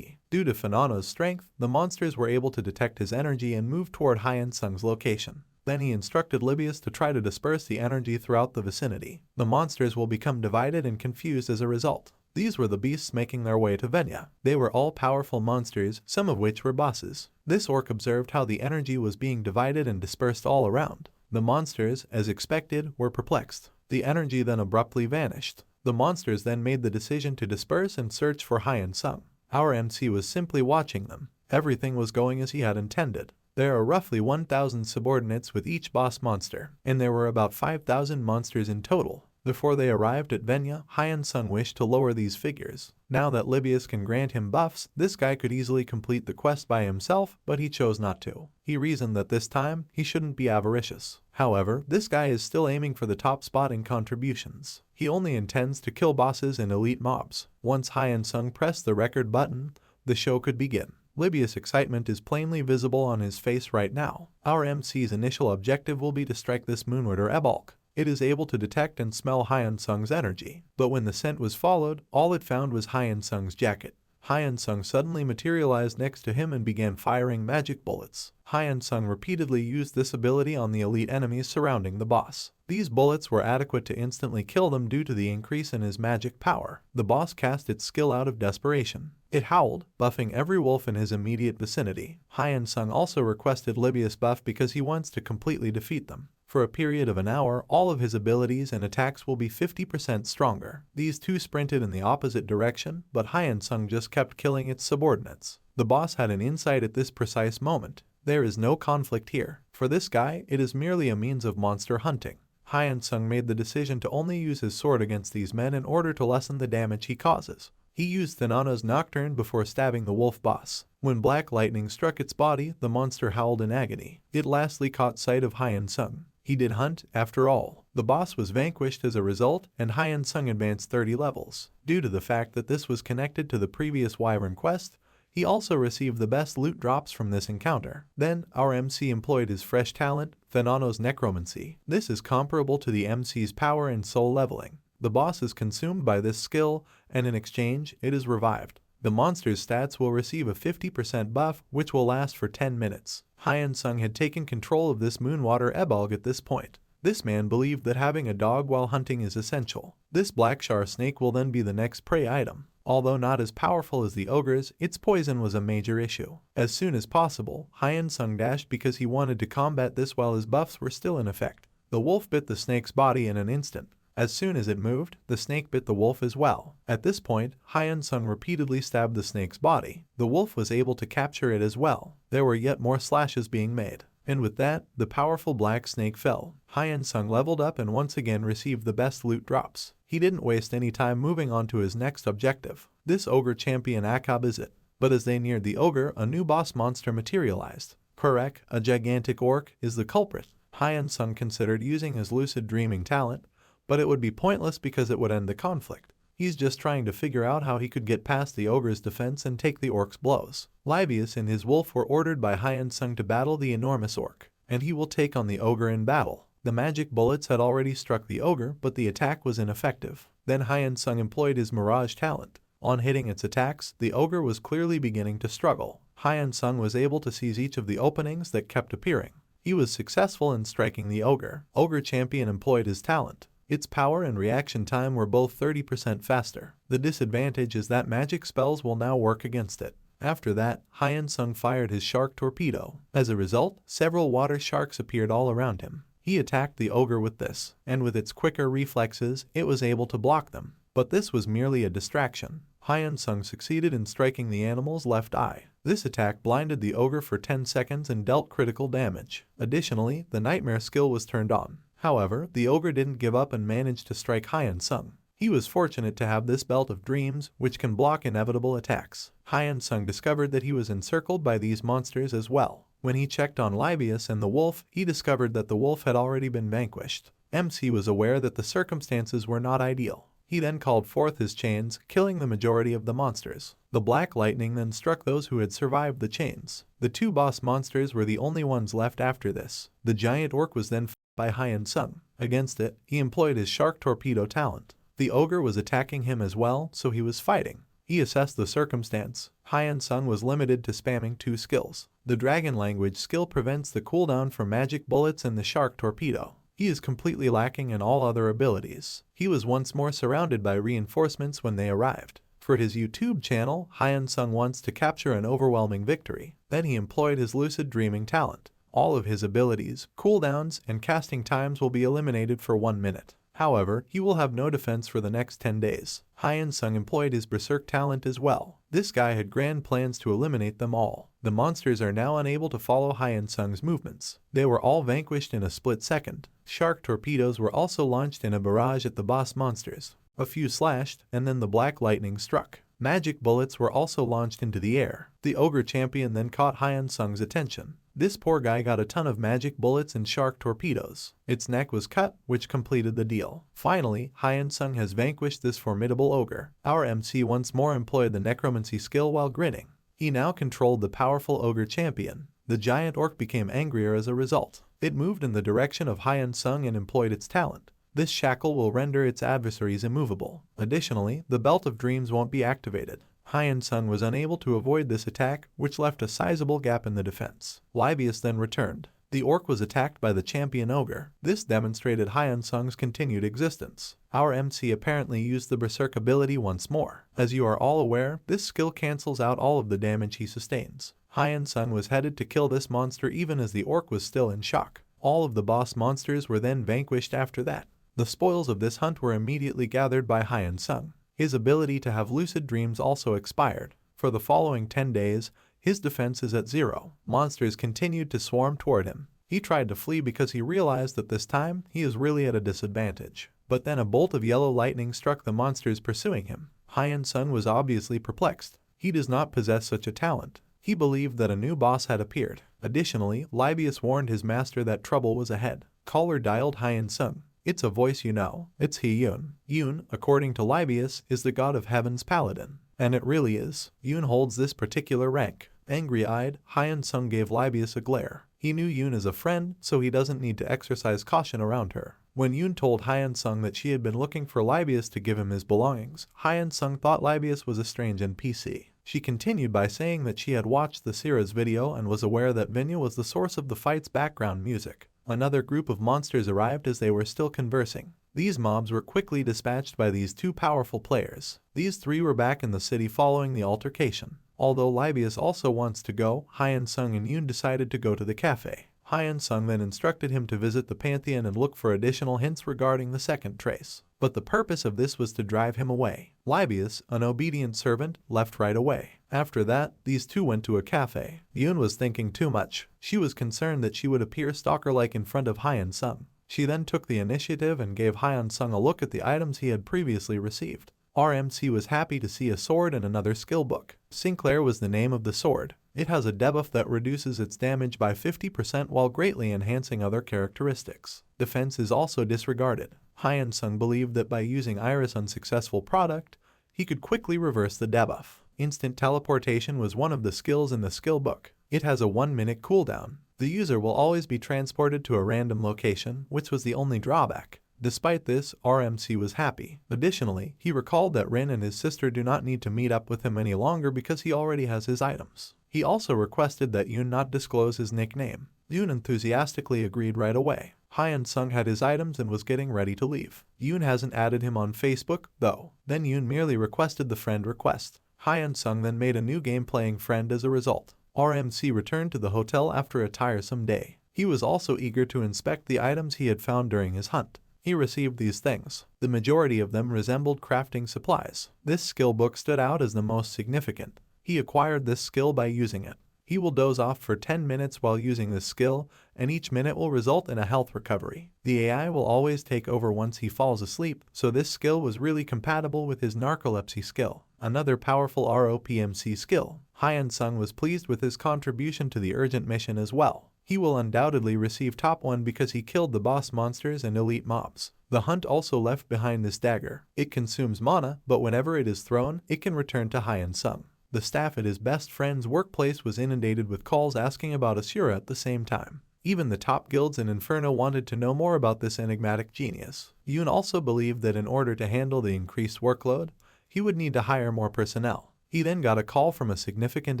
due to Thananos' strength, the monsters were able to detect his energy and move toward Hyunsung's location. Then he instructed Libius to try to disperse the energy throughout the vicinity. The monsters will become divided and confused as a result. These were the beasts making their way to Venya. They were all powerful monsters, some of which were bosses. This orc observed how the energy was being divided and dispersed all around. The monsters, as expected, were perplexed. The energy then abruptly vanished. The monsters then made the decision to disperse and search for Hyunsung. Our MC was simply watching them. Everything was going as he had intended. There are roughly 1,000 subordinates with each boss monster, and there were about 5,000 monsters in total. Before they arrived at Venya, Hyunsung wished to lower these figures. Now that Libius can grant him buffs, this guy could easily complete the quest by himself, but he chose not to. He reasoned that this time, he shouldn't be avaricious. However, this guy is still aiming for the top spot in contributions. He only intends to kill bosses and elite mobs. Once Hyunsung pressed the record button, the show could begin. Libius' excitement is plainly visible on his face right now. Our MC's initial objective will be to strike this moonward or ebalk. It is able to detect and smell Hyunsung's energy, but when the scent was followed, all it found was Hyunsung's jacket. Hyunsung suddenly materialized next to him and began firing magic bullets. Hyunsung repeatedly used this ability on the elite enemies surrounding the boss. These bullets were adequate to instantly kill them due to the increase in his magic power. The boss cast its skill out of desperation. It howled, buffing every wolf in his immediate vicinity. Hyunsung also requested Libius buff because he wants to completely defeat them. For a period of an hour, all of his abilities and attacks will be 50% stronger. These two sprinted in the opposite direction, but Hyunsung just kept killing its subordinates. The boss had an insight at this precise moment. There is no conflict here. For this guy, it is merely a means of monster hunting. Hyunsung made the decision to only use his sword against these men in order to lessen the damage he causes. He used Thananos' Nocturne before stabbing the wolf boss. When black lightning struck its body, the monster howled in agony. It lastly caught sight of Hyunsung. He did hunt, after all. The boss was vanquished as a result, and Hyunsung advanced 30 levels. Due to the fact that this was connected to the previous Wyvern quest, he also received the best loot drops from this encounter. Then, our MC employed his fresh talent, Thananos' Necromancy. This is comparable to the MC's power and soul leveling. The boss is consumed by this skill, and in exchange, it is revived. The monster's stats will receive a 50% buff, which will last for 10 minutes. Hyunsung had taken control of this Moonwater Ebalg at this point. This man believed that having a dog while hunting is essential. This Blackshar snake will then be the next prey item. Although not as powerful as the ogres, its poison was a major issue. As soon as possible, Hyunsung dashed because he wanted to combat this while his buffs were still in effect. The wolf bit the snake's body in an instant. As soon as it moved, the snake bit the wolf as well. At this point, Hyunsung repeatedly stabbed the snake's body. The wolf was able to capture it as well. There were yet more slashes being made. And with that, the powerful black snake fell. Hyunsung leveled up and once again received the best loot drops. He didn't waste any time moving on to his next objective. This ogre champion Akab is it. But as they neared the ogre, a new boss monster materialized. Kurek, a gigantic orc, is the culprit. Hyunsung considered using his lucid dreaming talent, but it would be pointless because it would end the conflict. He's just trying to figure out how he could get past the ogre's defense and take the orc's blows. Livius and his wolf were ordered by Hyunsung to battle the enormous orc, and he will take on the ogre in battle. The magic bullets had already struck the ogre, but the attack was ineffective. Then Hyunsung employed his mirage talent. On hitting its attacks, the ogre was clearly beginning to struggle. Hyunsung was able to seize each of the openings that kept appearing. He was successful in striking the ogre. Ogre champion employed his talent. Its power and reaction time were both 30% faster. The disadvantage is that magic spells will now work against it. After that, Hyunsung fired his shark torpedo. As a result, several water sharks appeared all around him. He attacked the ogre with this, and with its quicker reflexes, it was able to block them. But this was merely a distraction. Hyunsung succeeded in striking the animal's left eye. This attack blinded the ogre for 10 seconds and dealt critical damage. Additionally, the nightmare skill was turned on. However, the ogre didn't give up and managed to strike Hyunsung. He was fortunate to have this belt of dreams, which can block inevitable attacks. Hyunsung discovered that he was encircled by these monsters as well. When he checked on Livius and the wolf, he discovered that the wolf had already been vanquished. MC was aware that the circumstances were not ideal. He then called forth his chains, killing the majority of the monsters. The black lightning then struck those who had survived the chains. The two boss monsters were the only ones left after this. The giant orc was then fought by Hyunsung. Against it, he employed his shark torpedo talent. The ogre was attacking him as well, so he was fighting. He assessed the circumstance. Hyunsung was limited to spamming 2 skills. The dragon language skill prevents the cooldown for magic bullets and the shark torpedo. He is completely lacking in all other abilities. He was once more surrounded by reinforcements when they arrived. For his YouTube channel, Hyunsung wants to capture an overwhelming victory. Then he employed his lucid dreaming talent. All of his abilities, cooldowns, and casting times will be eliminated for 1 minute. However, he will have no defense for the next 10 days. Hyunsung employed his berserk talent as well. This guy had grand plans to eliminate them all. The monsters are now unable to follow Hyunsung's movements. They were all vanquished in a split second. Shark torpedoes were also launched in a barrage at the boss monsters. A few slashed, and then the black lightning struck. Magic bullets were also launched into the air. The ogre champion then caught Hyunsung's attention. This poor guy got a ton of magic bullets and shark torpedoes. Its neck was cut, which completed the deal. Finally, Hyunsung has vanquished this formidable ogre. Our MC once more employed the necromancy skill while grinning. He now controlled the powerful ogre champion. The giant orc became angrier as a result. It moved in the direction of Hyunsung and employed its talent. This shackle will render its adversaries immovable. Additionally, the Belt of Dreams won't be activated. Hyunsung was unable to avoid this attack, which left a sizable gap in the defense. Libius then returned. The orc was attacked by the champion ogre. This demonstrated Hyunsung's continued existence. Our MC apparently used the berserk ability once more. As you are all aware, this skill cancels out all of the damage he sustains. Hyunsung was headed to kill this monster even as the orc was still in shock. All of the boss monsters were then vanquished after that. The spoils of this hunt were immediately gathered by Hyunsung. His ability to have lucid dreams also expired. For the following 10 days, his defense is at 0. Monsters continued to swarm toward him. He tried to flee because he realized that this time he is really at a disadvantage. But then a bolt of yellow lightning struck the monsters pursuing him. Hyunsung was obviously perplexed. He does not possess such a talent. He believed that a new boss had appeared. Additionally, Libius warned his master that trouble was ahead. Caller dialed Hyunsung. It's a voice you know. It's Hyun. Hyun, according to Libius, is the god of heaven's paladin. And it really is. Hyun holds this particular rank. Angry-eyed, Hyunsung gave Libius a glare. He knew Hyun as a friend, so he doesn't need to exercise caution around her. When Hyun told Hyunsung that she had been looking for Libius to give him his belongings, Hyunsung thought Libius was a strange NPC. She continued by saying that she had watched the Sira's video and was aware that Vinya was the source of the fight's background music. Another group of monsters arrived as they were still conversing. These mobs were quickly dispatched by these two powerful players. These three were back in the city following the altercation. Although Libius also wants to go, Hyunsung and Yoon decided to go to the cafe. Hyunsung then instructed him to visit the Pantheon and look for additional hints regarding the second trace. But the purpose of this was to drive him away. Libius, an obedient servant, left right away. After that, these two went to a cafe. Yoon was thinking too much. She was concerned that she would appear stalker-like in front of Hyunsung. She then took the initiative and gave Hyunsung a look at the items he had previously received. RMC was happy to see a sword and another skill book. Sinclair was the name of the sword. It has a debuff that reduces its damage by 50% while greatly enhancing other characteristics. Defense is also disregarded. Hyunsung believed that by using Iris' unsuccessful product, he could quickly reverse the debuff. Instant teleportation was one of the skills in the skill book. It has a 1-minute cooldown. The user will always be transported to a random location, which was the only drawback. Despite this, RMC was happy. Additionally, he recalled that Rin and his sister do not need to meet up with him any longer because he already has his items. He also requested that Yoon not disclose his nickname. Yoon enthusiastically agreed right away. Hyunsung had his items and was getting ready to leave. Yoon hasn't added him on Facebook, though. Then Yoon merely requested the friend request. Hyunsung then made a new game-playing friend as a result. RMC returned to the hotel after a tiresome day. He was also eager to inspect the items he had found during his hunt. He received these things. The majority of them resembled crafting supplies. This skill book stood out as the most significant. He acquired this skill by using it. He will doze off for 10 minutes while using this skill, and each minute will result in a health recovery. The AI will always take over once he falls asleep, so this skill was really compatible with his narcolepsy skill. Another powerful ROPMC skill. Hyunsung was pleased with his contribution to the urgent mission as well. He will undoubtedly receive top 1 because he killed the boss monsters and elite mobs. The hunt also left behind this dagger. It consumes mana, but whenever it is thrown, it can return to Hyunsung. The staff at his best friend's workplace was inundated with calls asking about Asura at the same time. Even the top guilds in Inferno wanted to know more about this enigmatic genius. Yoon also believed that in order to handle the increased workload, he would need to hire more personnel. He then got a call from a significant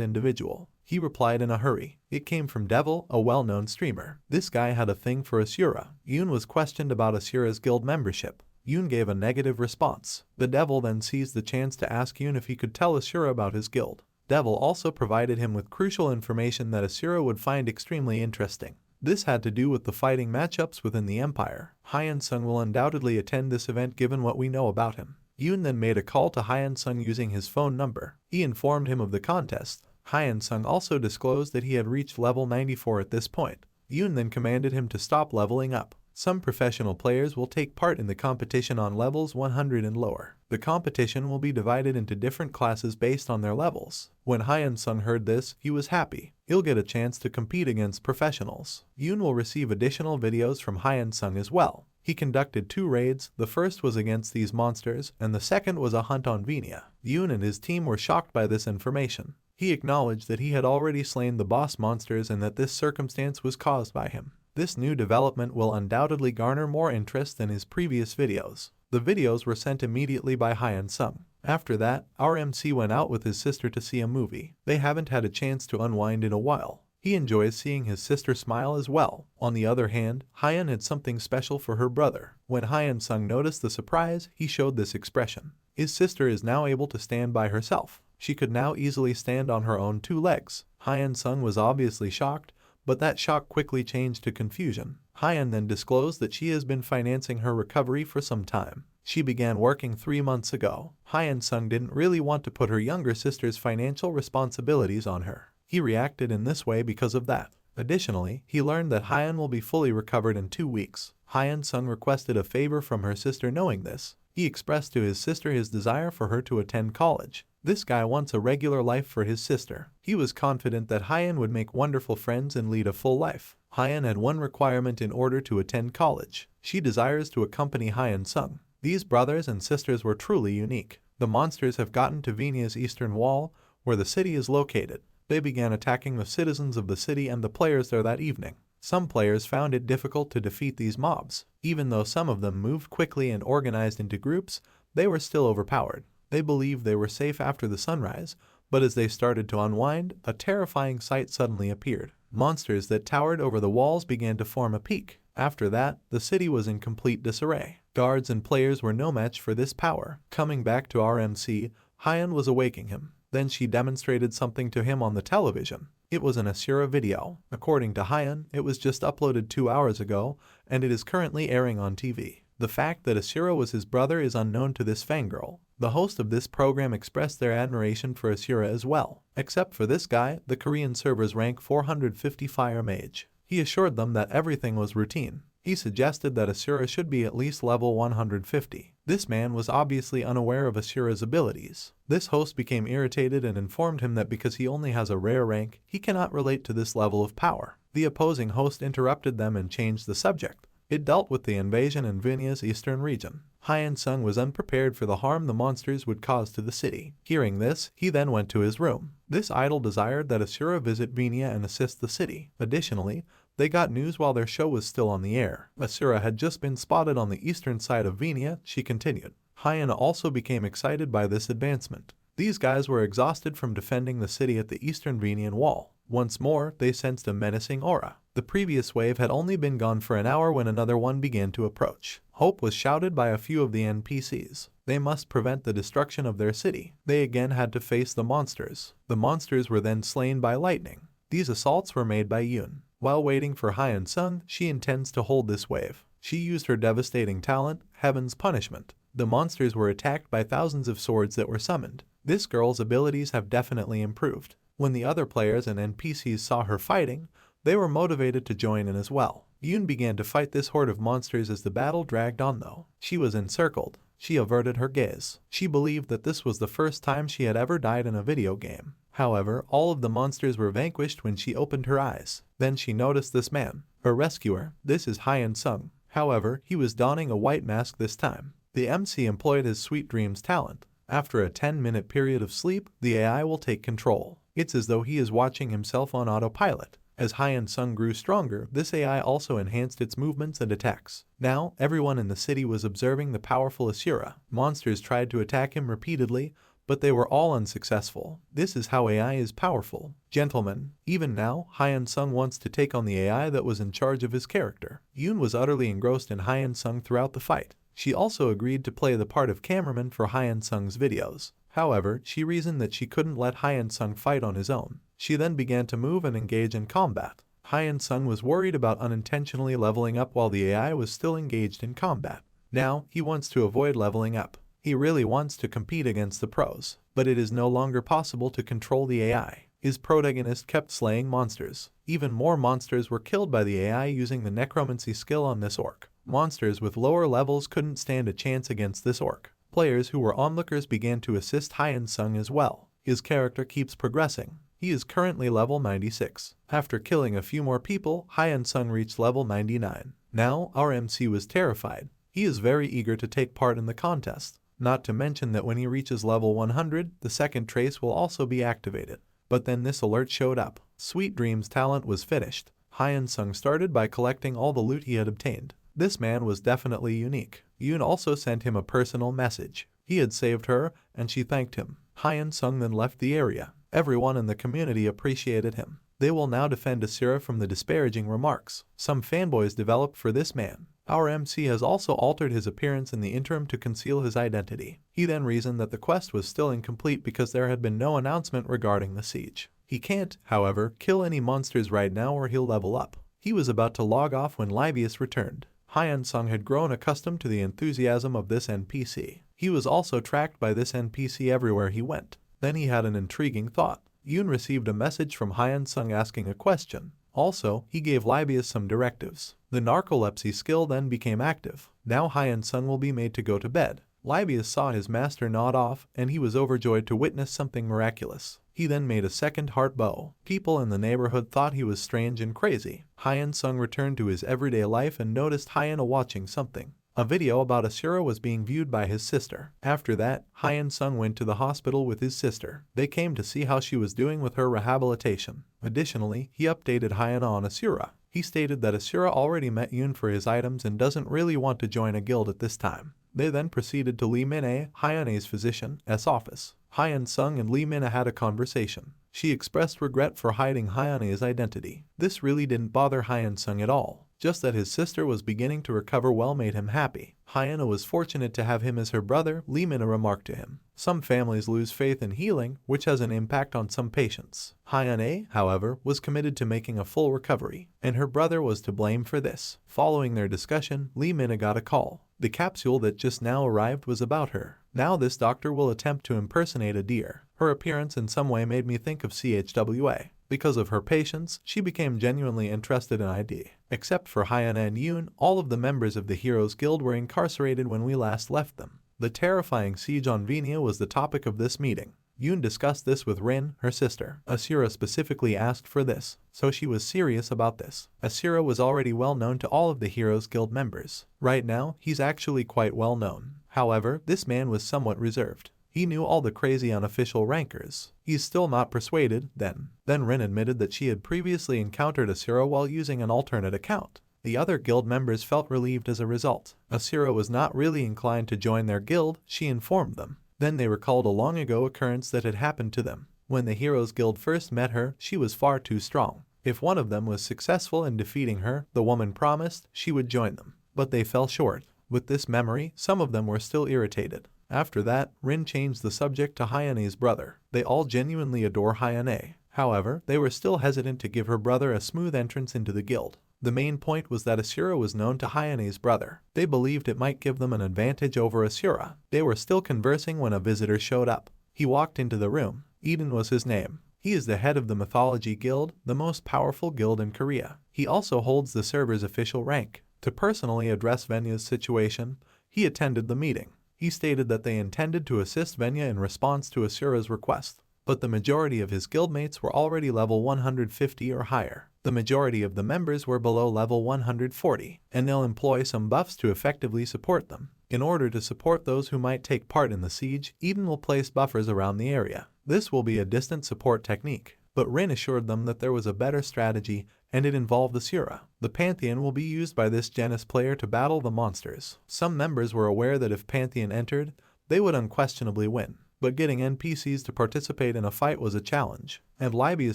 individual. He replied in a hurry. It came from Devil, a well-known streamer. This guy had a thing for Asura. Yoon was questioned about Asura's guild membership. Yoon gave a negative response. The Devil then seized the chance to ask Yoon if he could tell Asura about his guild. Devil also provided him with crucial information that Asura would find extremely interesting. This had to do with the fighting matchups within the Empire. Hyunsung will undoubtedly attend this event given what we know about him. Yoon then made a call to Hyunsung using his phone number. He informed him of the contest. Hyunsung also disclosed that he had reached level 94 at this point. Yoon then commanded him to stop leveling up. Some professional players will take part in the competition on levels 100 and lower. The competition will be divided into different classes based on their levels. When Hyunsung heard this, he was happy. He'll get a chance to compete against professionals. Yoon will receive additional videos from Hyunsung as well. He conducted 2 raids. The first was against these monsters, and the second was a hunt on Venia. Yoon and his team were shocked by this information. He acknowledged that he had already slain the boss monsters and that this circumstance was caused by him. This new development will undoubtedly garner more interest than his previous videos. The videos were sent immediately by Hyunsung. After that, our MC went out with his sister to see a movie. They haven't had a chance to unwind in a while. He enjoys seeing his sister smile as well. On the other hand, Hyun had something special for her brother. When Hyunsung noticed the surprise, he showed this expression. His sister is now able to stand by herself. She could now easily stand on her own 2 legs. Hyunsung was obviously shocked, but that shock quickly changed to confusion. Hyun then disclosed that she has been financing her recovery for some time. She began working 3 months ago. Hyunsung didn't really want to put her younger sister's financial responsibilities on her. He reacted in this way because of that. Additionally, he learned that Hyun will be fully recovered in 2 weeks. Hyunsung requested a favor from her sister. Knowing this, he expressed to his sister his desire for her to attend college. This guy wants a regular life for his sister. He was confident that Hyun would make wonderful friends and lead a full life. Hyun had one requirement in order to attend college. She desires to accompany Hyunsung. These brothers and sisters were truly unique. The monsters have gotten to Venia's eastern wall, where the city is located. They began attacking the citizens of the city and the players there that evening. Some players found it difficult to defeat these mobs. Even though some of them moved quickly and organized into groups, they were still overpowered. They believed they were safe after the sunrise, but as they started to unwind, a terrifying sight suddenly appeared. Monsters that towered over the walls began to form a peak. After that, the city was in complete disarray. Guards and players were no match for this power. Coming back to our MC, Hyun was awaking him. Then she demonstrated something to him on the television. It was an Asura video. According to Hyun, it was just uploaded 2 hours ago, and it is currently airing on TV. The fact that Asura was his brother is unknown to this fangirl. The host of this program expressed their admiration for Asura as well. Except for this guy, the Korean servers rank 450 Fire Mage. He assured them that everything was routine. He suggested that Asura should be at least level 150. This man was obviously unaware of Asura's abilities. This host became irritated and informed him that because he only has a rare rank, he cannot relate to this level of power. The opposing host interrupted them and changed the subject. It dealt with the invasion in Venia's eastern region. Hyunsung was unprepared for the harm the monsters would cause to the city. Hearing this, he then went to his room. This idol desired that Asura visit Venia and assist the city. Additionally, they got news while their show was still on the air. Asura had just been spotted on the eastern side of Venia, she continued. Hyun also became excited by this advancement. These guys were exhausted from defending the city at the eastern Venian wall. Once more, they sensed a menacing aura. The previous wave had only been gone for an hour when another one began to approach. Hope was shouted by a few of the NPCs. They must prevent the destruction of their city. They again had to face the monsters. The monsters were then slain by lightning. These assaults were made by Yoon. While waiting for Hyunsung, she intends to hold this wave. She used her devastating talent, Heaven's Punishment. The monsters were attacked by thousands of swords that were summoned. This girl's abilities have definitely improved. When the other players and NPCs saw her fighting, they were motivated to join in as well. Yoon began to fight this horde of monsters as the battle dragged on though. She was encircled. She averted her gaze. She believed that this was the first time she had ever died in a video game. However, all of the monsters were vanquished when she opened her eyes. Then she noticed this man, her rescuer. This is Hyunsung. However, he was donning a white mask this time. The MC employed his sweet dreams talent. After a 10-minute period of sleep, the AI will take control. It's as though he is watching himself on autopilot. As Hyunsung grew stronger, this AI also enhanced its movements and attacks. Now, everyone in the city was observing the powerful Asura. Monsters tried to attack him repeatedly, but they were all unsuccessful. This is how AI is powerful. Gentlemen, even now, Hyunsung wants to take on the AI that was in charge of his character. Yoon was utterly engrossed in Hyunsung throughout the fight. She also agreed to play the part of cameraman for Hyunsung's videos. However, she reasoned that she couldn't let Hyunsung fight on his own. She then began to move and engage in combat. Hyunsung was worried about unintentionally leveling up while the AI was still engaged in combat. Now, he wants to avoid leveling up. He really wants to compete against the pros, but it is no longer possible to control the AI. His protagonist kept slaying monsters. Even more monsters were killed by the AI using the necromancy skill on this orc. Monsters with lower levels couldn't stand a chance against this orc. Players who were onlookers began to assist Hyunsung as well. His character keeps progressing. He is currently level 96. After killing a few more people, Hyunsung reached level 99. Now, our MC was terrified. He is very eager to take part in the contest. Not to mention that when he reaches level 100, the second trace will also be activated. But then this alert showed up. Sweet Dreams' talent was finished. Hyunsung started by collecting all the loot he had obtained. This man was definitely unique. Yoon also sent him a personal message. He had saved her, and she thanked him. Hyunsung then left the area. Everyone in the community appreciated him. They will now defend Asura from the disparaging remarks some fanboys developed for this man. Our MC has also altered his appearance in the interim to conceal his identity. He then reasoned that the quest was still incomplete because there had been no announcement regarding the siege. He can't, however, kill any monsters right now or he'll level up. He was about to log off when Livius returned. Hyunsung had grown accustomed to the enthusiasm of this NPC. He was also tracked by this NPC everywhere he went. Then he had an intriguing thought. Yoon received a message from Hyunsung asking a question. Also, he gave Livius some directives. The narcolepsy skill then became active. Now Hyunsung will be made to go to bed. Livius saw his master nod off, and he was overjoyed to witness something miraculous. He then made a second heart bow. People in the neighborhood thought he was strange and crazy. Hyunsung returned to his everyday life and noticed Hyuna watching something. A video about Asura was being viewed by his sister. After that, Hyunsung went to the hospital with his sister. They came to see how she was doing with her rehabilitation. Additionally, he updated Hyuna on Asura. He stated that Asura already met Yoon for his items and doesn't really want to join a guild at this time. They then proceeded to Lee Min-ae, Hyuna's physician's office. Hyunsung and Lee Min-ae had a conversation. She expressed regret for hiding Hyuna's identity. This really didn't bother Hyunsung at all. Just that his sister was beginning to recover well made him happy. Hyuna was fortunate to have him as her brother, Lee Min-ae remarked to him. Some families lose faith in healing, which has an impact on some patients. Hyuna, however, was committed to making a full recovery, and her brother was to blame for this. Following their discussion, Lee Min-ae got a call. The capsule that just now arrived was about her. Now this doctor will attempt to impersonate a deer. Her appearance in some way made me think of CHWA. Because of her patience, she became genuinely interested in ID. Except for Hyuna and Yoon, all of the members of the Heroes Guild were incarcerated when we last left them. The terrifying siege on Venia was the topic of this meeting. Yoon discussed this with Rin, her sister. Asura specifically asked for this, so she was serious about this. Asura was already well known to all of the Heroes Guild members. Right now, he's actually quite well known. However, this man was somewhat reserved. He knew all the crazy unofficial rankers. He's still not persuaded, then. Then Rin admitted that she had previously encountered Asura while using an alternate account. The other guild members felt relieved as a result. Asura was not really inclined to join their guild, she informed them. Then they recalled a long ago occurrence that had happened to them. When the Heroes Guild first met her, she was far too strong. If one of them was successful in defeating her, the woman promised she would join them. But they fell short. With this memory, some of them were still irritated. After that, Rin changed the subject to Hyuna's brother. They all genuinely adore Hyuna. However, they were still hesitant to give her brother a smooth entrance into the guild. The main point was that Asura was known to Hyuna's brother. They believed it might give them an advantage over Asura. They were still conversing when a visitor showed up. He walked into the room. Eden was his name. He is the head of the Mythology Guild, the most powerful guild in Korea. He also holds the server's official rank. To personally address Venya's situation, he attended the meeting. He stated that they intended to assist Venya in response to Asura's request, but the majority of his guildmates were already level 150 or higher. The majority of the members were below level 140, and they'll employ some buffs to effectively support them. In order to support those who might take part in the siege, Eden will place buffers around the area. This will be a distant support technique, but Rin assured them that there was a better strategy, and it involved the Sura. The Pantheon will be used by this Genis player to battle the monsters. Some members were aware that if Pantheon entered, they would unquestionably win, but getting NPCs to participate in a fight was a challenge, and Libius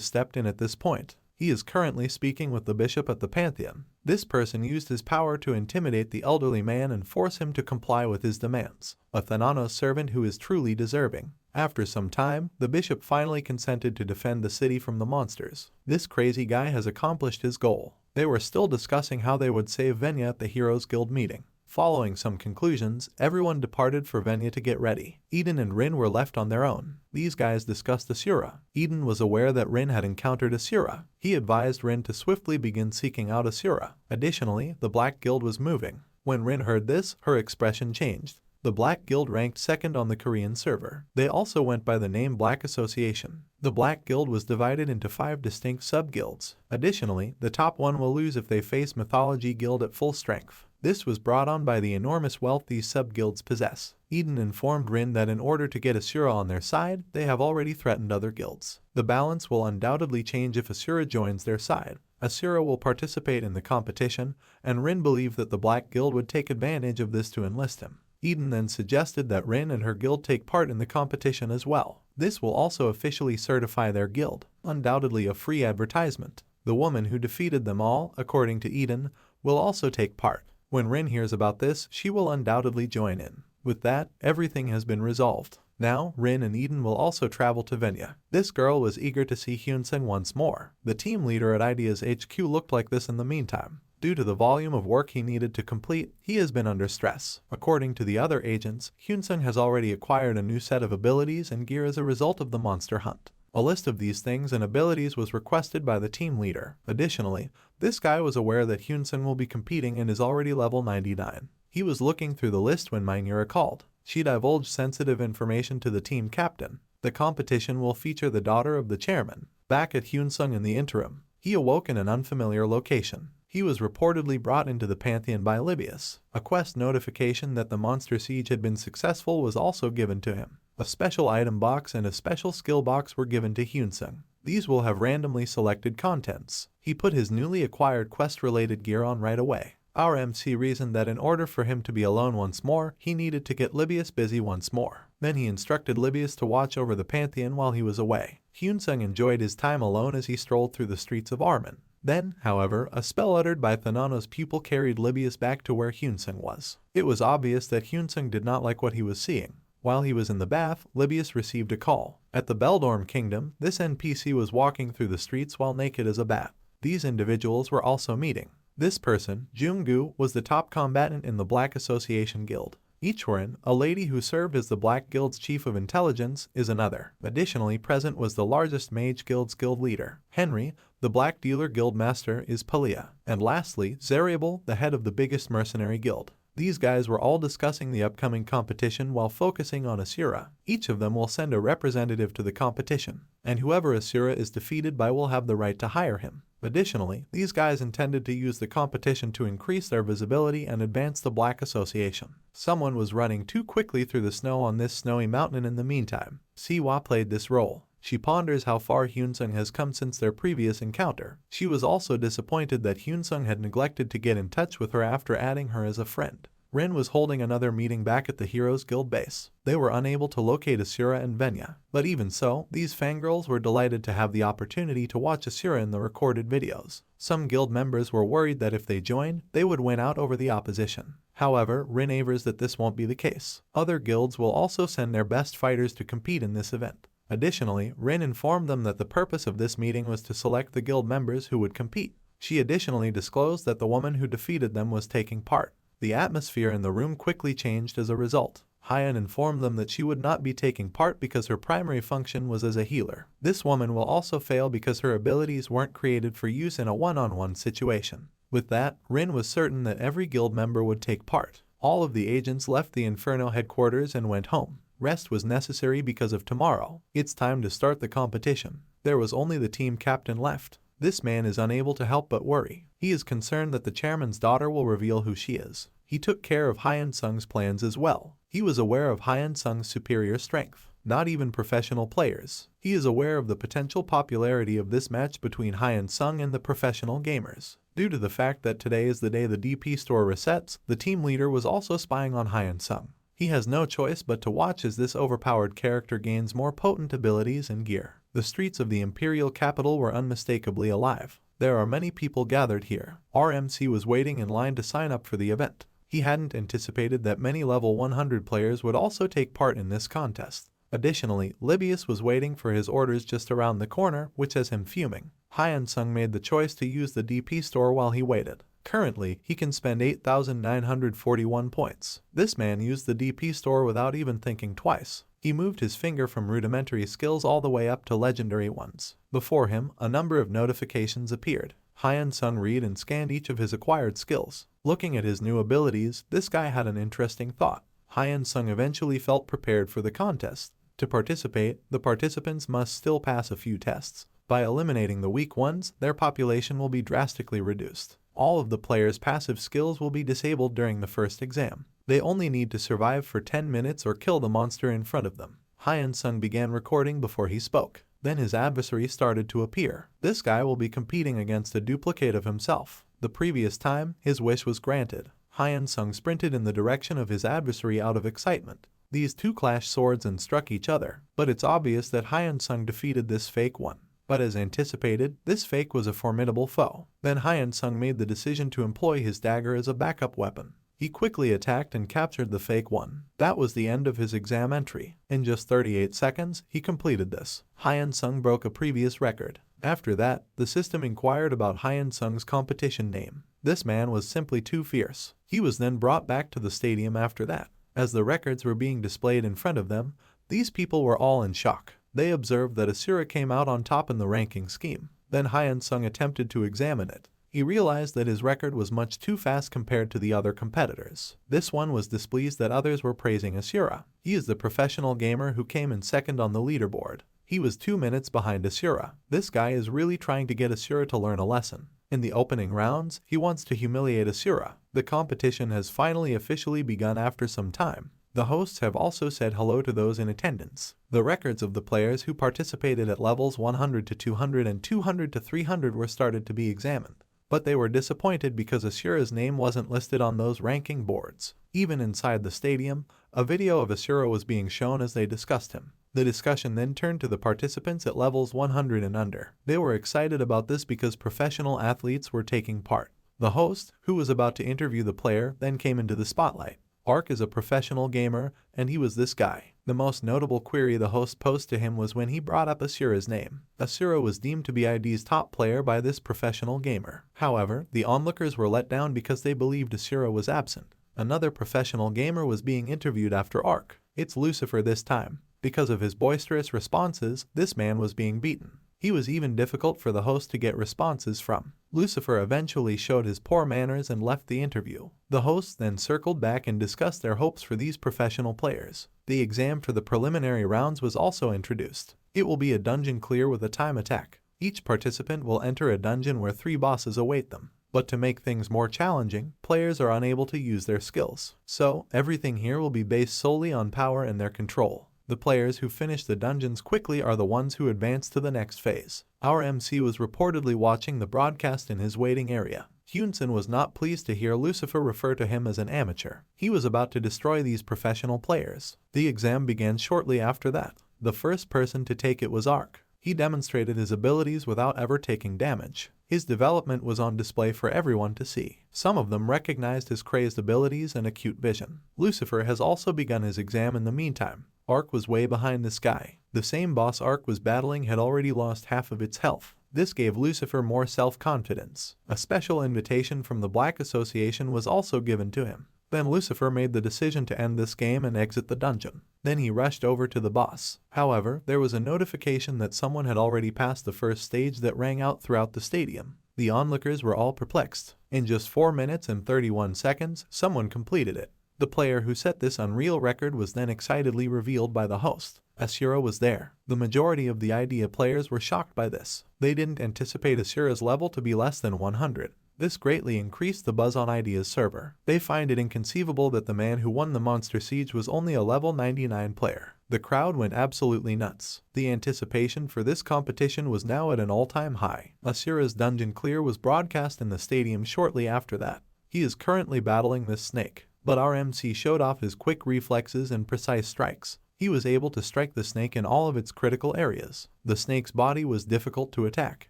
stepped in at this point. He is currently speaking with the bishop at the Pantheon. This person used his power to intimidate the elderly man and force him to comply with his demands, a Thananos servant who is truly deserving. After some time, the bishop finally consented to defend the city from the monsters. This crazy guy has accomplished his goal. They were still discussing how they would save Venya at the Heroes Guild meeting. Following some conclusions, everyone departed for Venya to get ready. Eden and Rin were left on their own. These guys discussed Asura. Eden was aware that Rin had encountered Asura. He advised Rin to swiftly begin seeking out Asura. Additionally, the Black Guild was moving. When Rin heard this, her expression changed. The Black Guild ranked second on the Korean server. They also went by the name Black Association. The Black Guild was divided into 5 distinct sub-guilds. Additionally, the top one will lose if they face Mythology Guild at full strength. This was brought on by the enormous wealth these sub-guilds possess. Eden informed Rin that in order to get Asura on their side, they have already threatened other guilds. The balance will undoubtedly change if Asura joins their side. Asura will participate in the competition, and Rin believed that the Black Guild would take advantage of this to enlist him. Eden then suggested that Rin and her guild take part in the competition as well. This will also officially certify their guild, undoubtedly a free advertisement. The woman who defeated them all, according to Eden, will also take part. When Rin hears about this, she will undoubtedly join in. With that, everything has been resolved. Now, Rin and Eden will also travel to Venya. This girl was eager to see Hyunsung once more. The team leader at Idea's HQ looked like this in the meantime. Due to the volume of work he needed to complete, he has been under stress. According to the other agents, Hyunsung has already acquired a new set of abilities and gear as a result of the monster hunt. A list of these things and abilities was requested by the team leader. Additionally, this guy was aware that Hyunsung will be competing and is already level 99. He was looking through the list when Manhwa called. She divulged sensitive information to the team captain. The competition will feature the daughter of the chairman. Back at Hyunsung in the interim, he awoke in an unfamiliar location. He was reportedly brought into the Pantheon by Libius. A quest notification that the monster siege had been successful was also given to him. A special item box and a special skill box were given to Hyunsung. These will have randomly selected contents. He put his newly acquired quest-related gear on right away. Our MC reasoned that in order for him to be alone once more, he needed to get Libius busy once more. Then he instructed Libius to watch over the Pantheon while he was away. Hyunsung enjoyed his time alone as he strolled through the streets of Armin. Then, however, a spell uttered by Thananos' pupil carried Libius back to where Hyunsung was. It was obvious that Hyunsung did not like what he was seeing. While he was in the bath, Libius received a call. At the Beldorm Kingdom, this NPC was walking through the streets while naked as a bat. These individuals were also meeting. This person, Junggu, was the top combatant in the Black Association Guild. Ichorin, a lady who served as the Black Guild's chief of intelligence, is another. Additionally present was the largest Mage Guild's guild leader. Henry, the Black Dealer Guild Master, is Palia. And lastly, Zariable, the head of the biggest mercenary guild. These guys were all discussing the upcoming competition while focusing on Asura. Each of them will send a representative to the competition, and whoever Asura is defeated by will have the right to hire him. Additionally, these guys intended to use the competition to increase their visibility and advance the Black Association. Someone was running too quickly through the snow on this snowy mountain in the meantime. Siwa played this role. She ponders how far Hyunsung has come since their previous encounter. She was also disappointed that Hyunsung had neglected to get in touch with her after adding her as a friend. Rin was holding another meeting back at the Heroes Guild base. They were unable to locate Asura and Venya, but even so, these fangirls were delighted to have the opportunity to watch Asura in the recorded videos. Some guild members were worried that if they joined, they would win out over the opposition. However, Rin avers that this won't be the case. Other guilds will also send their best fighters to compete in this event. Additionally, Rin informed them that the purpose of this meeting was to select the guild members who would compete. She additionally disclosed that the woman who defeated them was taking part. The atmosphere in the room quickly changed as a result. Hyan informed them that she would not be taking part because her primary function was as a healer. This woman will also fail because her abilities weren't created for use in a one-on-one situation. With that, Rin was certain that every guild member would take part. All of the agents left the Inferno headquarters and went home. Rest was necessary because of tomorrow. It's time to start the competition. There was only the team captain left. This man is unable to help but worry. He is concerned that the chairman's daughter will reveal who she is. He took care of Hyunsung's plans as well. He was aware of Hyunsung's superior strength. Not even professional players. He is aware of the potential popularity of this match between Hyunsung and the professional gamers. Due to the fact that today is the day the DP store resets, the team leader was also spying on Hyunsung. He has no choice but to watch as this overpowered character gains more potent abilities and gear. The streets of the imperial capital were unmistakably alive. There are many people gathered here. RMC was waiting in line to sign up for the event. He hadn't anticipated that many level 100 players would also take part in this contest. Additionally, Libius was waiting for his orders just around the corner, which has him fuming. Hyunsung made the choice to use the DP store while he waited. Currently, he can spend 8,941 points. This man used the DP store without even thinking twice. He moved his finger from rudimentary skills all the way up to legendary ones. Before him, a number of notifications appeared. Hyunsung read and scanned each of his acquired skills. Looking at his new abilities, this guy had an interesting thought. Hyunsung eventually felt prepared for the contest. To participate, the participants must still pass a few tests. By eliminating the weak ones, their population will be drastically reduced. All of the players' passive skills will be disabled during the first exam. They only need to survive for 10 minutes or kill the monster in front of them. Hyunsung began recording before he spoke. Then his adversary started to appear. This guy will be competing against a duplicate of himself. The previous time, his wish was granted. Hyunsung sprinted in the direction of his adversary out of excitement. These two clashed swords and struck each other, but it's obvious that Hyunsung defeated this fake one. But as anticipated, this fake was a formidable foe. Then Hyunsung made the decision to employ his dagger as a backup weapon. He quickly attacked and captured the fake one. That was the end of his exam entry. In just 38 seconds, he completed this. Hyunsung broke a previous record. After that, the system inquired about Hyunsung's competition name. This man was simply too fierce. He was then brought back to the stadium after that. As the records were being displayed in front of them, these people were all in shock. They observed that Asura came out on top in the ranking scheme. Then Hyunsung attempted to examine it. He realized that his record was much too fast compared to the other competitors. This one was displeased that others were praising Asura. He is the professional gamer who came in second on the leaderboard. He was 2 minutes behind Asura. This guy is really trying to get Asura to learn a lesson. In the opening rounds, he wants to humiliate Asura. The competition has finally officially begun after some time. The hosts have also said hello to those in attendance. The records of the players who participated at levels 100 to 200 and 200 to 300 were started to be examined. But they were disappointed because Asura's name wasn't listed on those ranking boards. Even inside the stadium, a video of Asura was being shown as they discussed him. The discussion then turned to the participants at levels 100 and under. They were excited about this because professional athletes were taking part. The host, who was about to interview the player, then came into the spotlight. Ark is a professional gamer, and he was this guy. The most notable query the host posed to him was when he brought up Asura's name. Asura was deemed to be ID's top player by this professional gamer. However, the onlookers were let down because they believed Asura was absent. Another professional gamer was being interviewed after Ark. It's Lucifer this time. Because of his boisterous responses, this man was being beaten. He was even difficult for the host to get responses from. Lucifer eventually showed his poor manners and left the interview. The hosts then circled back and discussed their hopes for these professional players. The exam for the preliminary rounds was also introduced. It will be a dungeon clear with a time attack. Each participant will enter a dungeon where 3 bosses await them. But to make things more challenging, players are unable to use their skills. So, everything here will be based solely on power and their control. The players who finish the dungeons quickly are the ones who advance to the next phase. Our MC was reportedly watching the broadcast in his waiting area. Hyunsung was not pleased to hear Lucifer refer to him as an amateur. He was about to destroy these professional players. The exam began shortly after that. The first person to take it was Ark. He demonstrated his abilities without ever taking damage. His development was on display for everyone to see. Some of them recognized his crazed abilities and acute vision. Lucifer has also begun his exam in the meantime. Ark was way behind this guy. The same boss Ark was battling had already lost half of its health. This gave Lucifer more self-confidence. A special invitation from the Black Association was also given to him. Then Lucifer made the decision to end this game and exit the dungeon. Then he rushed over to the boss. However, there was a notification that someone had already passed the first stage that rang out throughout the stadium. The onlookers were all perplexed. In just 4 minutes and 31 seconds, someone completed it. The player who set this unreal record was then excitedly revealed by the host. Asura was there. The majority of the idea players were shocked by this. They didn't anticipate Asura's level to be less than 100. This greatly increased the buzz on Idea's server. They find it inconceivable that the man who won the Monster Siege was only a level 99 player. The crowd went absolutely nuts. The anticipation for this competition was now at an all-time high. Asura's dungeon clear was broadcast in the stadium shortly after that. He is currently battling this snake, but our MC showed off his quick reflexes and precise strikes. He was able to strike the snake in all of its critical areas. The snake's body was difficult to attack.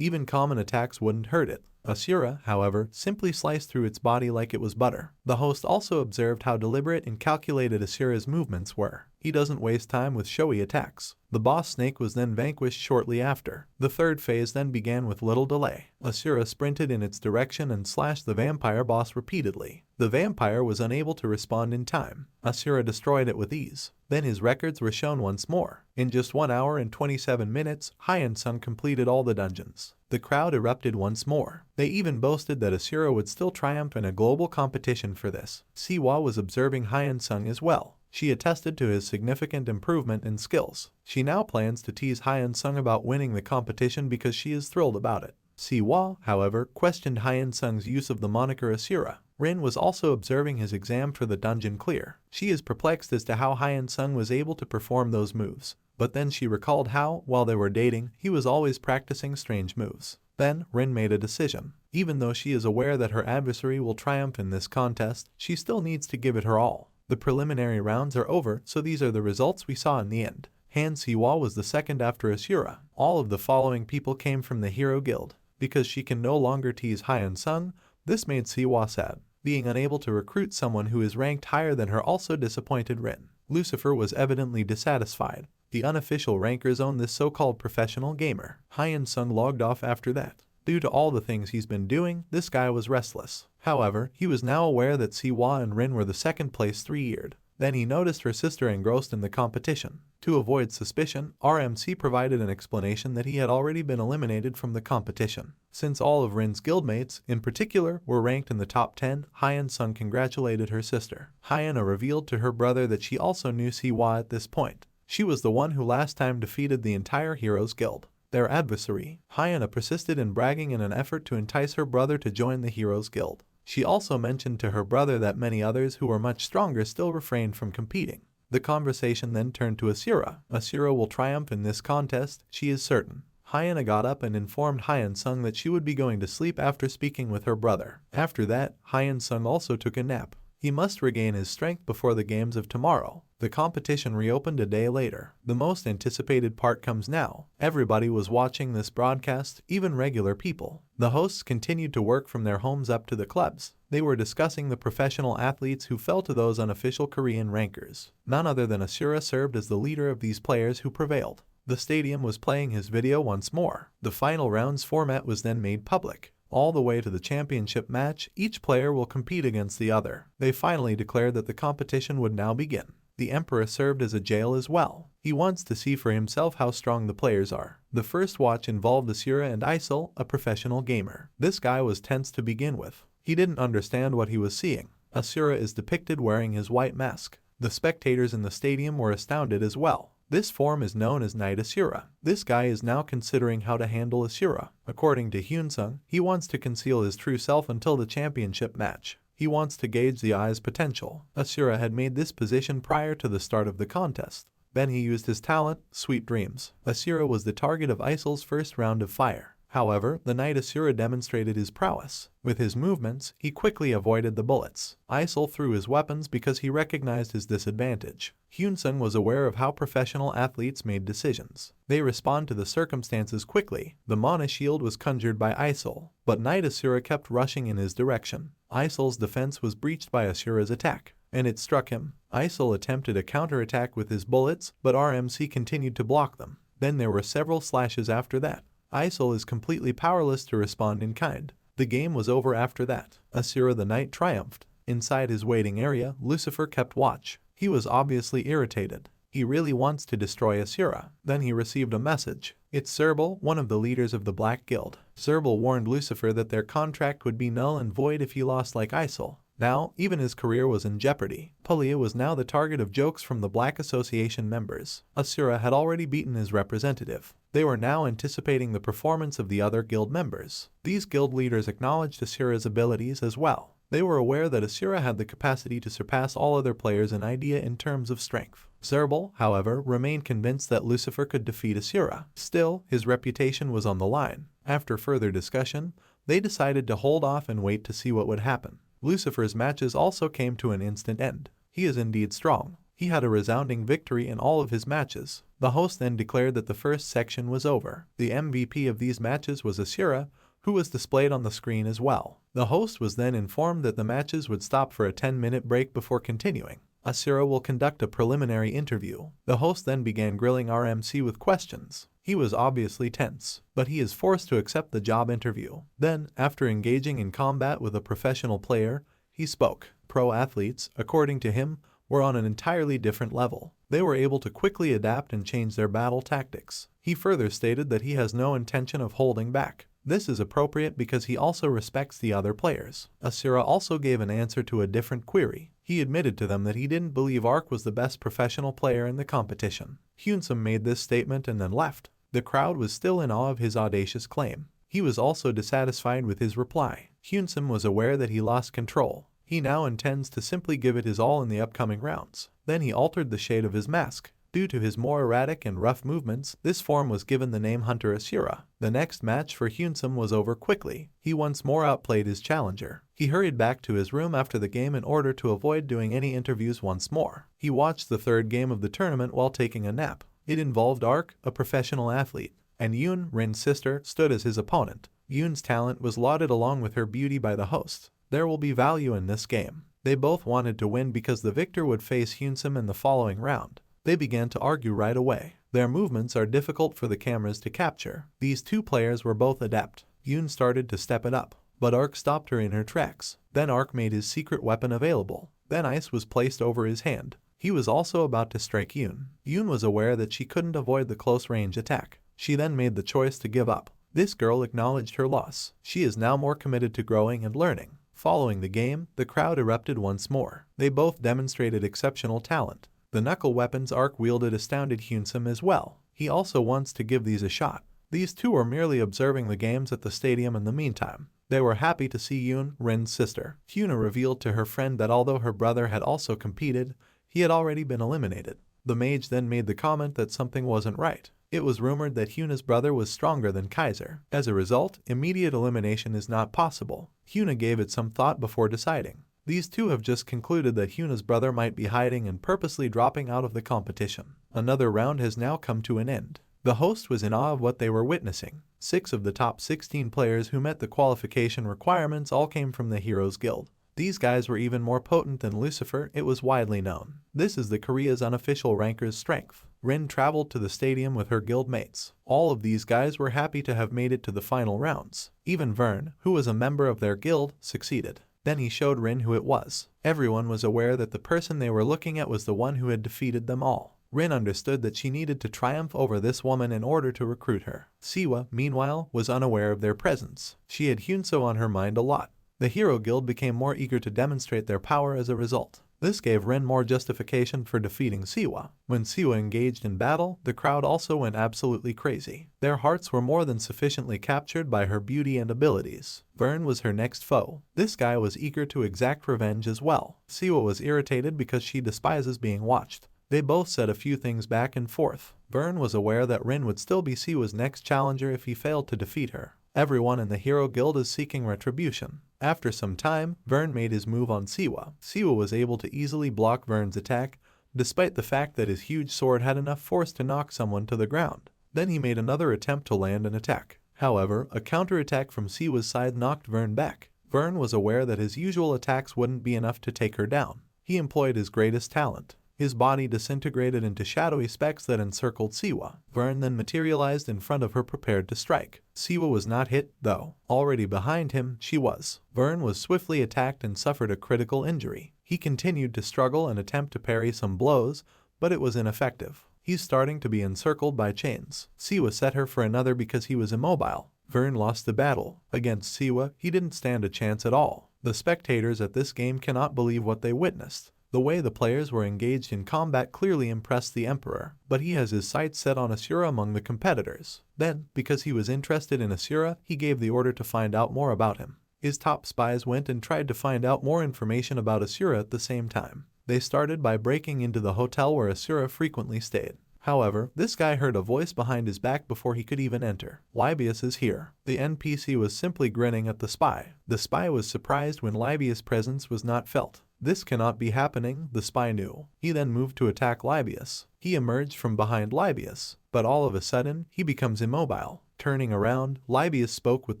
Even common attacks wouldn't hurt it. Asura, however, simply sliced through its body like it was butter. The host also observed how deliberate and calculated Asura's movements were. He doesn't waste time with showy attacks. The boss snake was then vanquished shortly after. The third phase then began with little delay. Asura sprinted in its direction and slashed the vampire boss repeatedly. The vampire was unable to respond in time. Asura destroyed it with ease. Then his records were shown once more. In just 1 hour and 27 minutes, Hyunsung completed all the dungeons. The crowd erupted once more. They even boasted that Asura would still triumph in a global competition for this. Siwa was observing Hyunsung as well. She attested to his significant improvement in skills. She now plans to tease Hyunsung about winning the competition because she is thrilled about it. Siwa, however, questioned Hyunsung's use of the moniker Asura. Rin was also observing his exam for the dungeon clear. She is perplexed as to how Hyunsung was able to perform those moves. But then she recalled how, while they were dating, he was always practicing strange moves. Then, Rin made a decision. Even though she is aware that her adversary will triumph in this contest, she still needs to give it her all. The preliminary rounds are over, so these are the results we saw in the end. Han Siwa was the second after Asura. All of the following people came from the Hero Guild. Because she can no longer tease Hyunsung, this made Siwa sad. Being unable to recruit someone who is ranked higher than her also disappointed Rin. Lucifer was evidently dissatisfied. The unofficial rankers own this so-called professional gamer. Hyunsung logged off after that. Due to all the things he's been doing, this guy was restless. However, he was now aware that Siwa and Rin were the second place 3-yeared. Then he noticed her sister engrossed in the competition. To avoid suspicion, RMC provided an explanation that he had already been eliminated from the competition. Since all of Rin's guildmates, in particular, were ranked in the top 10, Hyunsung congratulated her sister. Hyuna revealed to her brother that she also knew Siwa at this point. She was the one who last time defeated the entire Heroes Guild, their adversary. Hyuna persisted in bragging in an effort to entice her brother to join the Heroes Guild. She also mentioned to her brother that many others who were much stronger still refrained from competing. The conversation then turned to Asura. Asura will triumph in this contest, she is certain. Hyuna got up and informed Hyunsung that she would be going to sleep after speaking with her brother. After that, Hyunsung also took a nap. He must regain his strength before the games of tomorrow. The competition reopened a day later. The most anticipated part comes now. Everybody was watching this broadcast, even regular people. The hosts continued to work from their homes up to the clubs. They were discussing the professional athletes who fell to those unofficial Korean rankers. None other than Asura served as the leader of these players who prevailed. The stadium was playing his video once more. The final rounds format was then made public. All the way to the championship match, each player will compete against the other. They finally declared that the competition would now begin. The Emperor served as a jail as well. He wants to see for himself how strong the players are. The first watch involved Asura and Isol, a professional gamer. This guy was tense to begin with. He didn't understand what he was seeing. Asura is depicted wearing his white mask. The spectators in the stadium were astounded as well. This form is known as Knight Asura. This guy is now considering how to handle Asura. According to Hyunsung, he wants to conceal his true self until the championship match. He wants to gauge the eye's potential. Asura had made this position prior to the start of the contest. Then he used his talent, Sweet Dreams. Asura was the target of Isol's first round of fire. However, the Knight Asura demonstrated his prowess. With his movements, he quickly avoided the bullets. Isol threw his weapons because he recognized his disadvantage. Hyunsung was aware of how professional athletes made decisions. They respond to the circumstances quickly. The Mana Shield was conjured by Isol, but Knight Asura kept rushing in his direction. Isol's defense was breached by Asura's attack, and it struck him. Isol attempted a counterattack with his bullets, but RMC continued to block them. Then there were several slashes after that. Isol is completely powerless to respond in kind. The game was over after that. Asura the Knight triumphed. Inside his waiting area, Lucifer kept watch. He was obviously irritated. He really wants to destroy Asura. Then he received a message. It's Zerbal, one of the leaders of the Black Guild. Zerbal warned Lucifer that their contract would be null and void if he lost like Isol. Now, even his career was in jeopardy. Palia was now the target of jokes from the Black Association members. Asura had already beaten his representative. They were now anticipating the performance of the other guild members. These guild leaders acknowledged Asura's abilities as well. They were aware that Asura had the capacity to surpass all other players in idea in terms of strength. Zerbal, however, remained convinced that Lucifer could defeat Asura. Still, his reputation was on the line. After further discussion, they decided to hold off and wait to see what would happen. Lucifer's matches also came to an instant end. He is indeed strong. He had a resounding victory in all of his matches. The host then declared that the first section was over. The MVP of these matches was Asura, who was displayed on the screen as well. The host was then informed that the matches would stop for a 10-minute break before continuing. Asura will conduct a preliminary interview. The host then began grilling RMC with questions. He was obviously tense, but he is forced to accept the job interview. Then, after engaging in combat with a professional player, he spoke. Pro athletes, according to him, were on an entirely different level. They were able to quickly adapt and change their battle tactics. He further stated that he has no intention of holding back. This is appropriate because he also respects the other players. Asura also gave an answer to a different query. He admitted to them that he didn't believe Ark was the best professional player in the competition. Hyunsung made this statement and then left. The crowd was still in awe of his audacious claim. He was also dissatisfied with his reply. Hyunsung was aware that he lost control. He now intends to simply give it his all in the upcoming rounds. Then he altered the shade of his mask. Due to his more erratic and rough movements, this form was given the name Hunter Asura. The next match for Hyunsung was over quickly. He once more outplayed his challenger. He hurried back to his room after the game in order to avoid doing any interviews once more. He watched the third game of the tournament while taking a nap. It involved Ark, a professional athlete, and Yoon, Rin's sister, stood as his opponent. Yoon's talent was lauded along with her beauty by the host. There will be value in this game. They both wanted to win because the victor would face Hyunsung in the following round. They began to argue right away. Their movements are difficult for the cameras to capture. These two players were both adept. Yoon started to step it up, but Ark stopped her in her tracks. Then Ark made his secret weapon available. Then ice was placed over his hand. He was also about to strike Yoon. Yoon was aware that she couldn't avoid the close-range attack. She then made the choice to give up. This girl acknowledged her loss. She is now more committed to growing and learning. Following the game, the crowd erupted once more. They both demonstrated exceptional talent. The knuckle weapons Ark wielded astounded Hyunsung as well. He also wants to give these a shot. These two were merely observing the games at the stadium in the meantime. They were happy to see Yoon, Rin's sister. Hyuna revealed to her friend that although her brother had also competed, he had already been eliminated. The mage then made the comment that something wasn't right. It was rumored that Hyuna's brother was stronger than Kaiser. As a result, immediate elimination is not possible. Hyuna gave it some thought before deciding. These two have just concluded that Hyuna's brother might be hiding and purposely dropping out of the competition. Another round has now come to an end. The host was in awe of what they were witnessing. 6 of the top 16 players who met the qualification requirements all came from the Heroes Guild. These guys were even more potent than Lucifer, it was widely known. This is the Korea's unofficial ranker's strength. Rin traveled to the stadium with her guild mates. All of these guys were happy to have made it to the final rounds. Even Vern, who was a member of their guild, succeeded. Then he showed Rin who it was. Everyone was aware that the person they were looking at was the one who had defeated them all. Rin understood that she needed to triumph over this woman in order to recruit her. Siwa, meanwhile, was unaware of their presence. She had Hyunsung on her mind a lot. The Hero Guild became more eager to demonstrate their power as a result. This gave Rin more justification for defeating Siwa. When Siwa engaged in battle, the crowd also went absolutely crazy. Their hearts were more than sufficiently captured by her beauty and abilities. Vern was her next foe. This guy was eager to exact revenge as well. Siwa was irritated because she despises being watched. They both said a few things back and forth. Vern was aware that Rin would still be Siwa's next challenger if he failed to defeat her. Everyone in the Hero Guild is seeking retribution. After some time, Vern made his move on Siwa. Siwa was able to easily block Vern's attack, despite the fact that his huge sword had enough force to knock someone to the ground. Then he made another attempt to land an attack. However, a counterattack from Siwa's side knocked Vern back. Vern was aware that his usual attacks wouldn't be enough to take her down. He employed his greatest talent. His body disintegrated into shadowy specks that encircled Siwa. Vern then materialized in front of her prepared to strike. Siwa was not hit, though. Already behind him, she was. Vern was swiftly attacked and suffered a critical injury. He continued to struggle and attempt to parry some blows, but it was ineffective. He's starting to be encircled by chains. Siwa set her for another because he was immobile. Vern lost the battle. Against Siwa, he didn't stand a chance at all. The spectators at this game cannot believe what they witnessed. The way the players were engaged in combat clearly impressed the emperor, but he has his sights set on Asura among the competitors. Then, because he was interested in Asura, he gave the order to find out more about him. His top spies went and tried to find out more information about Asura at the same time. They started by breaking into the hotel where Asura frequently stayed. However, this guy heard a voice behind his back before he could even enter. Libius is here. The NPC was simply grinning at the spy. The spy was surprised when Libius' presence was not felt. This cannot be happening, the spy knew. He then moved to attack Libius. He emerged from behind Libius, but all of a sudden, he becomes immobile. Turning around, Libius spoke with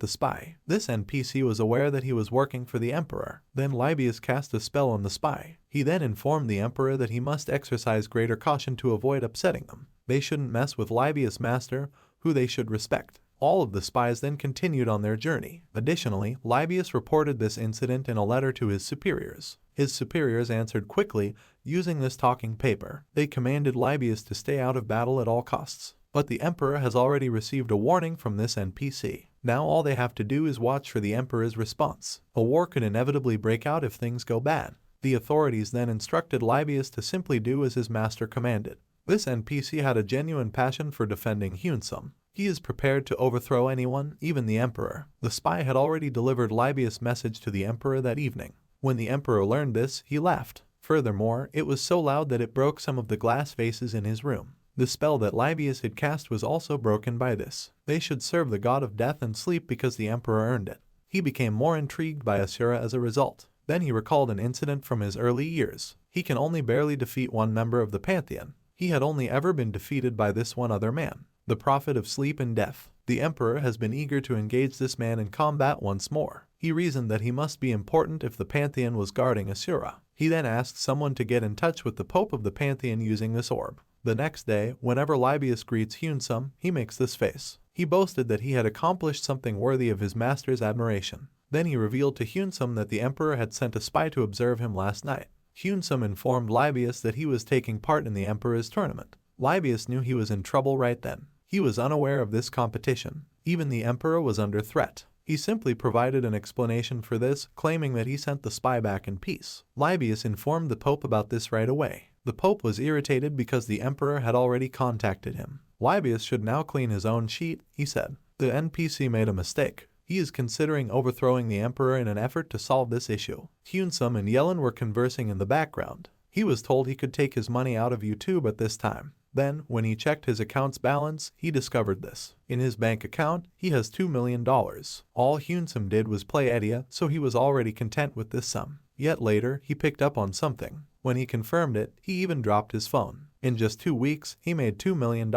the spy. This NPC was aware that he was working for the emperor. Then Libius cast a spell on the spy. He then informed the emperor that he must exercise greater caution to avoid upsetting them. They shouldn't mess with Libius' master, who they should respect. All of the spies then continued on their journey. Additionally, Libius reported this incident in a letter to his superiors. His superiors answered quickly, using this talking paper. They commanded Libius to stay out of battle at all costs. But the emperor has already received a warning from this NPC. Now all they have to do is watch for the emperor's response. A war could inevitably break out if things go bad. The authorities then instructed Libius to simply do as his master commanded. This NPC had a genuine passion for defending Hyunsung. He is prepared to overthrow anyone, even the emperor. The spy had already delivered Libius' message to the emperor that evening. When the emperor learned this, he laughed. Furthermore, it was so loud that it broke some of the glass vases in his room. The spell that Libius had cast was also broken by this. They should serve the god of death and sleep because the emperor earned it. He became more intrigued by Asura as a result. Then he recalled an incident from his early years. He can only barely defeat one member of the pantheon. He had only ever been defeated by this one other man, the prophet of sleep and death. The emperor has been eager to engage this man in combat once more. He reasoned that he must be important if the pantheon was guarding Asura. He then asked someone to get in touch with the pope of the pantheon using this orb. The next day, whenever Libius greets Hyunsung, he makes this face. He boasted that he had accomplished something worthy of his master's admiration. Then he revealed to Hyunsung that the emperor had sent a spy to observe him last night. Hyunsung informed Libius that he was taking part in the emperor's tournament. Libius knew he was in trouble right then. He was unaware of this competition. Even the emperor was under threat. He simply provided an explanation for this, claiming that he sent the spy back in peace. Libius informed the pope about this right away. The pope was irritated because the emperor had already contacted him. Libius should now clean his own sheet, he said. The NPC made a mistake. He is considering overthrowing the emperor in an effort to solve this issue. Hyunsung and Yellen were conversing in the background. He was told he could take his money out of YouTube at this time. Then, when he checked his account's balance, he discovered this. In his bank account, he has $2 million. All Hyunsung did was play Edia, so he was already content with this sum. Yet later, he picked up on something. When he confirmed it, he even dropped his phone. In just 2 weeks, he made $2 million.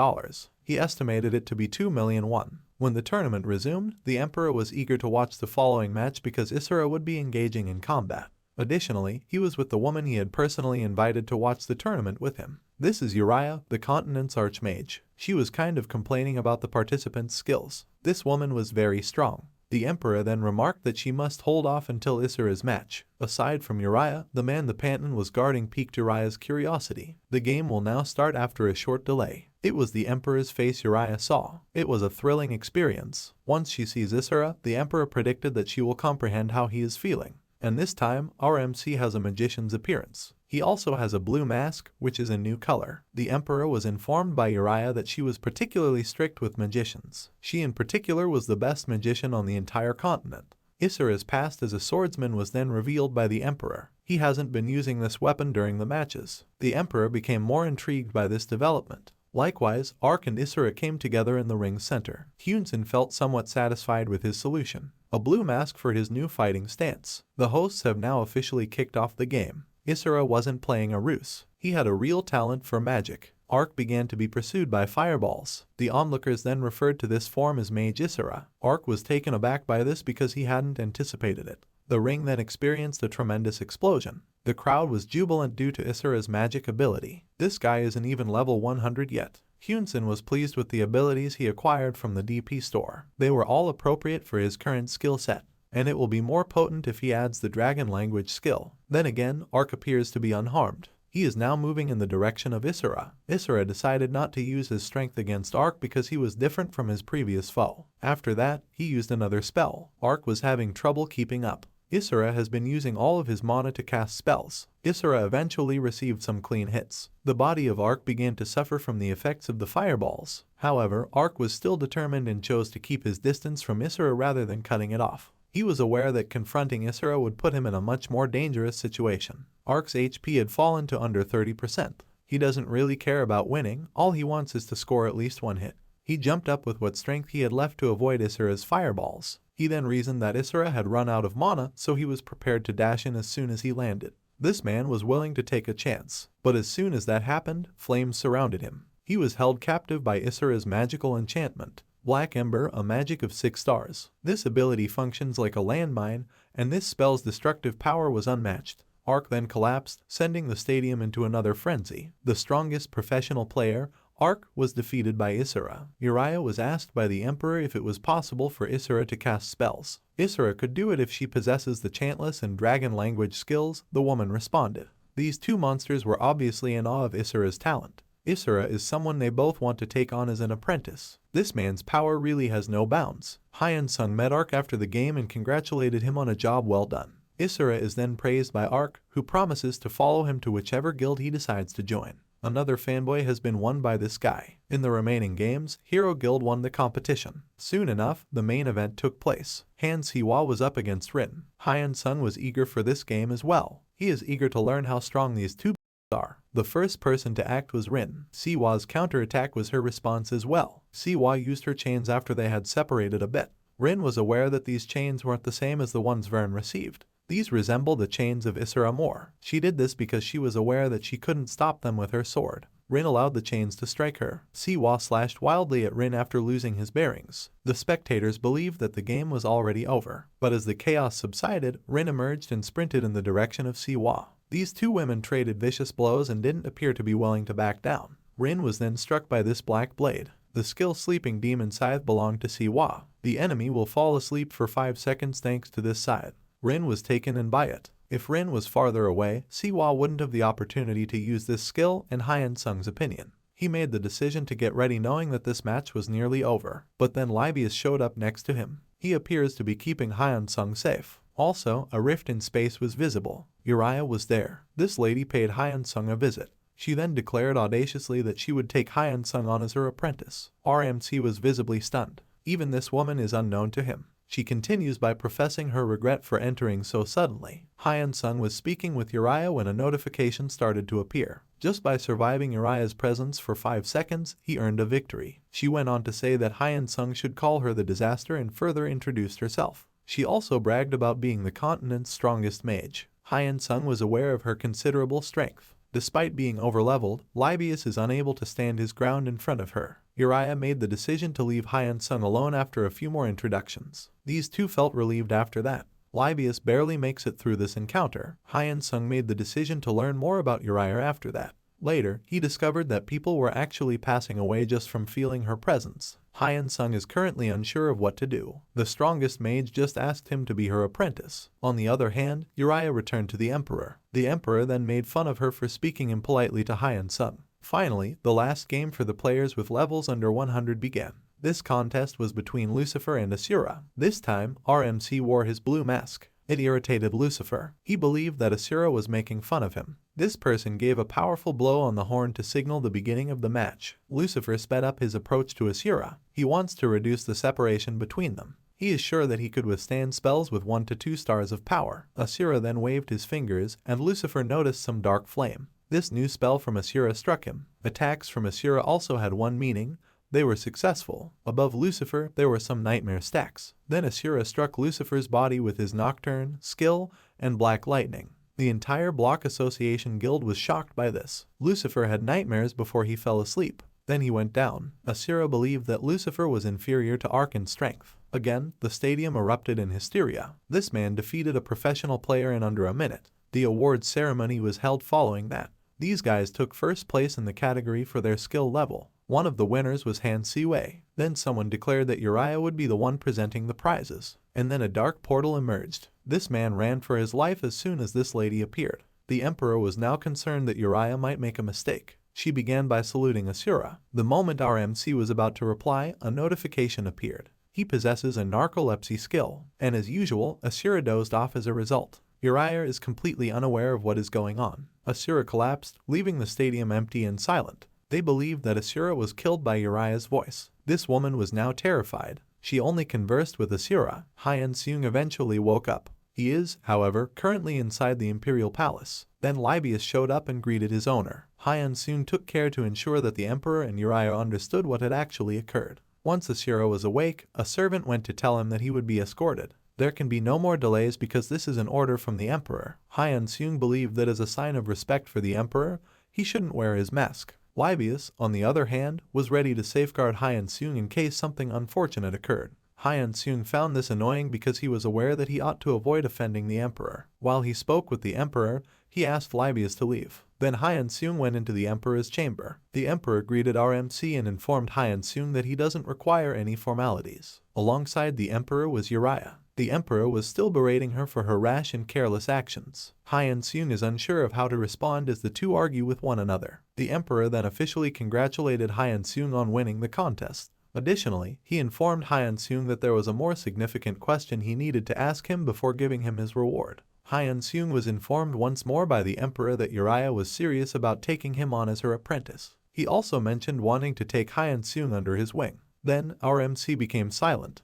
He estimated it to be 2 million won. When the tournament resumed, the emperor was eager to watch the following match because Isra would be engaging in combat. Additionally, he was with the woman he had personally invited to watch the tournament with him. This is Uriah, the continent's archmage. She was kind of complaining about the participants' skills. This woman was very strong. The emperor then remarked that she must hold off until Isra's match. Aside from Uriah, the man the Panton was guarding piqued Uriah's curiosity. The game will now start after a short delay. It was the emperor's face Uriah saw. It was a thrilling experience. Once she sees Isra, the emperor predicted that she will comprehend how he is feeling. And this time, our MC has a magician's appearance. He also has a blue mask, which is a new color. The emperor was informed by Uriah that she was particularly strict with magicians. She in particular was the best magician on the entire continent. Isra's past as a swordsman was then revealed by the emperor. He hasn't been using this weapon during the matches. The emperor became more intrigued by this development. Likewise, Ark and Isra came together in the ring's center. Hyunsung felt somewhat satisfied with his solution. A blue mask for his new fighting stance. The hosts have now officially kicked off the game. Isra wasn't playing a ruse. He had a real talent for magic. Ark began to be pursued by fireballs. The onlookers then referred to this form as Mage Isra. Ark was taken aback by this because he hadn't anticipated it. The ring then experienced a tremendous explosion. The crowd was jubilant due to Isra's magic ability. This guy isn't even level 100 yet. Hyunsung was pleased with the abilities he acquired from the DP store. They were all appropriate for his current skill set, and it will be more potent if he adds the dragon language skill. Then again, Ark appears to be unharmed. He is now moving in the direction of Isra. Isra decided not to use his strength against Ark because he was different from his previous foe. After that, he used another spell. Ark was having trouble keeping up. Isura has been using all of his mana to cast spells. Isura eventually received some clean hits. The body of Ark began to suffer from the effects of the fireballs. However, Ark was still determined and chose to keep his distance from Isura rather than cutting it off. He was aware that confronting Isura would put him in a much more dangerous situation. Ark's HP had fallen to under 30%. He doesn't really care about winning, all he wants is to score at least one hit. He jumped up with what strength he had left to avoid Isura's fireballs. He then reasoned that Isura had run out of mana, so he was prepared to dash in as soon as he landed. This man was willing to take a chance, but as soon as that happened, flames surrounded him. He was held captive by Isura's magical enchantment, Black Ember, a magic of 6 stars. This ability functions like a landmine, and this spell's destructive power was unmatched. Ark then collapsed, sending the stadium into another frenzy. The strongest professional player, Ark, was defeated by Isura. Uriah was asked by the Emperor if it was possible for Isura to cast spells. Isura could do it if she possesses the Chantless and Dragon language skills, the woman responded. These two monsters were obviously in awe of Isura's talent. Isura is someone they both want to take on as an apprentice. This man's power really has no bounds. Hyunsung met Ark after the game and congratulated him on a job well done. Isura is then praised by Ark, who promises to follow him to whichever guild he decides to join. Another fanboy has been won by this guy. In the remaining games, Hero Guild won the competition. Soon enough, the main event took place. Han Siwa was up against Rin. Hyunsung was eager for this game as well. He is eager to learn how strong these two are. The first person to act was Rin. Siwa's counterattack was her response as well. Siwa used her chains after they had separated a bit. Rin was aware that these chains weren't the same as the ones Vern received. These resemble the chains of Isura more. She did this because she was aware that she couldn't stop them with her sword. Rin allowed the chains to strike her. Siwa slashed wildly at Rin after losing his bearings. The spectators believed that the game was already over. But as the chaos subsided, Rin emerged and sprinted in the direction of Siwa. These two women traded vicious blows and didn't appear to be willing to back down. Rin was then struck by this black blade. The skill Sleeping Demon Scythe belonged to Siwa. The enemy will fall asleep for 5 seconds thanks to this scythe. Rin was taken in by it. If Rin was farther away, Siwa wouldn't have the opportunity to use this skill, in Hyunsung's opinion. He made the decision to get ready knowing that this match was nearly over. But then Libius showed up next to him. He appears to be keeping Hyunsung safe. Also, a rift in space was visible. Uriah was there. This lady paid Hyunsung a visit. She then declared audaciously that she would take Hyunsung on as her apprentice. RMC was visibly stunned. Even this woman is unknown to him. She continues by professing her regret for entering so suddenly. Hyunsung was speaking with Uriah when a notification started to appear. Just by surviving Uriah's presence for 5 seconds, he earned a victory. She went on to say that Hyunsung should call her the disaster and further introduced herself. She also bragged about being the continent's strongest mage. Hyunsung was aware of her considerable strength. Despite being overleveled, Libius is unable to stand his ground in front of her. Uriah made the decision to leave Hyunsung alone after a few more introductions. These two felt relieved after that. Libius barely makes it through this encounter. Hyunsung made the decision to learn more about Uriah after that. Later, he discovered that people were actually passing away just from feeling her presence. Hyunsung is currently unsure of what to do. The strongest mage just asked him to be her apprentice. On the other hand, Uriah returned to the Emperor. The Emperor then made fun of her for speaking impolitely to Hyunsung. Finally, the last game for the players with levels under 100 began. This contest was between Lucifer and Asura. This time, RMC wore his blue mask. It irritated Lucifer. He believed that Asura was making fun of him. This person gave a powerful blow on the horn to signal the beginning of the match. Lucifer sped up his approach to Asura. He wants to reduce the separation between them. He is sure that he could withstand spells with 1 to 2 stars of power. Asura then waved his fingers, and Lucifer noticed some dark flame. This new spell from Asura struck him. Attacks from Asura also had one meaning. They were successful. Above Lucifer, there were some nightmare stacks. Then Asura struck Lucifer's body with his Nocturne, Skill, and Black Lightning. The entire Block Association Guild was shocked by this. Lucifer had nightmares before he fell asleep. Then he went down. Asura believed that Lucifer was inferior to Ark in strength. Again, the stadium erupted in hysteria. This man defeated a professional player in under a minute. The awards ceremony was held following that. These guys took first place in the category for their skill level. One of the winners was Han Siwei. Then someone declared that Uriah would be the one presenting the prizes. And then a dark portal emerged. This man ran for his life as soon as this lady appeared. The Emperor was now concerned that Uriah might make a mistake. She began by saluting Asura. The moment RMC was about to reply, a notification appeared. He possesses a narcolepsy skill, and as usual, Asura dozed off as a result. Uriah is completely unaware of what is going on. Asura collapsed, leaving the stadium empty and silent. They believed that Asura was killed by Uriah's voice. This woman was now terrified. She only conversed with Asura. Hyunsung eventually woke up. He is, however, currently inside the imperial palace. Then Libius showed up and greeted his owner. Hyunsung took care to ensure that the emperor and Uriah understood what had actually occurred. Once Asura was awake, a servant went to tell him that he would be escorted. There can be no more delays because this is an order from the emperor. Hyunsung believed that as a sign of respect for the emperor, he shouldn't wear his mask. Libius, on the other hand, was ready to safeguard Hyunsung in case something unfortunate occurred. Hyunsung found this annoying because he was aware that he ought to avoid offending the emperor. While he spoke with the emperor, he asked Libius to leave. Then Hyunsung went into the emperor's chamber. The emperor greeted RMC and informed Hyunsung that he doesn't require any formalities. Alongside the emperor was Uriah. The emperor was still berating her for her rash and careless actions. Hyunsung is unsure of how to respond as the two argue with one another. The emperor then officially congratulated Hyunsung on winning the contest. Additionally, he informed Hyunsung that there was a more significant question he needed to ask him before giving him his reward. Hyunsung was informed once more by the emperor that Uriah was serious about taking him on as her apprentice. He also mentioned wanting to take Hyunsung under his wing. Then, our MC became silent.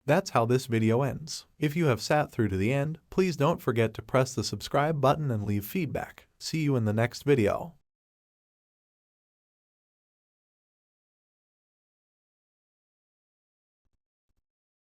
That's how this video ends. If you have sat through to the end, please don't forget to press the subscribe button and leave feedback. See you in the next video.